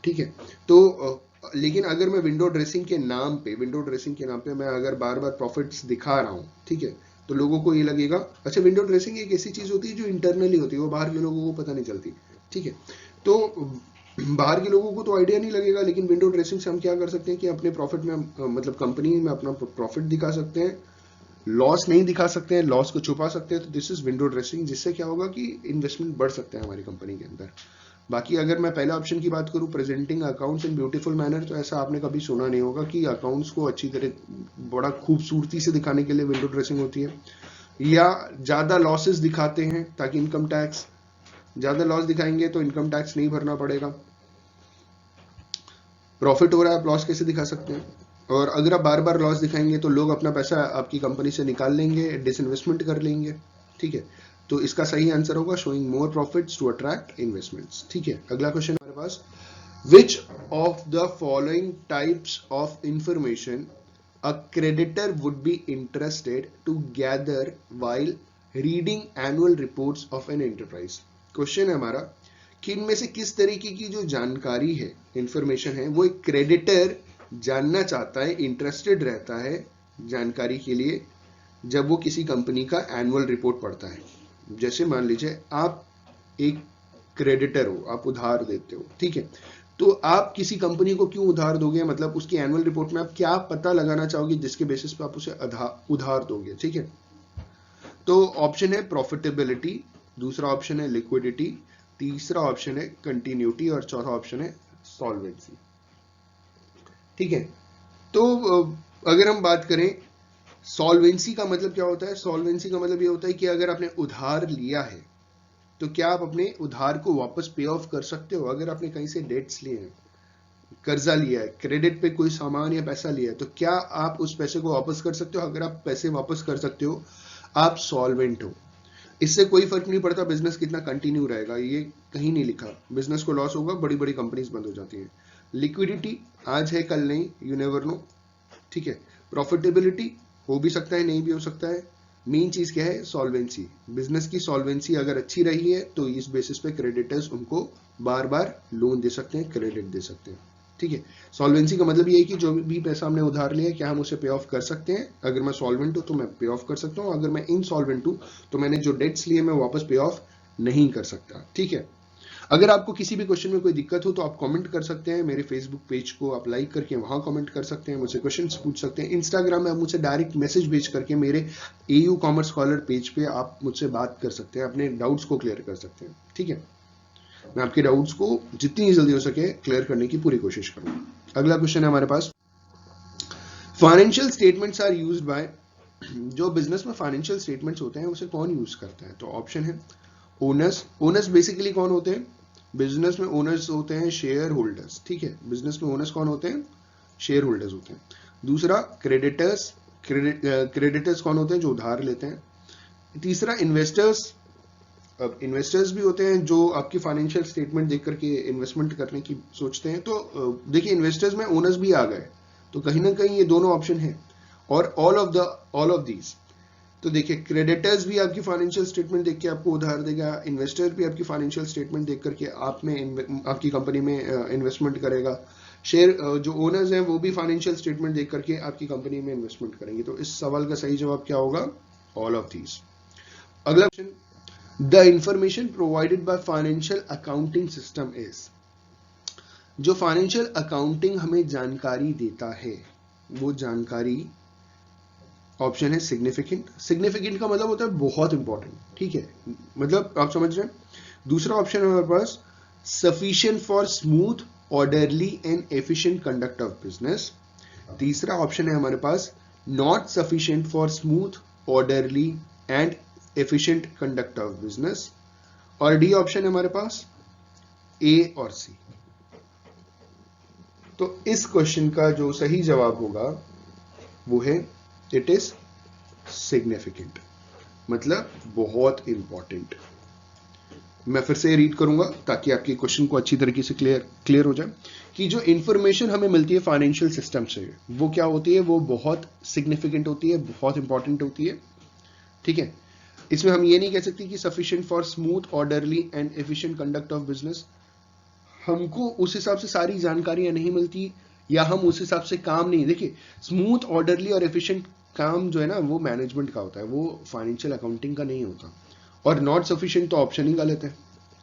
ठीक है। तो लेकिन अगर मैं विंडो ड्रेसिंग के नाम पे मैं अगर बार बार प्रॉफिट्स दिखा रहा हूं, ठीक है, तो लोगों को ये लगेगा अच्छा विंडो ड्रेसिंग एक ऐसी चीज होती है जो इंटरनली होती है, वो बाहर के लोगों को पता नहीं चलती, ठीक है। तो बाहर के लोगों को तो आइडिया नहीं लगेगा, लेकिन विंडो ड्रेसिंग से हम क्या कर सकते हैं कि अपने प्रॉफिट में मतलब कंपनी में अपना प्रॉफिट दिखा सकते हैं, लॉस नहीं दिखा सकते हैं, लॉस को छुपा सकते हैं। तो दिस इज विंडो ड्रेसिंग, जिससे क्या होगा कि इन्वेस्टमेंट बढ़ सकते हैं हमारी कंपनी के अंदर। बाकी अगर मैं पहले ऑप्शन की बात करूं, presenting accounts in beautiful manner, तो ऐसा आपने कभी सुना नहीं होगा कि अकाउंट्स को अच्छी तरह बड़ा खूबसूरती से दिखाने के लिए विंडो ड्रेसिंग होती है, या ज्यादा लॉसेस दिखाते हैं ताकि इनकम टैक्स, ज्यादा लॉस दिखाएंगे तो इनकम टैक्स नहीं भरना पड़ेगा। प्रॉफिट हो रहा है, आप लॉस कैसे दिखा सकते हैं? और अगर आप बार बार लॉस दिखाएंगे तो लोग अपना पैसा आपकी कंपनी से निकाल लेंगे, डिसइन्वेस्टमेंट कर लेंगे, ठीक है। तो इसका सही आंसर होगा showing more profits to attract investments, ठीक है। अगला क्वेश्चन हमारे पास, which of the following types of information a creditor would be interested to gather while reading annual reports of an enterprise। Question है हमारा कि इनमें से किस तरीके की जो जानकारी है, इंफॉर्मेशन है, वो एक क्रेडिटर जानना चाहता है, इंटरेस्टेड रहता है जानकारी के लिए जब वो किसी कंपनी का एनुअल रिपोर्ट पढ़ता है। जैसे मान लीजिए आप एक क्रेडिटर हो, आप उधार देते हो, ठीक है, तो आप किसी कंपनी को क्यों उधार दोगे, मतलब उसकी एनुअल रिपोर्ट में आप क्या पता लगाना चाहोगे जिसके बेसिस पे आप उसे उधार दोगे, ठीक है। तो ऑप्शन है प्रॉफिटेबिलिटी, दूसरा ऑप्शन है लिक्विडिटी, तीसरा ऑप्शन है कंटिन्यूटी, और चौथा ऑप्शन है सॉल्वेंसी, ठीक है। तो अगर हम बात करें सॉल्वेंसी का मतलब क्या होता है, सॉल्वेंसी का मतलब ये होता है कि अगर आपने उधार लिया है तो क्या आप अपने उधार को वापस पे ऑफ कर सकते हो। अगर आपने कहीं से डेट्स लिए हैं, कर्जा लिया है, क्रेडिट पे कोई सामान या पैसा लिया है, तो क्या आप उस पैसे को वापस कर सकते हो? अगर आप पैसे वापस कर सकते हो, आप सॉल्वेंट हो। इससे कोई फर्क नहीं पड़ता बिजनेस कितना कंटिन्यू रहेगा, ये कहीं नहीं लिखा। बिजनेस को लॉस होगा, बड़ी बड़ी कंपनीज बंद हो जाती हैं। लिक्विडिटी आज है कल नहीं, यू नेवर नो, ठीक है। प्रॉफिटेबिलिटी हो भी सकता है, नहीं भी हो सकता है। मेन चीज क्या है? सॉल्वेंसी। बिजनेस की सॉल्वेंसी अगर अच्छी रही है तो इस बेसिस पे क्रेडिटर्स उनको बार बार लोन दे सकते हैं, क्रेडिट दे सकते हैं, ठीक है। सॉल्वेंसी का मतलब ये है कि जो भी पैसा हमने उधार लिया क्या हम उसे पे ऑफ कर सकते हैं। अगर मैं सॉल्वेंट हूं तो मैं पे ऑफ कर सकता हूं, अगर मैं इनसॉल्वेंट हूं तो मैंने जो डेट्स लिए मैं वापस पे ऑफ नहीं कर सकता, ठीक है। अगर आपको किसी भी क्वेश्चन में कोई दिक्कत हो तो आप कमेंट कर सकते हैं, मेरे फेसबुक पेज को आप लाइक करके वहां कमेंट कर सकते हैं, मुझसे क्वेश्चंस पूछ सकते हैं। इंस्टाग्राम में आप मुझसे डायरेक्ट मैसेज भेज करके मेरे AU कॉमर्स स्कॉलर पेज पे आप मुझसे बात कर सकते हैं, अपने डाउट्स को क्लियर कर सकते हैं, ठीक है। मैं आपके डाउट्स को जितनी जल्दी हो सके क्लियर करने की पूरी कोशिश करूंगा। अगला क्वेश्चन है हमारे पास, financial statements are used by, जो बिजनेस में फाइनेंशियल स्टेटमेंट्स होते हैं उसे कौन यूज करता है? तो ऑप्शन है ओनर्स। ओनर्स बेसिकली कौन होते हैं? बिजनेस में ओनर्स होते हैं शेयर होल्डर्स, ठीक है। बिजनेस में ओनर्स कौन होते हैं? शेयर होल्डर्स होते हैं। दूसरा क्रेडिटर्स, क्रेडिटर्स कौन होते हैं? जो उधार लेते हैं। तीसरा इन्वेस्टर्स, अब इन्वेस्टर्स भी होते हैं जो आपकी फाइनेंशियल स्टेटमेंट देख करके इन्वेस्टमेंट करने की सोचते हैं, तो देखिए इन्वेस्टर्स में ओनर्स भी आ गए, तो कहीं ना कहीं ये दोनों ऑप्शन है। और ऑल ऑफ दीज, तो देखिए क्रेडिटर्स भी आपकी फाइनेंशियल स्टेटमेंट देख के आपको उधार देगा, इन्वेस्टर भी आपकी फाइनेंशियल स्टेटमेंट देख करके आपकी कंपनी में इन्वेस्टमेंट करेगा, शेयर जो ओनर्स हैं वो भी फाइनेंशियल स्टेटमेंट देख करके आपकी कंपनी में इन्वेस्टमेंट करेंगे। तो इस सवाल का सही जवाब क्या होगा? All of these. अगला question, the information provided by financial accounting system is, जो फाइनेंशियल अकाउंटिंग हमें जानकारी देता है वो जानकारी, ऑप्शन है सिग्निफिकेंट, सिग्निफिकेंट का मतलब होता है बहुत इंपॉर्टेंट, ठीक है, मतलब आप समझ रहे हैं। दूसरा ऑप्शन है हमारे पास sufficient for smooth orderly and efficient conduct of business. तीसरा ऑप्शन है हमारे पास not sufficient for smooth orderly and efficient conduct of business. और डी ऑप्शन है हमारे पास ए और सी। तो इस क्वेश्चन का जो सही जवाब होगा वो है इट इज सिग्निफिकेंट, मतलब बहुत इंपॉर्टेंट। मैं फिर से रीड करूंगा ताकि आपके क्वेश्चन को अच्छी तरीके से क्लियर हो जाए कि जो इंफॉर्मेशन हमें मिलती है फाइनेंशियल सिस्टम से वो क्या होती है, वो बहुत सिग्निफिकेंट होती है, बहुत इंपॉर्टेंट होती है, ठीक है। इसमें हम ये नहीं कह सकते कि sufficient for smooth orderly and efficient conduct of business, हमको उस हिसाब से सारी जानकारियां नहीं मिलती या हम उस हिसाब से काम नहीं, देखिए स्मूथ ऑर्डरली और एफिशिएंट काम जो है ना वो मैनेजमेंट का होता है, वो फाइनेंशियल अकाउंटिंग का नहीं होता। और नॉट सफिशिएंट तो ऑप्शन ही गलत है,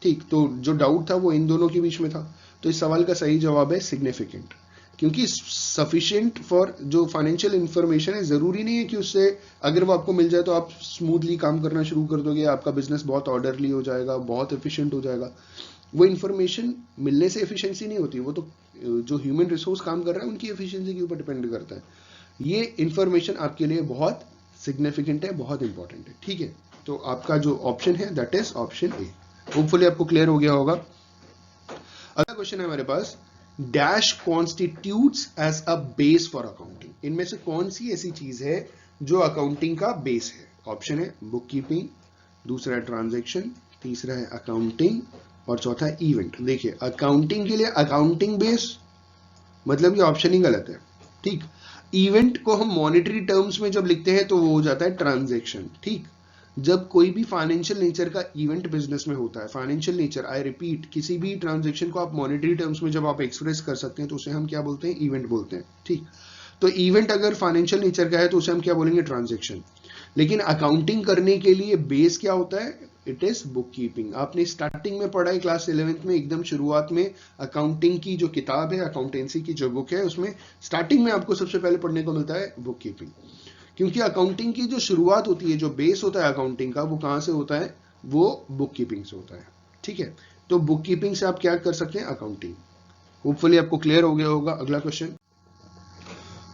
ठीक। तो जो डाउट था वो इन दोनों के बीच में था, तो इस सवाल का सही जवाब है सिग्निफिकेंट, क्योंकि सफिशिएंट फॉर जो फाइनेंशियल इंफॉर्मेशन है जरूरी नहीं है कि उससे अगर वो आपको मिल जाए तो आप स्मूथली काम करना शुरू कर दोगे, आपका बिजनेस बहुत ऑर्डरली हो जाएगा, बहुत एफिशिएंट हो जाएगा। वो इंफॉर्मेशन मिलने से एफिशिएंसी नहीं होती, वो तो जो ह्यूमन रिसोर्स काम कर रहा है उनकी एफिशिएंसी के ऊपर डिपेंड करता है। ये इंफॉर्मेशन आपके लिए बहुत सिग्निफिकेंट है, बहुत इंपॉर्टेंट है, ठीक है। तो आपका जो ऑप्शन है that is option A. Hopefully आपको क्लियर हो गया होगा। अगला क्वेश्चन है हमारे पास, dash constitutes as a base for accounting, इनमें से कौन सी ऐसी चीज है जो अकाउंटिंग का बेस है? ऑप्शन है बुक कीपिंग, दूसरा है ट्रांजेक्शन, तीसरा है अकाउंटिंग और चौथा है इवेंट। देखिए अकाउंटिंग के लिए अकाउंटिंग बेस मतलब ये ऑप्शन ही गलत है, ठीक। इवेंट को हम मॉनेटरी टर्म्स में जब लिखते हैं तो वो हो जाता है ट्रांजेक्शन, ठीक। जब कोई भी फाइनेंशियल नेचर का इवेंट बिजनेस में होता है, फाइनेंशियल नेचर, आई रिपीट, किसी भी ट्रांजेक्शन को आप मॉनेटरी टर्म्स में जब आप एक्सप्रेस कर सकते हैं तो उसे हम क्या बोलते हैं? इवेंट बोलते हैं, ठीक। तो इवेंट अगर फाइनेंशियल नेचर का है तो उसे हम क्या बोलेंगे? ट्रांजेक्शन। लेकिन अकाउंटिंग करने के लिए बेस क्या होता है? It is book keeping. आपने स्टार्टिंग में पढ़ा है क्लास 11th में, एकदम शुरुआत में अकाउंटिंग की जो किताब है, अकाउंटेंसी की जो बुक है, उसमें स्टार्टिंग में आपको सबसे पहले पढ़ने को मिलता है बुक कीपिंग। क्योंकि अकाउंटिंग की जो शुरुआत होती है, जो बेस होता है अकाउंटिंग का, वो कहां से होता है? वो बुक कीपिंग से होता है, ठीक है। तो बुक कीपिंग से आप क्या कर सकते हैं? अकाउंटिंग। होपफुली आपको क्लियर हो गया होगा। अगला question,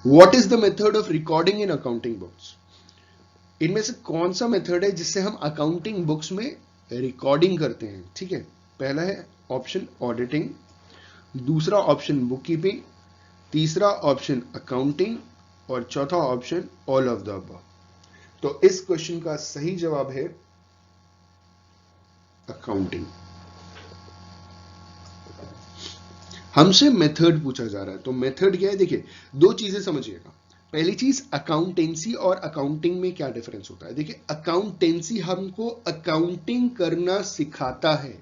what is the method of recording in accounting books? इनमें से कौन सा मेथड है जिससे हम अकाउंटिंग बुक्स में रिकॉर्डिंग करते हैं, ठीक है। पहला है ऑप्शन ऑडिटिंग, दूसरा ऑप्शन बुक कीपिंग, तीसरा ऑप्शन अकाउंटिंग और चौथा option all of the above. तो इस क्वेश्चन का सही जवाब है अकाउंटिंग। हमसे मेथड पूछा जा रहा है, तो मेथड क्या है? देखिए दो चीजें समझिएगा। पहली चीज, अकाउंटेंसी और अकाउंटिंग में क्या डिफरेंस होता है। देखिए अकाउंटेंसी हमको अकाउंटिंग करना सिखाता है,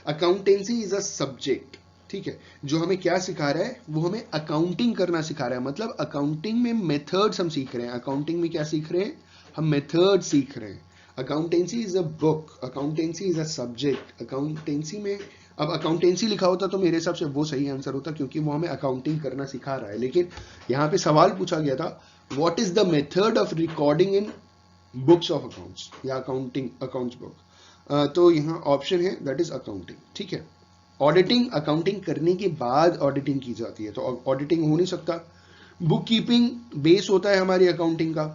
अकाउंटेंसी इज अ सब्जेक्ट, ठीक है। जो हमें क्या सिखा रहा है? वो हमें अकाउंटिंग करना सिखा रहा है, मतलब अकाउंटिंग में मेथड्स हम सीख रहे हैं। अकाउंटिंग में क्या सीख रहे हैं? हम मेथड सीख रहे हैं। Accountancy is a book, accountancy is a subject. Accountancy में, अब अकाउंटेंसी लिखा होता तो मेरे हिसाब से वो सही आंसर होता, क्योंकि वो हमें अकाउंटिंग करना सिखा रहा है। लेकिन यहां पे सवाल पूछा गया था, what is the method of recording in books of accounts या अकाउंटिंग अकाउंट्स बुक। तो यहाँ ऑप्शन है दैट इज अकाउंटिंग, ठीक है। ऑडिटिंग, अकाउंटिंग करने के बाद ऑडिटिंग की जाती है, तो ऑडिटिंग हो नहीं सकता। बुक कीपिंग बेस होता है हमारी अकाउंटिंग का,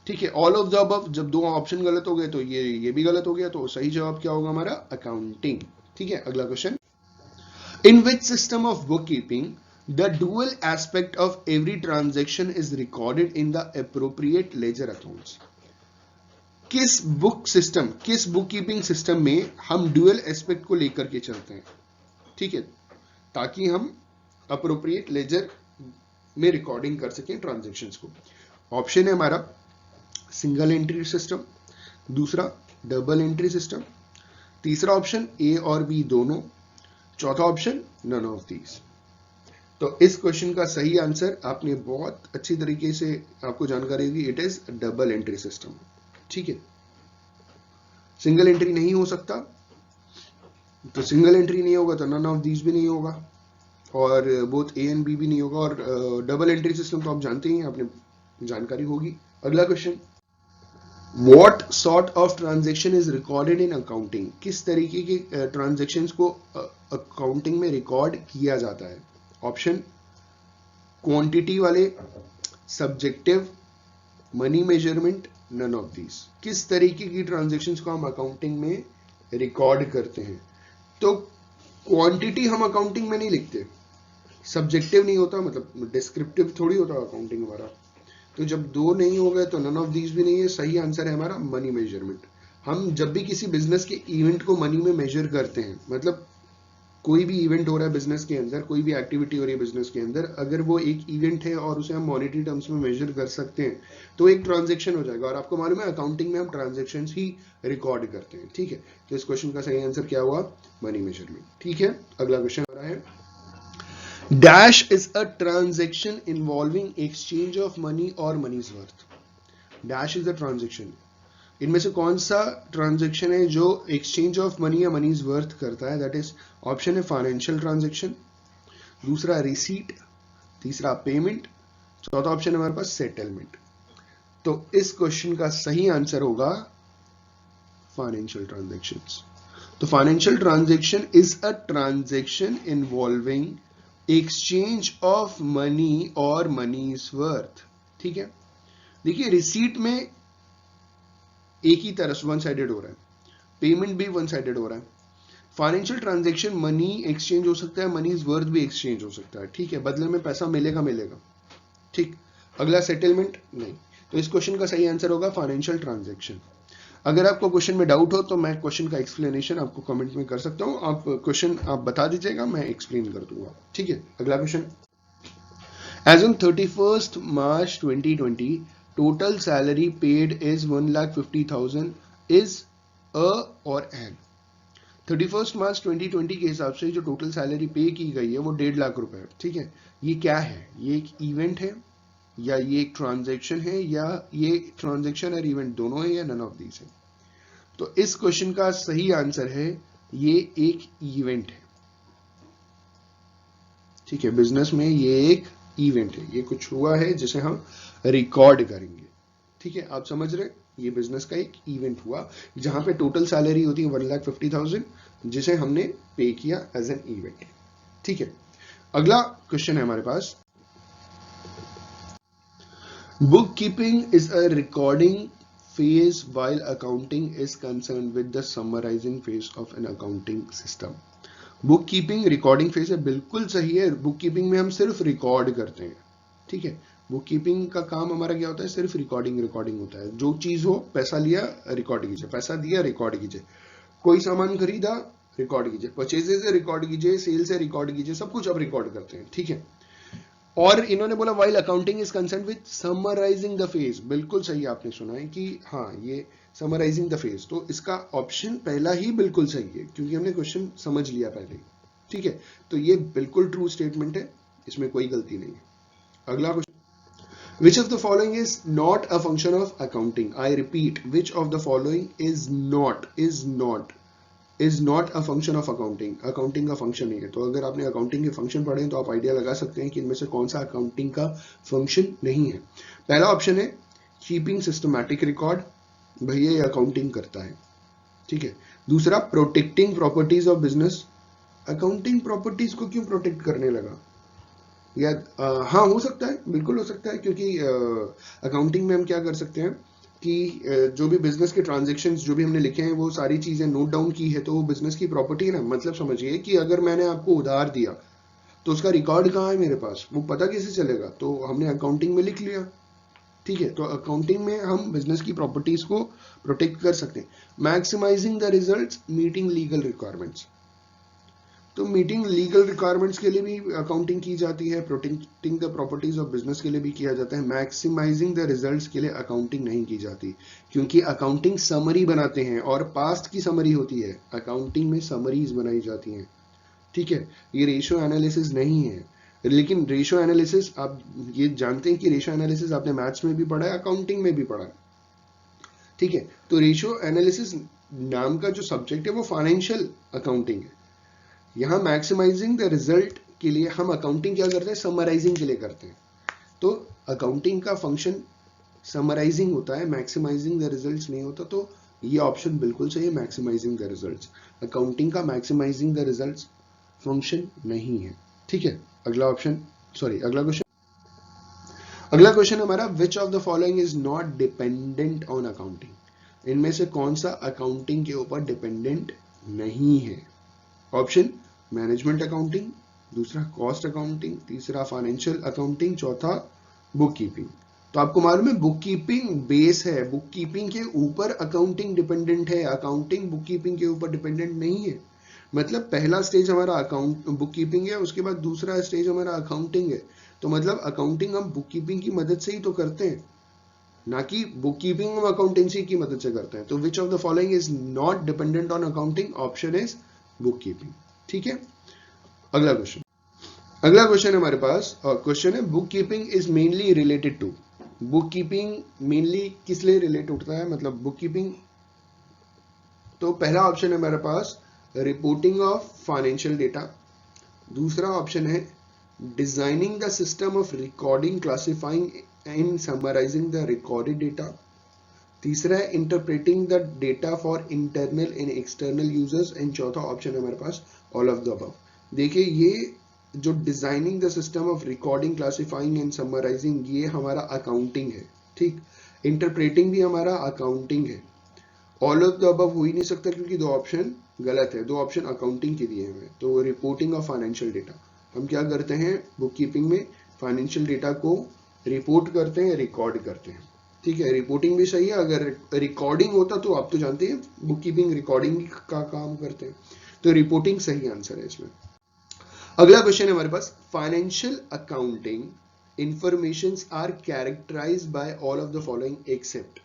ठीक है। ऑल ऑफ द अबव, जब दो ऑप्शन गलत हो गए तो ये भी गलत हो गया, तो सही जवाब क्या होगा हमारा? अकाउंटिंग, ठीक है। अगला question, in which system of book keeping the dual aspect of every transaction is recorded in the appropriate ledger accounts. किस बुक कीपिंग सिस्टम में हम ड्यूअल एस्पेक्ट को लेकर के चलते हैं, ठीक है, ताकि हम अप्रोप्रिएट लेजर में रिकॉर्डिंग कर सकें ट्रांजेक्शन्स को। ऑप्शन है हमारा सिंगल एंट्री सिस्टम, दूसरा डबल एंट्री सिस्टम, तीसरा ऑप्शन ए और बी दोनों, चौथा ऑप्शन नन ऑफ दीज। तो इस क्वेश्चन का सही आंसर आपने बहुत अच्छी तरीके से आपको जानकारी होगी, it is double entry system, ठीक है। सिंगल एंट्री नहीं हो सकता, तो सिंगल एंट्री नहीं होगा तो नन ऑफ दीज भी नहीं होगा, और बोथ ए एंड बी भी नहीं होगा, और डबल एंट्री सिस्टम तो आप जानते ही हैं, आपने जानकारी होगी। अगला question, What sort of transaction is recorded in accounting? किस तरीके के ट्रांजेक्शन्स को अकाउंटिंग में रिकॉर्ड किया जाता है? ऑप्शन क्वांटिटी वाले, subjective, money measurement, none of these. किस तरीके की ट्रांजेक्शन्स को हम अकाउंटिंग में रिकॉर्ड करते हैं? तो क्वांटिटी हम अकाउंटिंग में नहीं लिखते, सब्जेक्टिव नहीं होता, मतलब डिस्क्रिप्टिव थोड़ी होता अकाउंटिंग हमारा। तो जब दो नहीं हो गए तो नन ऑफ दीज भी नहीं है। सही आंसर है हमारा मनी मेजरमेंट। हम जब भी किसी बिजनेस के इवेंट को मनी में मेजर करते हैं, मतलब कोई भी इवेंट हो रहा है बिजनेस के अंदर, कोई भी एक्टिविटी हो रही है बिजनेस के अंदर, अगर वो एक इवेंट है और उसे हम मॉनेटरी टर्म्स में मेजर कर सकते हैं तो एक ट्रांजेक्शन हो जाएगा। और आपको मालूम है अकाउंटिंग में हम ट्रांजेक्शन्स ही रिकॉर्ड करते हैं, ठीक है। तो इस क्वेश्चन का सही आंसर क्या हुआ? मनी मेजरमेंट, ठीक है। अगला क्वेश्चन आ रहा है, Dash is a transaction involving exchange of money or money's worth. Dash is a transaction. इनमें से कौन सा ट्रांजेक्शन है जो एक्सचेंज ऑफ मनी या मनीज वर्थ करता है? दैट इज ऑप्शन है फाइनेंशियल ट्रांजेक्शन, दूसरा रिसीट, तीसरा पेमेंट, चौथा ऑप्शन है हमारे पास सेटलमेंट। तो इस क्वेश्चन का सही आंसर होगा फाइनेंशियल ट्रांजेक्शंस। तो financial transaction is a transaction involving exchange of money और मनीज वर्थ, ठीक है। देखिए रिसीट में एक ही तरफ वन साइडेड हो रहा है, पेमेंट भी वन साइडेड हो रहा है। फाइनेंशियल ट्रांजेक्शन मनी एक्सचेंज हो सकता है, मनीज वर्थ भी एक्सचेंज हो सकता है, ठीक है, बदले में पैसा मिलेगा, ठीक। अगला सेटलमेंट नहीं। तो इस क्वेश्चन का सही आंसर होगा फाइनेंशियल ट्रांजेक्शन। अगर आपको क्वेश्चन में डाउट हो तो मैं क्वेश्चन का एक्सप्लेनेशन आपको कमेंट में कर सकता हूं, आप क्वेश्चन आप बता दीजिएगा, मैं एक्सप्लेन कर दूंगा, ठीक है। अगला question, as on 31st March 2020 total salary paid is 1,50,000 is a और एन। 31st March 2020 के हिसाब से जो टोटल सैलरी पे की गई है वो 1.5 लाख रुपए है, ठीक है। ये क्या है? ये एक इवेंट है या ये एक ट्रांजेक्शन है, या ये ट्रांजेक्शन और इवेंट दोनों है, या नन ऑफ दीज है? तो इस क्वेश्चन का सही आंसर है ये एक इवेंट है, ठीक है। बिजनेस में ये एक इवेंट है, ये कुछ हुआ है जिसे हम रिकॉर्ड करेंगे, ठीक है। आप समझ रहे, ये बिजनेस का एक इवेंट हुआ जहां पे टोटल सैलरी होती है 1,50,000 जिसे हमने पे किया एज एन इवेंट, ठीक है। अगला क्वेश्चन है हमारे पास, book keeping is a recording phase while accounting is concerned with the summarizing phase of an accounting system. Book keeping recording phase है, बिल्कुल सही है। बुक कीपिंग में हम सिर्फ रिकॉर्ड करते हैं, ठीक है। बुक कीपिंग का काम हमारा क्या होता है? सिर्फ रिकॉर्डिंग होता है। जो चीज हो, पैसा लिया रिकॉर्ड कीजिए, पैसा दिया रिकॉर्ड कीजिए, कोई सामान खरीदा रिकॉर्ड कीजिए, परचेजेस से रिकॉर्ड कीजिए, सेल से रिकॉर्ड कीजिए, सब कुछ अब रिकॉर्ड करते हैं, ठीक है। और इन्होंने बोला while accounting is concern with summarising the phase, बिल्कुल सही आपने सुना है कि हाँ ये समराइजिंग द फेज। तो इसका ऑप्शन पहला ही बिल्कुल सही है क्योंकि हमने क्वेश्चन समझ लिया पहले, ठीक है। तो ये बिल्कुल ट्रू स्टेटमेंट है, इसमें कोई गलती नहीं है। अगला question, which of the following is not a function of accounting? I repeat, which of the following is not a function of accounting? Accounting का फंक्शन नहीं है। तो अगर आपने अकाउंटिंग के फंक्शन पढ़े हैं तो आप आइडिया लगा सकते हैं कि इनमें से कौन सा अकाउंटिंग का फंक्शन नहीं है। पहला ऑप्शन है कीपिंग सिस्टमैटिक रिकॉर्ड, भैया ये अकाउंटिंग करता है, ठीक है। दूसरा protecting properties of business, accounting properties को क्यों प्रोटेक्ट करने लगा? या हाँ हो सकता है, बिल्कुल हो सकता है, क्योंकि अकाउंटिंग में हम क्या कर सकते हैं कि जो भी बिजनेस के ट्रांजेक्शन्स जो भी हमने लिखे हैं वो सारी चीजें नोट डाउन की है, तो वो बिजनेस की प्रॉपर्टी है ना। मतलब समझिए कि अगर मैंने आपको उधार दिया तो उसका रिकॉर्ड कहाँ है मेरे पास, वो पता कैसे चलेगा? तो हमने अकाउंटिंग में लिख लिया, ठीक है, तो अकाउंटिंग में हम बिजनेस की प्रॉपर्टीज को प्रोटेक्ट कर सकते हैं। Maximising the results, meeting legal requirements, तो मीटिंग लीगल रिक्वायरमेंट्स के लिए भी अकाउंटिंग की जाती है, protecting the properties of business के लिए भी किया जाता है। मैक्सिमाइजिंग द रिजल्ट्स के लिए अकाउंटिंग नहीं की जाती, क्योंकि अकाउंटिंग समरी बनाते हैं और पास्ट की समरी होती है, अकाउंटिंग में समरीज बनाई जाती हैं। ठीक है, ये रेशियो एनालिसिस नहीं है, लेकिन रेशियो एनालिसिस आप ये जानते हैं कि रेशियो एनालिसिस आपने मैथ्स में भी पढ़ा है, अकाउंटिंग में भी पढ़ा है। ठीक है, तो रेशियो एनालिसिस नाम का जो सब्जेक्ट है वो फाइनेंशियल अकाउंटिंग है। यहाँ मैक्सिमाइजिंग द रिजल्ट के लिए हम अकाउंटिंग क्या करते हैं, समराइजिंग के लिए करते हैं। तो अकाउंटिंग का फंक्शन समराइजिंग होता है, मैक्सिमाइजिंग द रिजल्ट्स नहीं होता। तो ये ऑप्शन बिल्कुल सही है, मैक्सिमाइजिंग द रिजल्ट्स। अकाउंटिंग का मैक्सिमाइजिंग द रिजल्ट्स फंक्शन नहीं है। ठीक है, अगला ऑप्शन, सॉरी अगला क्वेश्चन। अगला क्वेश्चन हमारा, विच of the following is not dependent on accounting, इनमें से कौन सा अकाउंटिंग के ऊपर डिपेंडेंट नहीं है। ऑप्शन, मैनेजमेंट अकाउंटिंग, दूसरा कॉस्ट अकाउंटिंग, तीसरा फाइनेंशियल अकाउंटिंग, चौथा बुक कीपिंग। तो आपको मालूम है बुक कीपिंग बेस है, बुक कीपिंग के ऊपर अकाउंटिंग डिपेंडेंट है, अकाउंटिंग बुक कीपिंग के ऊपर डिपेंडेंट नहीं है। मतलब पहला स्टेज हमारा अकाउंट बुक कीपिंग है, उसके बाद दूसरा स्टेज हमारा अकाउंटिंग है। तो मतलब अकाउंटिंग हम बुक कीपिंग की मदद से ही तो करते हैं, ना कि बुक कीपिंग हम अकाउंटेंसी की मदद से करते हैं। तो which of the following is not dependent on accounting, option is book keeping. ठीक है, अगला क्वेश्चन। अगला क्वेश्चन हमारे पास क्वेश्चन है, book keeping is mainly related to, book keeping mainly किस लिए रिलेट होता है, मतलब बुक कीपिंग। तो पहला ऑप्शन है हमारे पास रिपोर्टिंग ऑफ फाइनेंशियल डेटा, दूसरा ऑप्शन है designing the system of recording, classifying and summarising the recorded data, तीसरा है interpreting the data for internal and external users, and चौथा ऑप्शन है हमारे पास ऑल ऑफ द अबव। देखिए, ये जो designing the system of recording, classifying and summarising, ये हमारा अकाउंटिंग है। ठीक, इंटरप्रेटिंग भी हमारा अकाउंटिंग है। ऑल ऑफ द अबव हो ही नहीं सकता क्योंकि दो ऑप्शन गलत है, दो ऑप्शन अकाउंटिंग के दिए हैं। तो रिपोर्टिंग ऑफ फाइनेंशियल डेटा, हम क्या करते हैं बुक कीपिंग में, फाइनेंशियल डेटा को रिपोर्ट करते हैं, रिकॉर्ड करते हैं। ठीक है, रिपोर्टिंग भी सही है, अगर रिकॉर्डिंग होता तो आप तो जानते हैं बुक कीपिंग रिकॉर्डिंग का काम करते हैं, तो रिपोर्टिंग सही आंसर है इसमें। अगला क्वेश्चन है हमारे पास, financial accounting informations are characterised by all of the following except,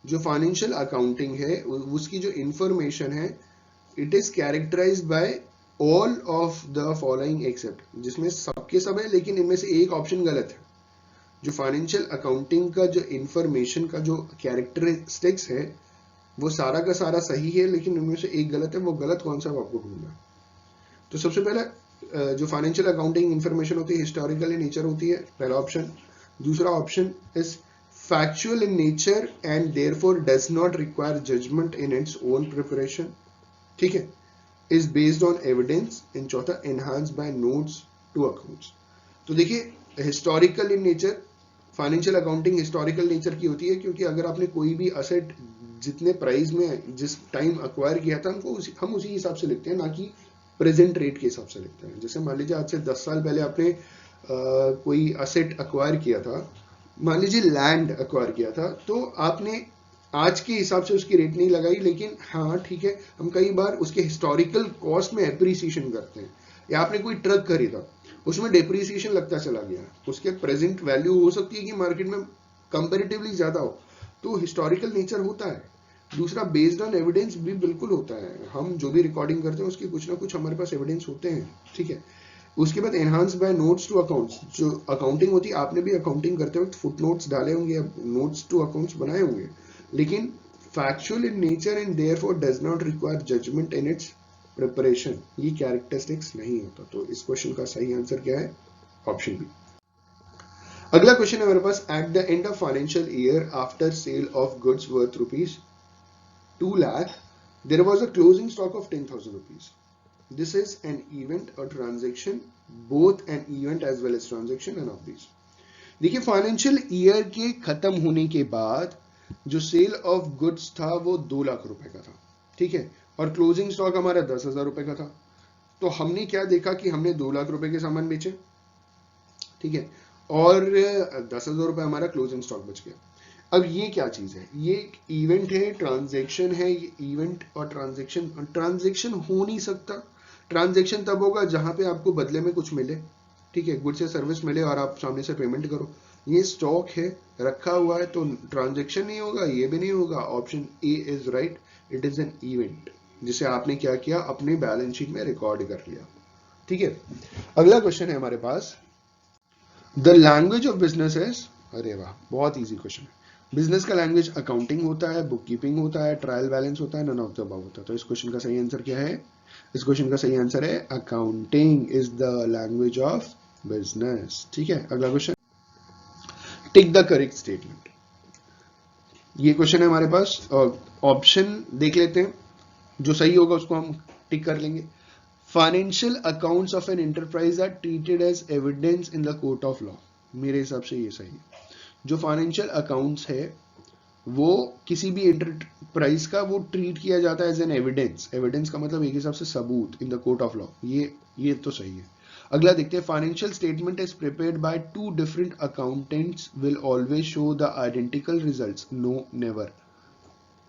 जो फाइनेंशियल अकाउंटिंग है उसकी जो इंफॉर्मेशन है it is characterised by all of the following except, जिसमें सबके सब है लेकिन इनमें से एक ऑप्शन गलत है। जो फाइनेंशियल अकाउंटिंग का जो इंफॉर्मेशन का जो कैरेक्टरिस्टिक्स है वो सारा का सारा सही है, लेकिन इनमें से एक गलत है। वो गलत कौन सा है आपको ढूंढना। तो सबसे पहले जो फाइनेंशियल अकाउंटिंग इंफॉर्मेशन होती है हिस्टोरिकल इन नेचर होती है, पहला ऑप्शन। दूसरा option is factual in nature and therefore does not require judgment in its own preparation, ठीक है, is based on evidence, and चौथा enhanced by notes to accounts। तो देखिए historical in nature, financial accounting historical nature की होती है, क्योंकि अगर आपने कोई भी असेट जितने प्राइस में जिस टाइम अक्वायर किया था हम उसी हिसाब से लिखते हैं, ना कि प्रेजेंट रेट के हिसाब से लिखते हैं। जैसे मान लीजिए आज से 10 साल पहले आपने कोई असेट अक्वायर किया था, मान लीजिए लैंड अक्वायर किया था, तो आपने आज के हिसाब से उसकी रेट नहीं लगाई, लेकिन हाँ ठीक है, हम कई बार उसके हिस्टोरिकल कॉस्ट में एप्रिसिएशन करते हैं। या आपने कोई ट्रक खरीदा, उसमें डेप्रिसिएशन लगता चला गया, उसके प्रेजेंट वैल्यू हो सकती है कि मार्केट में कंपैरेटिवली ज्यादा हो, तो हिस्टोरिकल नेचर होता है। दूसरा बेस्ड ऑन एविडेंस भी बिल्कुल होता है, हम जो भी रिकॉर्डिंग करते हैं उसके कुछ ना कुछ हमारे पास एविडेंस होते हैं। ठीक है, उसके बाद enhance by notes to accounts, जो अकाउंटिंग होती है, आपने भी अकाउंटिंग करते वक्त फुट नोट्स डाले होंगे, नोट्स टू अकाउंट्स बनाए होंगे, लेकिन factual in nature and therefore does not require judgement in its preparation, ये कैरेक्टरिस्टिक्स नहीं होता। तो इस क्वेश्चन का सही आंसर क्या है, ऑप्शन बी। अगला क्वेश्चन है मेरे पास, at the end of financial year after sale of goods worth ₹2 lakh there was a closing stock of 10,000 rupees. This is an event or transaction, both an event as well as transaction, and of these। देखिए financial year के खत्म होने के बाद जो cell of goods था वो 2 लाख रुपए का था। ठीक है, और क्लोजिंग स्टॉक हमारा 10,000 रुपए का था। तो हमने क्या देखा कि हमने 2 लाख रुपए के सामान बेचे। ठीक है, और 10,000 रुपये हमारा क्लोजिंग स्टॉक बच गया। अब ये क्या चीज है, ये एक इवेंट है, ट्रांजैक्शन है, ये इवेंट और ट्रांजैक्शन हो नहीं सकता। ट्रांजैक्शन तब होगा जहां पे आपको बदले में कुछ मिले, ठीक है, गुड्स या सर्विस मिले और आप सामने से पेमेंट करो। ये स्टॉक है, रखा हुआ है, तो ट्रांजैक्शन नहीं होगा, ये भी नहीं होगा। Option A is right, it is an event जिसे आपने क्या किया, अपने बैलेंस शीट में रिकॉर्ड कर लिया। ठीक है, अगला क्वेश्चन है हमारे पास, the language of business is, अरे वाह बहुत इजी क्वेश्चन है। बिजनेस का लैंग्वेज अकाउंटिंग होता है, बुक कीपिंग होता है, ट्रायल बैलेंस होता है, नन ऑफ द अबव होता है। तो इस क्वेश्चन का सही आंसर क्या है, इस क्वेश्चन का सही आंसर है accounting is the language of business. ठीक है, अगला question, tick the correct statement. ये क्वेश्चन है हमारे पास, ऑप्शन देख लेते हैं, जो सही होगा उसको हम टिक कर लेंगे। Financial accounts of an enterprise are treated as evidence in the court of law. मेरे हिसाब से ये सही है। जो फाइनेंशियल अकाउंट्स है वो किसी भी एंटरप्राइज का वो ट्रीट किया जाता है एज एन एविडेंस। एविडेंस का मतलब एक हिसाब से सबूत in the court of law. ये तो सही है। अगला देखते हैं, financial statement is prepared by two different accountants will always show the identical results. No, never.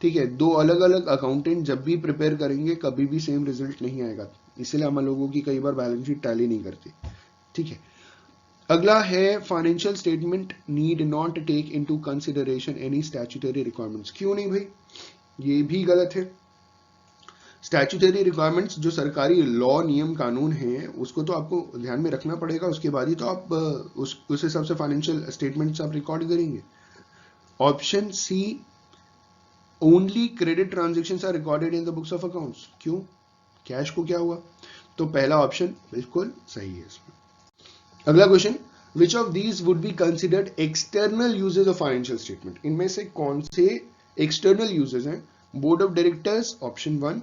ठीक है, दो अलग अलग अकाउंटेंट जब भी प्रिपेयर करेंगे कभी भी सेम रिजल्ट नहीं आएगा, इसलिए हम लोगों की कई बार बैलेंस शीट टैली नहीं करती। ठीक है, अगला है, financial statement need not take into consideration any statutory requirements. क्यों नहीं भाई, ये भी गलत है। स्टैट्यूटरी रिक्वायरमेंट्स जो सरकारी लॉ नियम कानून है उसको तो आपको ध्यान में रखना पड़ेगा, उसके बाद ही तो आप उस हिसाब से फाइनेंशियल स्टेटमेंट्स आप रिकॉर्ड करेंगे। Option C, only credit transactions are recorded in the books of accounts. क्यों, कैश को क्या हुआ? तो पहला ऑप्शन बिल्कुल सही है इसमें। अगला question, which of these would be considered external uses of financial statement. इनमें से कौन से एक्सटर्नल यूजेज हैं? Board of directors option 1,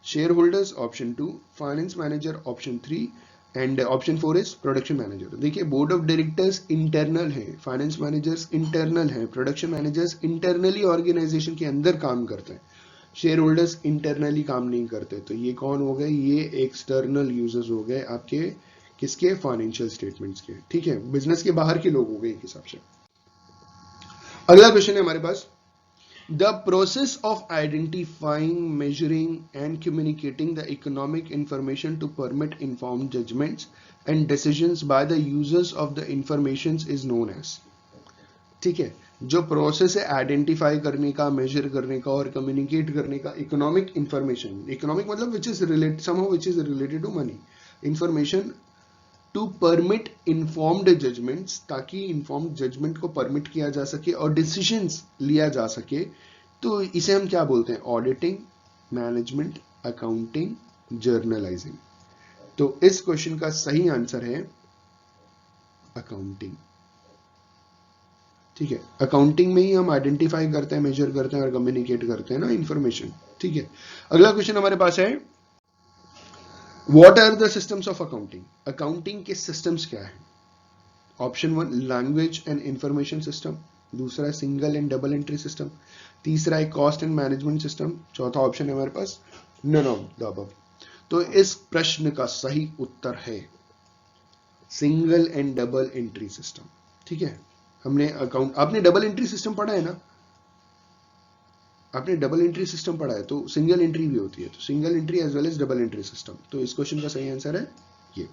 share holders option 2, finance manager option 3 and option 4 is production manager. देखिए, बोर्ड ऑफ डायरेक्टर्स इंटरनल है, finance managers internal है, production managers internally organisation के अंदर काम करते हैं, शेयर होल्डर्स इंटरनली काम नहीं करते। तो ये कौन हो गए, ये एक्सटर्नल यूजर्स हो गए आपके किसके, फाइनेंशियल स्टेटमेंट्स के। ठीक है, बिजनेस के बाहर के लोग हो गए एक हिसाब से। अगला क्वेश्चन है हमारे पास, the process of identifying, measuring and communicating the economic information to permit informed judgements and decisions by the users of the information is known as. ठीक है, जो प्रोसेस है आइडेंटिफाई करने का, मेजर करने का और कम्युनिकेट करने का, इकोनॉमिक इंफॉर्मेशन, इकोनॉमिक मतलब which is related somehow, which is related to money, information to permit informed judgements, ताकि इन्फॉर्म्ड जजमेंट को परमिट किया जा सके और डिसीजंस लिया जा सके। तो इसे हम क्या बोलते हैं, ऑडिटिंग, मैनेजमेंट, अकाउंटिंग, जर्नलाइजिंग। तो इस क्वेश्चन का सही आंसर है अकाउंटिंग। ठीक है, अकाउंटिंग में ही हम आइडेंटिफाई करते हैं, मेजर करते हैं और कम्युनिकेट करते हैं ना इंफॉर्मेशन। ठीक है, अगला क्वेश्चन हमारे पास है, what are the systems of accounting. Accounting के सिस्टम्स क्या है? Option 1, language and information system, दूसरा है single and double entry system, तीसरा है कॉस्ट एंड मैनेजमेंट सिस्टम, चौथा ऑप्शन है हमारे पास नन ऑफ द अबव। तो इस प्रश्न का सही उत्तर है single and double entry system. ठीक है, हमने आपने डबल एंट्री सिस्टम पढ़ा है ना, आपने डबल एंट्री सिस्टम पढ़ा है, तो सिंगल एंट्री भी होती है, तो single entry as well as double entry system. तो इस क्वेश्चन का सही आंसर है ये।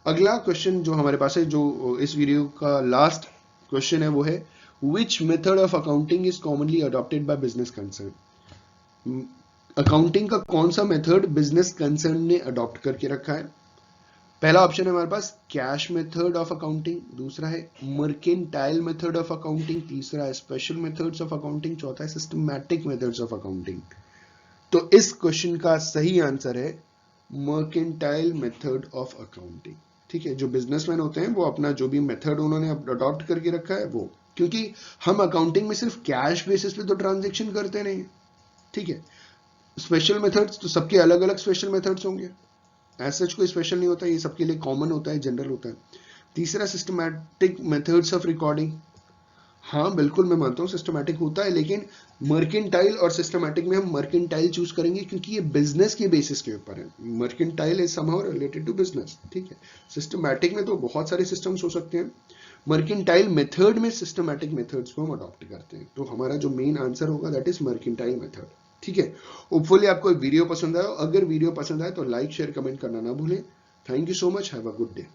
अगला क्वेश्चन जो हमारे पास है, जो इस वीडियो का लास्ट क्वेश्चन है, वो है, which method of accounting is commonly adopted by business concern. Accounting का कौन सा मेथड बिजनेस कंसर्न ने अडॉप्ट करके रखा है? पहला ऑप्शन है हमारे पास कैश मेथड ऑफ अकाउंटिंग, दूसरा है मर्केंटाइल मेथड ऑफ अकाउंटिंग, तीसरा है स्पेशल मेथड्स ऑफ अकाउंटिंग, चौथा है सिस्टमैटिक मेथड्स ऑफ अकाउंटिंग। तो इस क्वेश्चन का सही आंसर है मर्केंटाइल मेथड ऑफ अकाउंटिंग। ठीक है, जो बिजनेसमैन होते हैं वो अपना जो भी मेथड उन्होंने अडॉप्ट करके रखा है वो, क्योंकि हम अकाउंटिंग में सिर्फ कैश बेसिस पे तो ट्रांजेक्शन करते नहीं। ठीक है, स्पेशल मेथड्स तो सबके अलग अलग स्पेशल मेथड्स होंगे, ऐसा कोई स्पेशल नहीं होता, ये सबके लिए कॉमन होता है, जनरल होता है। तीसरा सिस्टमैटिक मेथड्स ऑफ रिकॉर्डिंग, हाँ बिल्कुल मैं मानता हूँ सिस्टमैटिक होता है, लेकिन मर्केंटाइल और सिस्टमैटिक में हम मर्केंटाइल चूज करेंगे क्योंकि ये बिजनेस के बेसिस के ऊपर है। Mercantile is somehow related to business. ठीक है, सिस्टमैटिक में तो बहुत सारे सिस्टम्स हो सकते हैं, मर्केंटाइल मेथड में सिस्टमैटिक मेथड्स को हम अडॉप्ट करते हैं। तो हमारा जो मेन आंसर होगा दैट इज मर्केंटाइल मेथड। ठीक है, होपफुली आपको वीडियो पसंद आया। अगर वीडियो पसंद आए तो लाइक शेयर कमेंट करना ना भूलें। Thank you so much, have a good day.